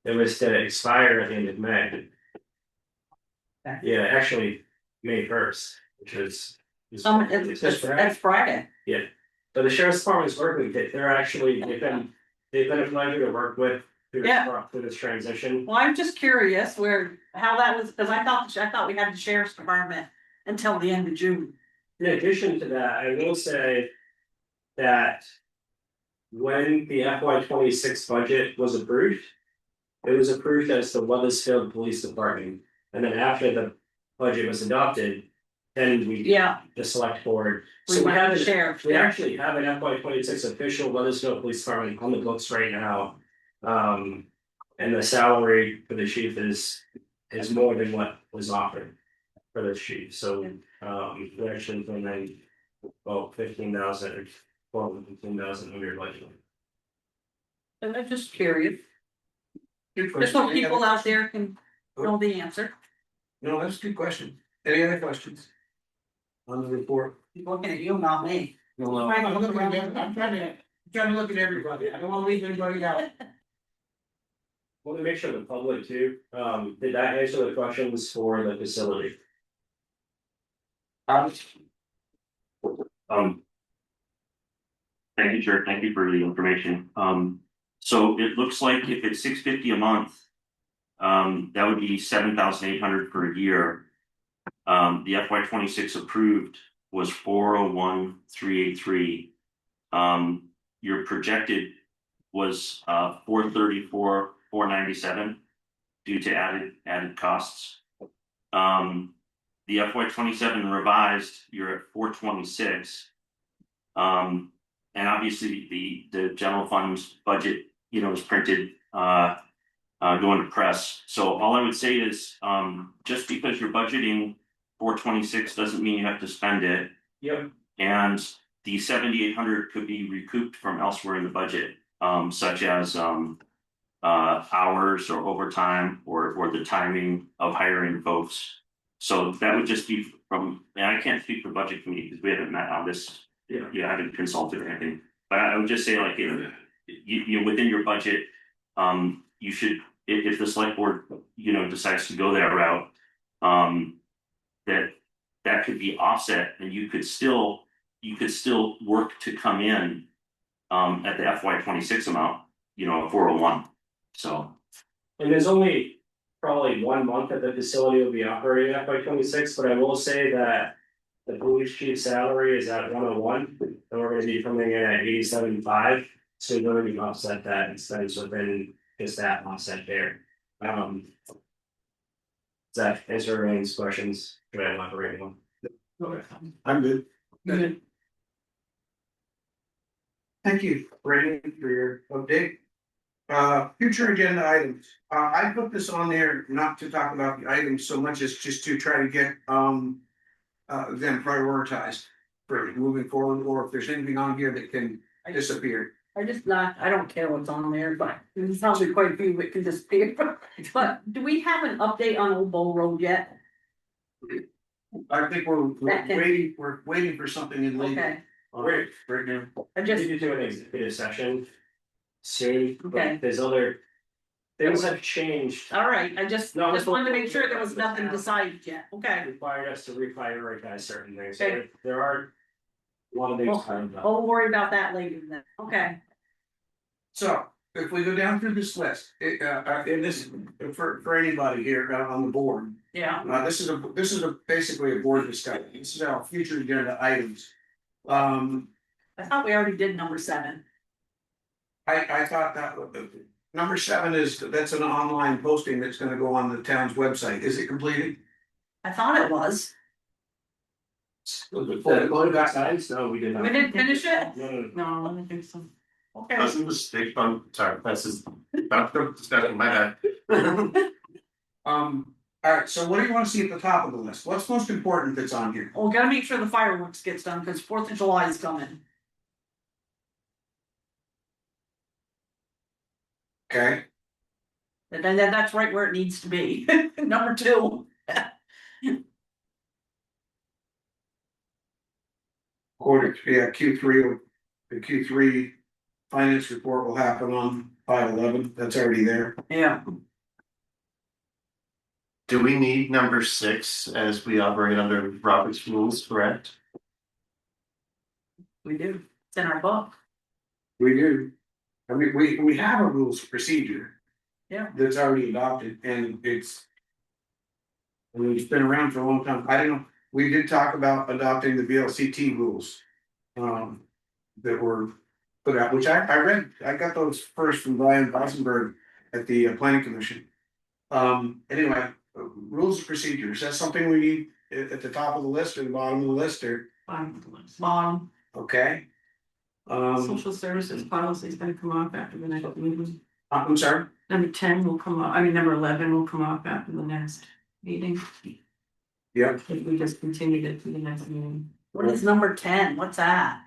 It was to expire at the end of May. Yeah, actually, May 1st, which is. That's Friday. Yeah, but the sheriff's department is working. They're actually they've been a pleasure to work with through this transition. Well, I'm just curious how that was, because I thought we had the sheriff's department until the end of June. In addition to that, I will say that when the FY 26 budget was approved, it was approved as the Weathersfield Police Department. And then after the budget was adopted, then the select board. So we actually have an FY 26 official Weathersfield Police Department on the books right now. And the salary for the chief is more than what was offered for the chief. So we actually been in about 15,000 or 15,000 under budget. And I'm just curious. Just so people out there can know the answer. No, that's a good question. Any other questions? On the report? He's looking at you, not me. No, I'm trying to look at everybody. I don't want to leave anybody out. Want to make sure the public too, did that answer the questions for the facility? Thank you, Chair. Thank you for the information. So it looks like if it's $650 a month, that would be $7,800 per year. The FY 26 approved was $401,383. Your projected was $434,497 due to added costs. The FY 27 revised, you're at $426. and obviously the general fund's budget, is printed, going to press. So all I would say is, just because you're budgeting for 26 doesn't mean you have to spend it. Yep. And the 7,800 could be recouped from elsewhere in the budget, such as, hours or overtime or the timing of hiring folks. So that would just be from, and I can't speak for budget committee because we haven't met on this, I haven't consulted or anything. But I would just say, like, you within your budget, you should, if the select board, decides to go that route, that could be offset, and you could still work to come in at the FY 26 amount, 401. So, And there's only probably 1 month that the facility will be operating at by 26, but I will say that the police chief salary is at 101, and we're gonna be coming in at 87.5. So we're going to offset that expense within just that offset there. Does that answer everyone's questions? Should I elaborate one? I'm good. Good. Thank you, Brandon, for your update. Future agenda items. I put this on there not to talk about the items so much as just to try to get them prioritized for moving forward, or if there's anything on here that can disappear. I don't care what's on there, but there's probably quite a few that can disappear. But do we have an update on Old Bowl Road yet? I think we're waiting for something in legal. Okay, Right now. I just, Need to do an executive session soon, Okay. but there's other things have changed. all right, I just No, wanted to make sure there was nothing decided yet, okay. Required us to reprioritize certain things. Okay. There are a lot of things coming up. We'll worry about that later then, okay. So if we go down through this list, and this for anybody here on the board, Yeah, this is basically a board discussion. This is our future agenda items. I thought we already did number 7. I thought that number 7 that's an online posting that's gonna go on the town's website. Is it completed? I thought it was. No, we did not. We didn't finish it? No. No, I don't think so. Okay. That's a mistake on, sorry, that's the discussion, my bad. Alright, so what do you wanna see at the top of the list? What's most important that's on here? Well, we gotta make sure the fireworks gets done, because 4th of July is coming. Okay, And then that's right where it needs to be. Number 2. Q3, the Q3 finance report will happen on 5/11. That's already there. Yeah. Do we need number 6 as we operate under Robert's rules, correct? We do. It's in our book. We do. I mean, we have a rules of procedure. Yeah. That's already adopted, and it's been around for a long time. I don't know, we did talk about adopting the VLCT rules. That were put out, which I read, I got those first from Brian Bosenberg at the planning commission. Anyway, rules of procedure, is that something we need at the top of the list or the bottom of the list, or, Bottom. okay? Social services policy is gonna come off after the next meeting. I'm sorry? Number 10 will come up, number 11 will come off after the next meeting. Yeah. If we just continued it to the next meeting. What is number 10? What's that?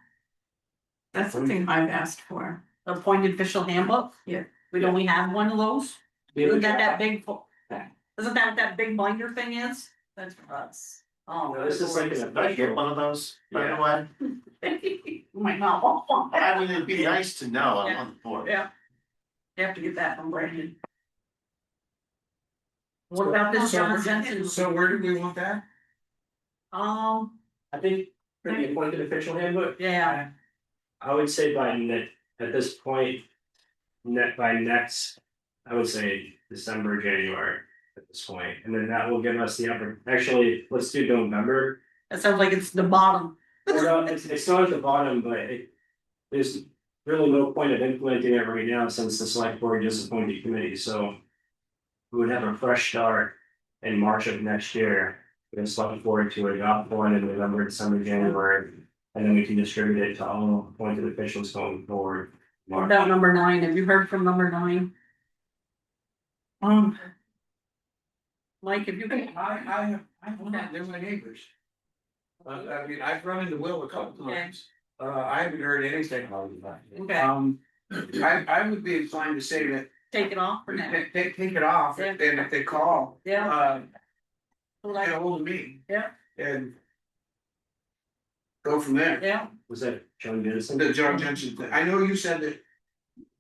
That's something I've asked for. Appointed official handbook? Yeah. We don't we have one of those? Isn't that big? Isn't that what that big binder thing is? That's for us. Oh. No, this is like Did I get one of those, by the way? You might not want one. I mean, it'd be nice to know, I'm on the board. Yeah. You have to get that from Brandon. What about this John Jensen? So where do we want that? I think for the appointed official handbook, Yeah, I would say at this point, by next, I would say December, January at this point, and then that will give us the actually, let's do November. that sounds like it's the bottom. Well, no, it's not at the bottom, but there's really no point of implementing it right now since the select board just appointed committee, so. We would have a fresh start in March of next year. We're select board to adopt one in November, December, January. And then we can distribute it to all appointed officials going forward. What about number 9? Have you heard from number 9? Mike, have you been? They're my neighbors. I mean, I've run into Will a couple times. I haven't heard anything. Okay. I would be inclined to say that. Take it off for now. Take it off, Yeah. and if they call. Yeah. Get a hold of me. Yeah. And. Go from there. Yeah. Was that John Dennison? The John Jensen thing. I know you said that.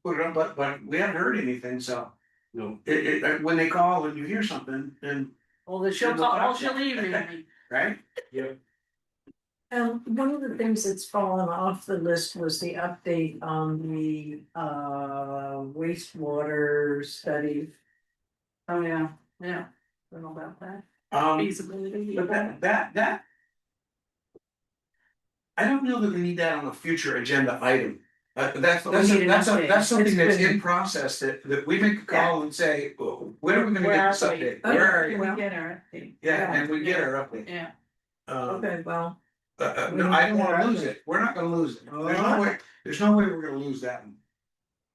Put it up, but we haven't heard anything, so. No. When they call and you hear something, then, Well, then she'll call, oh, she'll email me. right? Yep. One of the things that's fallen off the list was the update on the wastewater study. Oh, yeah, yeah. I don't know about that. Feasibility. But that. I don't know that we need that on a future agenda item. That's something that's in process that we make a call and say, well, when are we gonna get this update? Where are you? We get our update. Yeah, and we get our update. Yeah. Okay, well. No, I don't wanna lose it. We're not gonna lose it. There's no way we're gonna lose that one.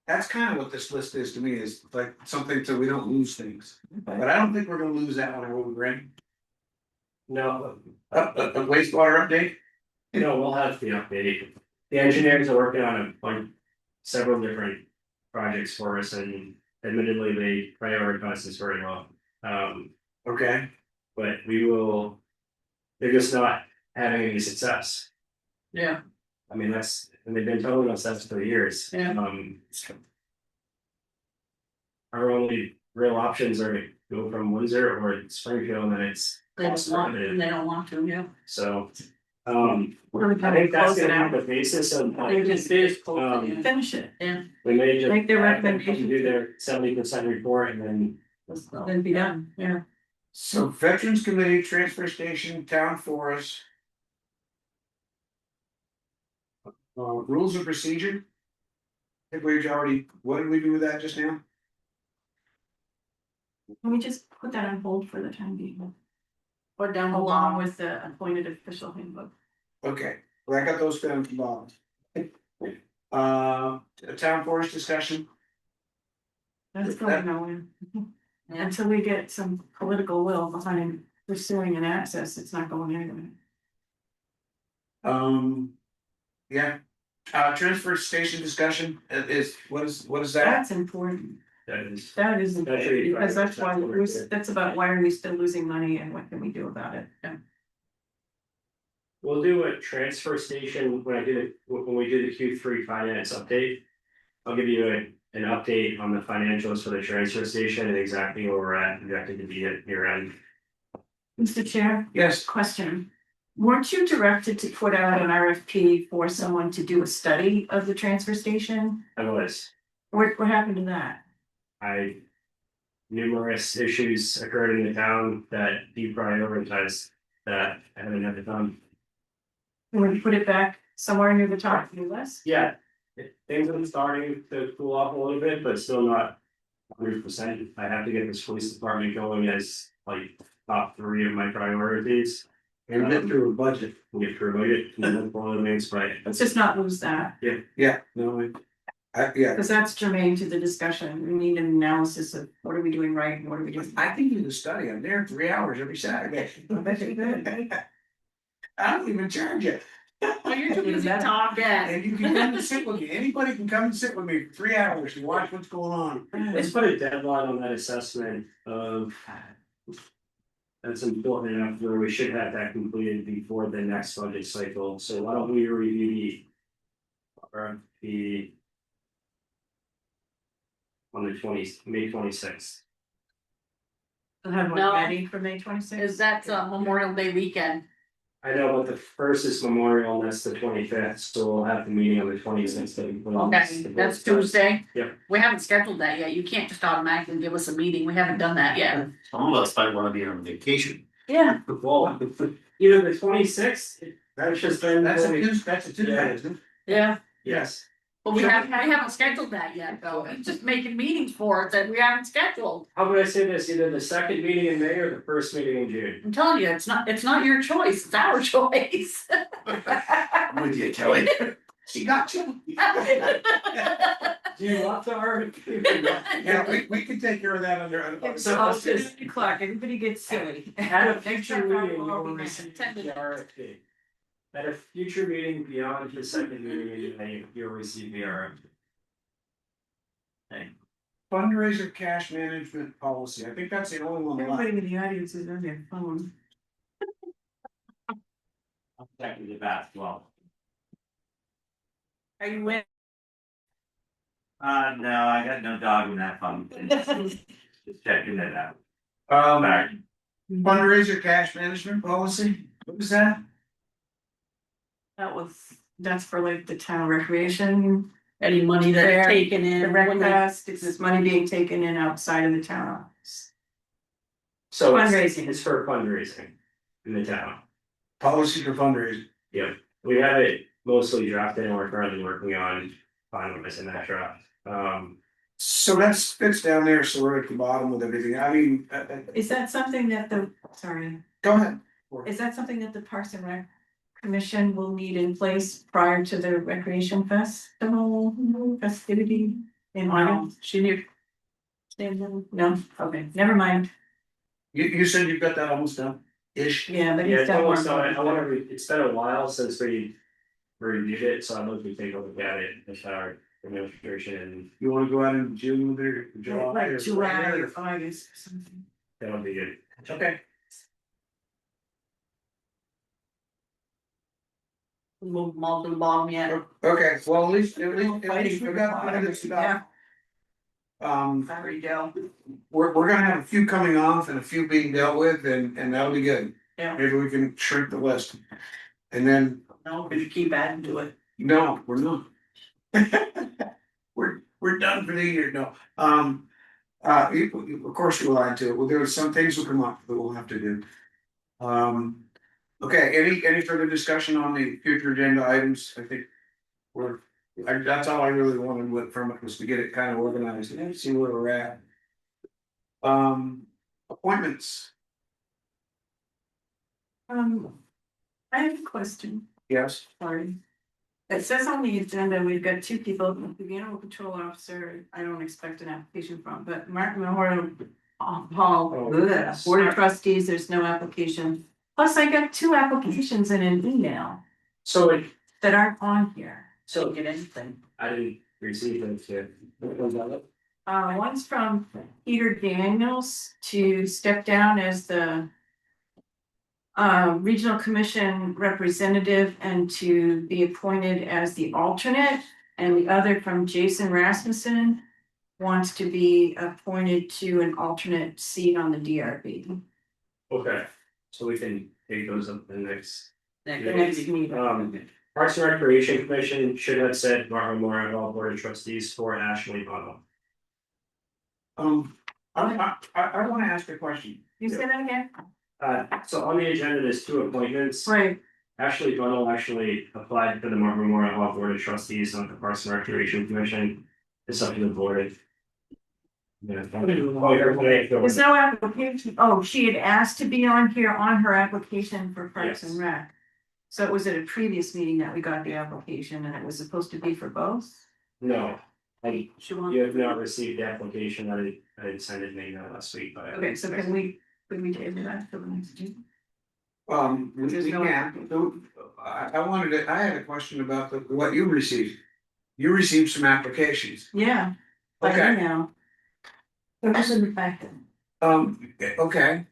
That's kind of what this list is to me, is like something so we don't lose things. But I don't think we're gonna lose that one, are we, Brent? No, A wastewater update? no, we'll have the update. The engineers are working on several different projects for us, and admittedly, they prioritize this very well. Okay. But they're just not having any success. Yeah. I mean, and they've been telling us that for years. Yeah. Our only real options are to go from Windsor or Springfield, and it's They cost don't want, prohibitive. they don't want to, yeah. So, We're I gonna think that's close it gonna out. be the basis of. They just is Finish it, yeah. We may just. Make their have them recommendation. Do their 70% report and then. Then be done, yeah. So Veterans Committee, Transfer Station, Town Forest. Rules of procedure. I think we've already, what did we do with that just now? Can we just put that on hold for the time being? Or down the Along line. with the appointed official handbook. Okay, well, I got those down from Bob. A Town Forest discussion. That's going nowhere. Until we get some political will behind pursuing an access, it's not going anywhere. Yeah, transfer station discussion is, what is that? That's important. That is. That is important, Actually, because that's why, right. that's about why are we still losing money and what can we do about it? Yeah. We'll do a transfer station when we do the Q3 finance update. I'll give you an update on the financials for the transfer station and exactly where we're at, projected to be at year end. Mr. Chair? Yes. Question. Weren't you directed to put out an RFP for someone to do a study of the transfer station? I was. What happened to that? Numerous issues occurred in the town that deprioritized that I haven't had to done. Can we put it back somewhere near the top of your list? Yeah, things have been starting to cool off a little bit, but still not 100%. I have to get this police department going as like top 3 of my priorities. And get through a budget. We'll get through it, and then one of the mains, right? Let's just not lose that, Yeah, no, yeah, because that's germane to the discussion. We need an analysis of what are we doing right and what are we doing. I can do the study, I'm there 3 hours every Saturday. I bet you could. I don't even charge you. Oh, you're too busy talking. And you can come and sit with me, anybody can come and sit with me for 3 hours and watch what's going on. Let's put a deadline on that assessment of. That's important enough where we should have that completed before the next budget cycle, so why don't we review the on the May 26th. We'll have one No. ready for May 26th. Is that Memorial Day weekend? I know, but the first is Memorial and that's the 25th, so we'll have the meeting on the 26th. Okay, that's Tuesday. Yep. We haven't scheduled that yet. You can't just automatically give us a meeting. We haven't done that yet. Some of us might wanna be on vacation. Yeah. Well, either the 26th, that's just then. That's a Tuesday, Yeah. isn't it? Yeah. Yes. But we haven't scheduled that yet, though. It's just making meetings for us that we haven't scheduled. How would I say this, either the second meeting in May or the first meeting in June? I'm telling you, it's not your choice, it's our choice. I'm with you, Kelly. She got you. Do you want the RFP? Yeah, we can take care of that under. So I'll let's just- just o'clock, everybody gets silly. At a Next future time meeting, you I'll will be receive back. the RFP. At a future meeting beyond the second meeting, you'll receive the RFP. Fundraiser cash management policy, I think that's the only one left. Everybody in the audience is on their phone. I'll check with the basketball. Are you in? No, I got no dog in that fun. Just checking it out. Fundraiser cash management policy, what was that? That's for like the town recreation. Any money Fair. that's taken The in. rec when they- fest, it's this money being taken in outside of the town office. So Fundraising. it's for fundraising in the town. Policy for fundraising. Yep, we have it mostly drafted and we're currently working on finalizing that draft. So that's, it's down there, so we're at the bottom with everything, I mean, Is that something that sorry, go ahead. is that something that the Parks and Rec Commission will need in place prior to the recreation festival festivity in August? She knew. No, okay, never mind. You said you've got that almost done, ish? Yeah, but Yeah, he's it's got almost more. done. It's been a while since we reviewed it, so I'd love to take a look at it with our administration and You wanna go out in June or July? Like or July whatever? or August or something. that'll be good. Okay. Move them all to the bottom yet. Okay, well, at least we Fighting got for this stuff. Sorry, Joe. We're gonna have a few coming off and a few being dealt with, and that'll be good. Yeah. Maybe we can shrink the list. And then, No, but you keep adding to it. no, we're not. We're done for the year, no. Of course we'll add to it, well, there are some things will come up that we'll have to do. Okay, any further discussion on the future agenda items, I think that's all I really wanted from it, was to get it kind of organized and see where we're at. Appointments, I have a question, yes, sorry. It says on the agenda, we've got two people, the animal control officer, I don't expect an application from, but Martin Memorial Hall, board of trustees, there's no application. Plus, I got two applications in an email So that aren't on here. So- Don't get anything. I didn't receive those yet. What was that? One's from Peter Daniels to step down as the regional commission representative and to be appointed as the alternate. And the other from Jason Rasmussen wants to be appointed to an alternate seat on the DRB. Okay, so we can take those up the next. Next meeting. Parks and Recreation Commission should have said Martin Memorial Hall Board of Trustees for Ashley Bottle. I wanna ask a question. You say that again? So on the agenda, there's two appointments. Right. Ashley Bunnell actually applied for the Martin Memorial Hall Board of Trustees on the Parks and Recreation Commission. It's up to the board. Yeah. There's no application. Oh, she had asked to be on here on her application for Parks and Rec. So it was at a previous meeting that we got the application and it was supposed to be for both? No, She wants. you have not received the application. I did send it maybe last week, but. Okay, so can we table that for the next meeting? We can, I had a question about what you received. You received some applications. Yeah. Like Okay. now. They're just in the packet. Okay,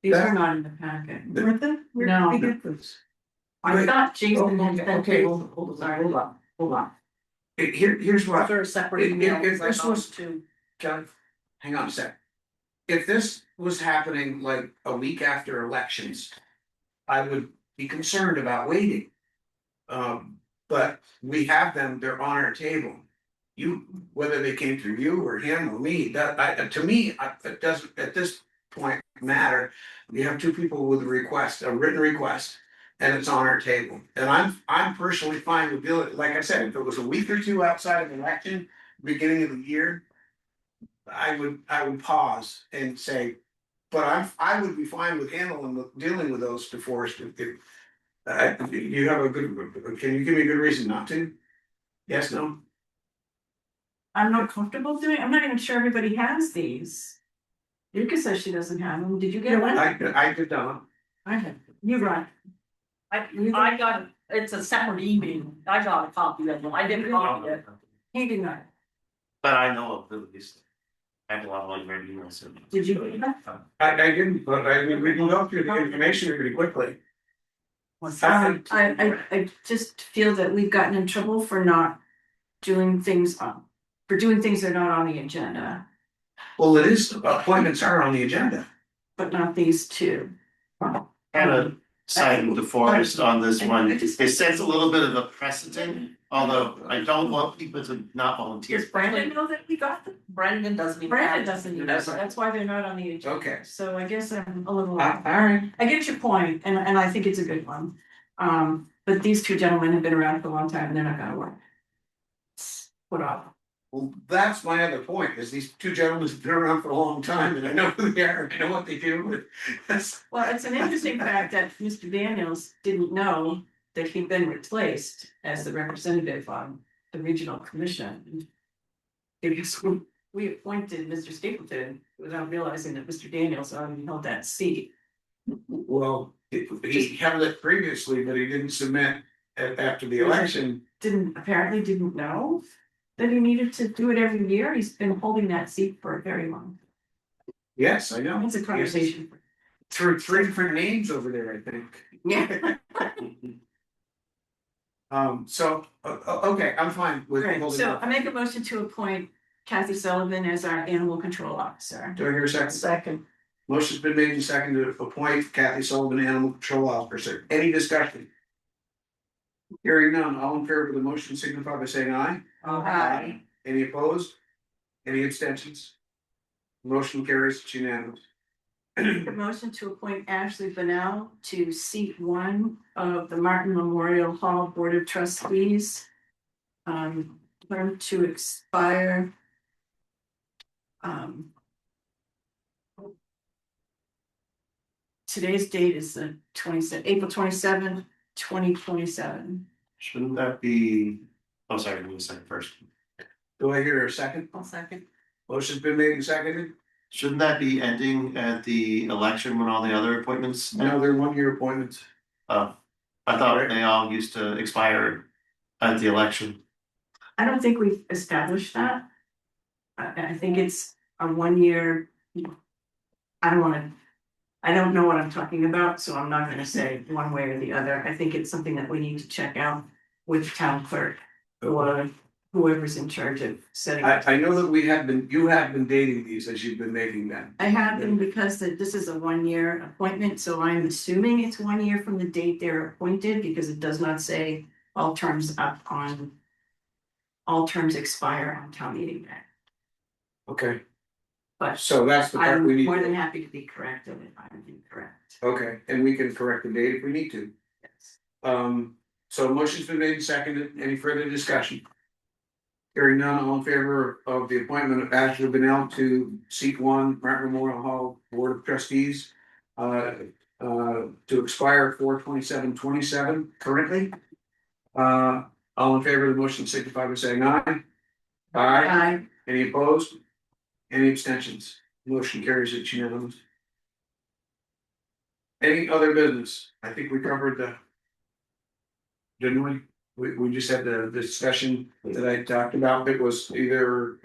These That- are not in the packet. Weren't they? No. I thought Jason had sent. Okay, hold on. Here's what. Those are separate If emails. I this got was, too. John, hang on a sec. If this was happening like a week after elections, I would be concerned about waiting. But we have them, they're on our table. You, whether they came through you or him or me, to me, it doesn't at this point matter. You have two people with a written request, and it's on our table. And I'm personally fine with doing, like I said, if it was a week or two outside of election, beginning of the year, I would pause and say, but I would be fine with dealing with those DeForest You have a good, can you give me a good reason not to? Yes, no? I'm not comfortable doing, I'm not even sure everybody has these. Yuka says she doesn't have them. Did you get one? I did not. I have. You got. I got, it's a separate email, I got a copy of them, I didn't copy it. He did not. But I know of at least. I have a lot of like red emails. Did you get that? I didn't, but I mean, we can go through the information pretty quickly. I just feel that we've gotten in trouble for not doing things for doing things that are not on the agenda, Well, it is, appointments are on the agenda. but not these two. Hannah signed DeForest on this one. It sets a little bit of a precedent, although I don't want people to not volunteer. Does Brandon know that we got them? Brandon doesn't even. Brandon doesn't either, so that's why they're not on the agenda. Okay. So I guess I'm a little. All right. I get your point, and I think it's a good one. But these two gentlemen have been around for a long time and they're not gonna work. Put off. Well, that's my other point, is these two gentlemen have been around for a long time, and I know who they are, I know what they do, that's. Well, it's an interesting fact that Mr. Daniels didn't know that he'd been replaced as the representative on the regional commission. Because we appointed Mr. Stapleton without realizing that Mr. Daniels already held that seat. Well, he held it previously, but he didn't submit after the election. Apparently didn't know that he needed to do it every year. He's been holding that seat for a very long time. Yes, I know. It's a conversation. Through three different names over there, I think. Yeah. Okay, I'm fine with Right, holding so up. I make a motion to appoint Kathy Sullivan as our animal control officer. Do I hear a second? Second. Motion's been made and seconded to appoint Kathy Sullivan, Animal Control Officer. Any discussion? Hearing none, all in favor of the motion signify by saying aye. Aye. Any opposed? Any abstentions? Motion carries, it's unanimous. The motion to appoint Ashley Bennell to seat one of the Martin Memorial Hall Board of Trustees. Term to expire. Today's date is the April 27th, 2027. Shouldn't that be, oh, sorry, give me a second first. Do I hear a second? I'll second. Motion's been made and seconded. Shouldn't that be ending at the election when all the other appointments? No, they're 1-year appointments. Oh, I thought they all used to expire at the election. I don't think we've established that. I think it's a 1-year. I don't know what I'm talking about, so I'm not gonna say one way or the other. I think it's something that we need to check out with town clerk. Or whoever's in charge of setting. I know that you have been dating these as you've been making them. I have them because this is a 1-year appointment, so I'm assuming it's 1 year from the date they're appointed, because it does not say all terms expire on town meeting day. Okay. But So that's the part we I'm need. more than happy to be corrected if I'm incorrect. Okay, and we can correct the date if we need to. Yes. So motion's been made and seconded. Any further discussion? Hearing none, all in favor of the appointment of Ashley Bennell to seat one, Martin Memorial Hall Board of Trustees. To expire 4/27/27 currently. All in favor of the motion signify by saying aye. Aye. Any opposed? Any abstentions? Motion carries it unanimous. Any other business? I think we covered the. Didn't we? We just had the discussion that I talked about. It was either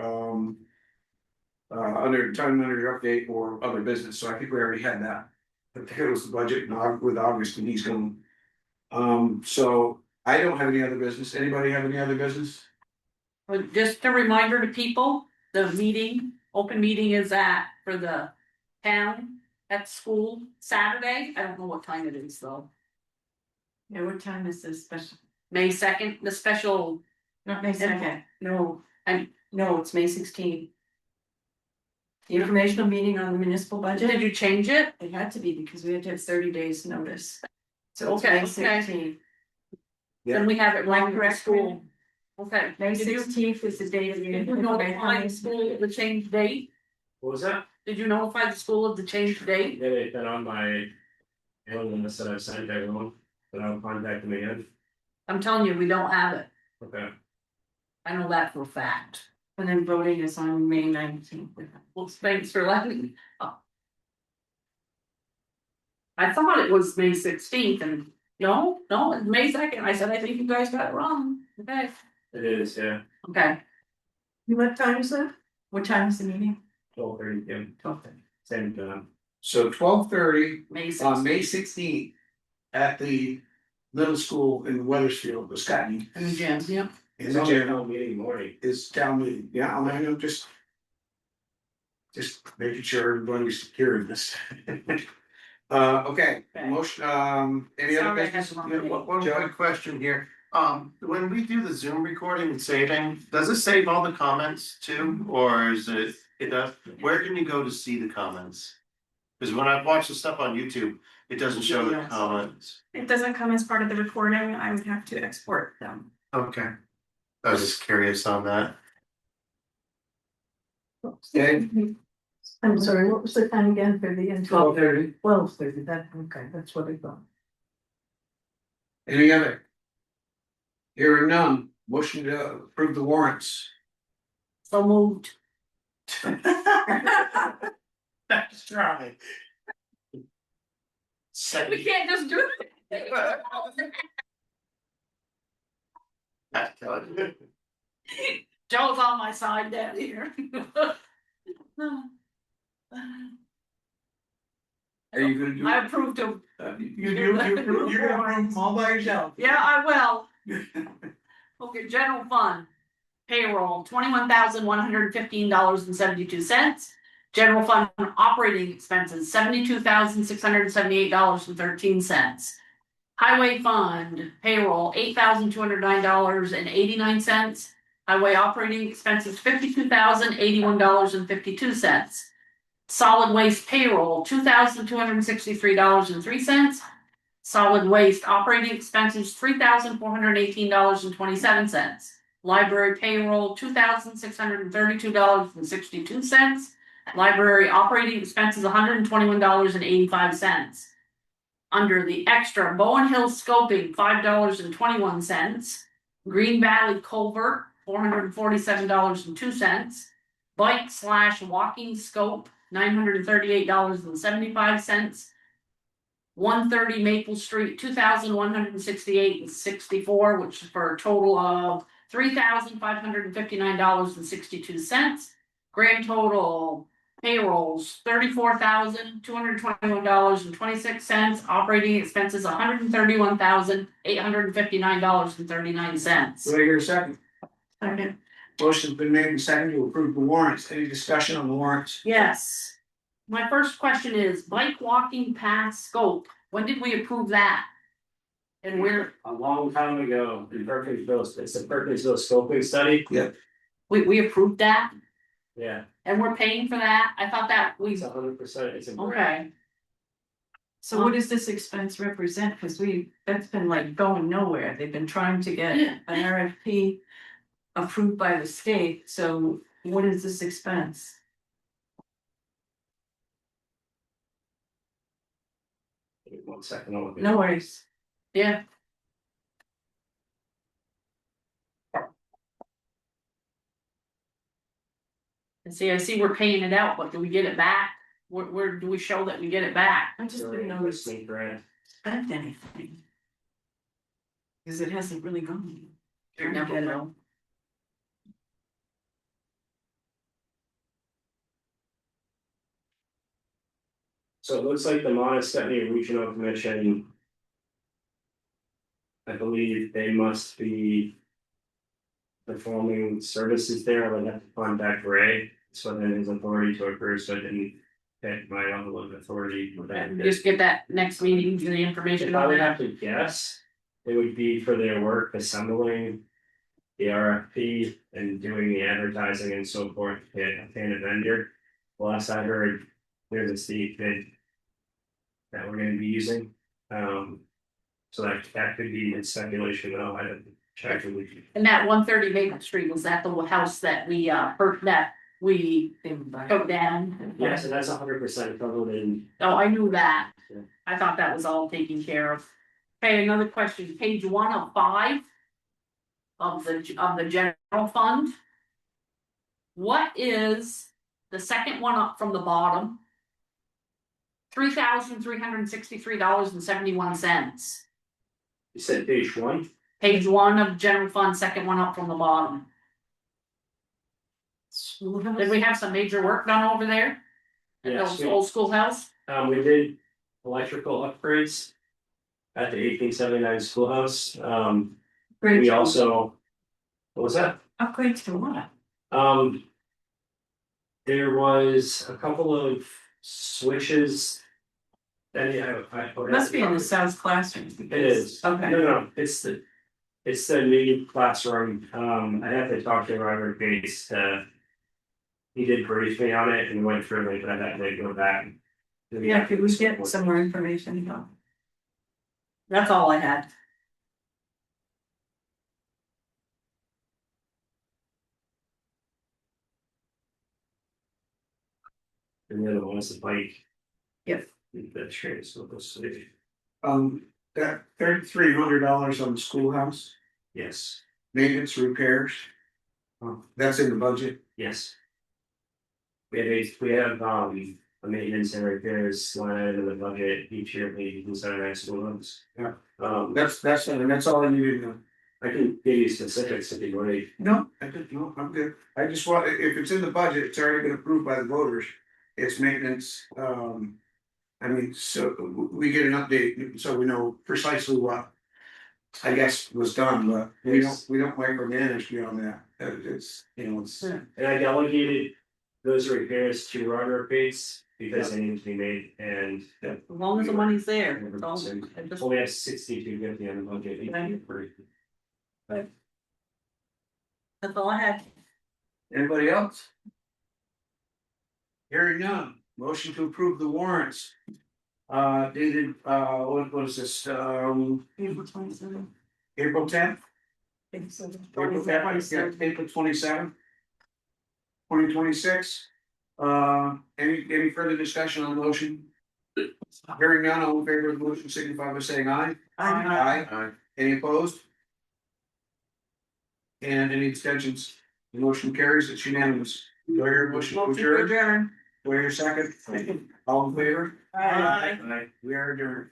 under time manager update or other business, so I think we already had that. I think it was the budget with August and he's going. So I don't have any other business. Anybody have any other business? Well, just a reminder to people, the open meeting is for the town at school Saturday. I don't know what time it is though. Yeah, what time is this special? May 2nd, the special. Not May 2nd, no, it's May 16th. The informational meeting on the municipal budget. Did you change it? It had to be because we had to have 30 days notice. So it's Okay, May okay. 16th. Then we have it right for Correct. school. Okay. May Did you- 16th is the date of the. Did you notify the school of the change date? What was that? Did you notify the school of the change date? Yeah, they've been on my. That I've sent everyone. Then I'll contact them again. I'm telling you, we don't have it. Okay. I know that for a fact. And then voting is on May 19th. Well, thanks for letting me. I thought it was May 16th and no, it's May 2nd. I said, I think you guys got it wrong. Okay, It is, yeah. okay. What time is that? What time is the meeting? 12:30 p.m. 12:30. Same time. So 12:30 May on 16th. May 16th at the middle school in Weathersfield, Wisconsin. In the gym, yeah. In It's the only a gym town meeting morning. is town meeting. Yeah, I know, just making sure everybody's hearing this. Okay, Okay. motion, any other Sorry, I had business? the wrong Yeah, name. one quick question here. When we do the Zoom recording and saving, does it save all the comments too, or is it does? Where can you go to see the comments? Because when I watch the stuff on YouTube, it doesn't show the Yes. comments. It doesn't come as part of the recording, I would have to export them. Okay. I was just curious on that. Okay. I'm sorry, what was the time again for the intro? 12:30. 12:30, okay, that's what I thought. Any other? Hearing none, motion to approve the warrants. So moved. That's right. We Second. can't just do it. Joe's on my side down here. Are you gonna do? I approved them. You're gonna run them all by yourself? Yeah, I will. Okay, general fund. Payroll, $21,115.72. General fund operating expenses, $72,678.13. Highway fund payroll, $8,209.89. Highway operating expenses, $52,081.52. Solid waste payroll, $2,263.03. Solid waste operating expenses, $3,418.27. Library payroll, $2,632.62. Library operating expenses, $121.85. Under the extra, Bowen Hill scoping, $5.21. Green Valley culvert, $447.02. Bike/walking scope, $938.75. 130 Maple Street, $2,168.64, which is for a total of $3,559.62. Grand total payrolls, $34,221.26. Operating expenses, $131,859.39. Do I hear a second? Second. Motion's been made and seconded to approve the warrants. Any discussion on the warrants? Yes. My first question is bike walking path scope. When did we approve that? And where, A long time ago, in Perkinsville, it's a Perkinsville scoping study. Yep. we approved that Yeah, and we're paying for that? I thought that we, it's 100%, it's a grant. okay. So what does this expense represent? Cause that's been like going nowhere. They've been trying to get Yeah. an RFP approved by the state. So what is this expense? Give me 1 second, I'll look at it. No worries. Yeah. And see, I see we're paying it out, but do we get it back? Where do we show that we get it back? I just Or didn't know it's state grant. spent anything. Cause it hasn't really gone. Never know. So it looks like the Montesquieu Regional Commission. I believe they must be performing services there. I would have to contact Ray, so then his authority to approve, so I didn't get my level of authority. Just get that next meeting, the information If I on would that. have to guess, it would be for their work assembling the RFP and doing the advertising and so forth, to obtain a vendor. Last I heard, there's a steep bid that we're gonna be using. So that could be in speculation, though, I didn't check with you. And that 130 Maple Street, was that the house that we that we took down? Yes, and that's 100% covered in. Oh, I knew that. Yeah. I thought that was all taken care of. Okay, another question, page 1 of 5. Of the general fund. What is the second one up from the bottom? $3,363.71. You said page 1? Page 1 of general fund, second one up from the bottom. Did we have some major work done over there? At Yes, the old schoolhouse? We did electrical upgrades at the 1879 schoolhouse. We also, what was that? Upgrades to what? There was a couple of switches. I Must be in the South classroom. It is. Okay. No, it's the new classroom. I have to talk to Robert Bates. He did brief me on it and went through it, but I had to go back. Yeah, could we get some more information? That's all I had. And the other one is the bike. Yes. The train, so let's see. That $3,300 on the schoolhouse, Yes, maintenance repairs. That's in the budget. yes. We have a maintenance and repairs line in the budget each year, we consider that school loans. Yeah. That's That's all I needed to know. I can give you specifics if you want. No, I'm good. I just want, if it's in the budget, it's already been approved by the voters. It's maintenance, I mean, so we get an update, so we know precisely what. I guess was done, but we don't micromanage beyond that. It's, it's. And I delegated those repairs to Roger Bates because they need to be made and. As long as the money's there. We have 6250 on the budget. That's all I had. Anybody else? Hearing none, motion to approve the warrants. Dated, what is this, April 27th. April 10th? April April 27th. 2026. Any further discussion on the motion? Hearing none, all in favor of the motion signify by saying aye. Aye. Any opposed? And any abstentions? The motion carries, it's unanimous. Do I hear a motion to adjourn? Do I hear a second? All in favor? Aye. We are adjourned.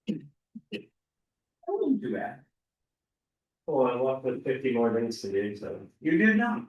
Too bad. Well, I left with 50 more minutes to do, so. You did not.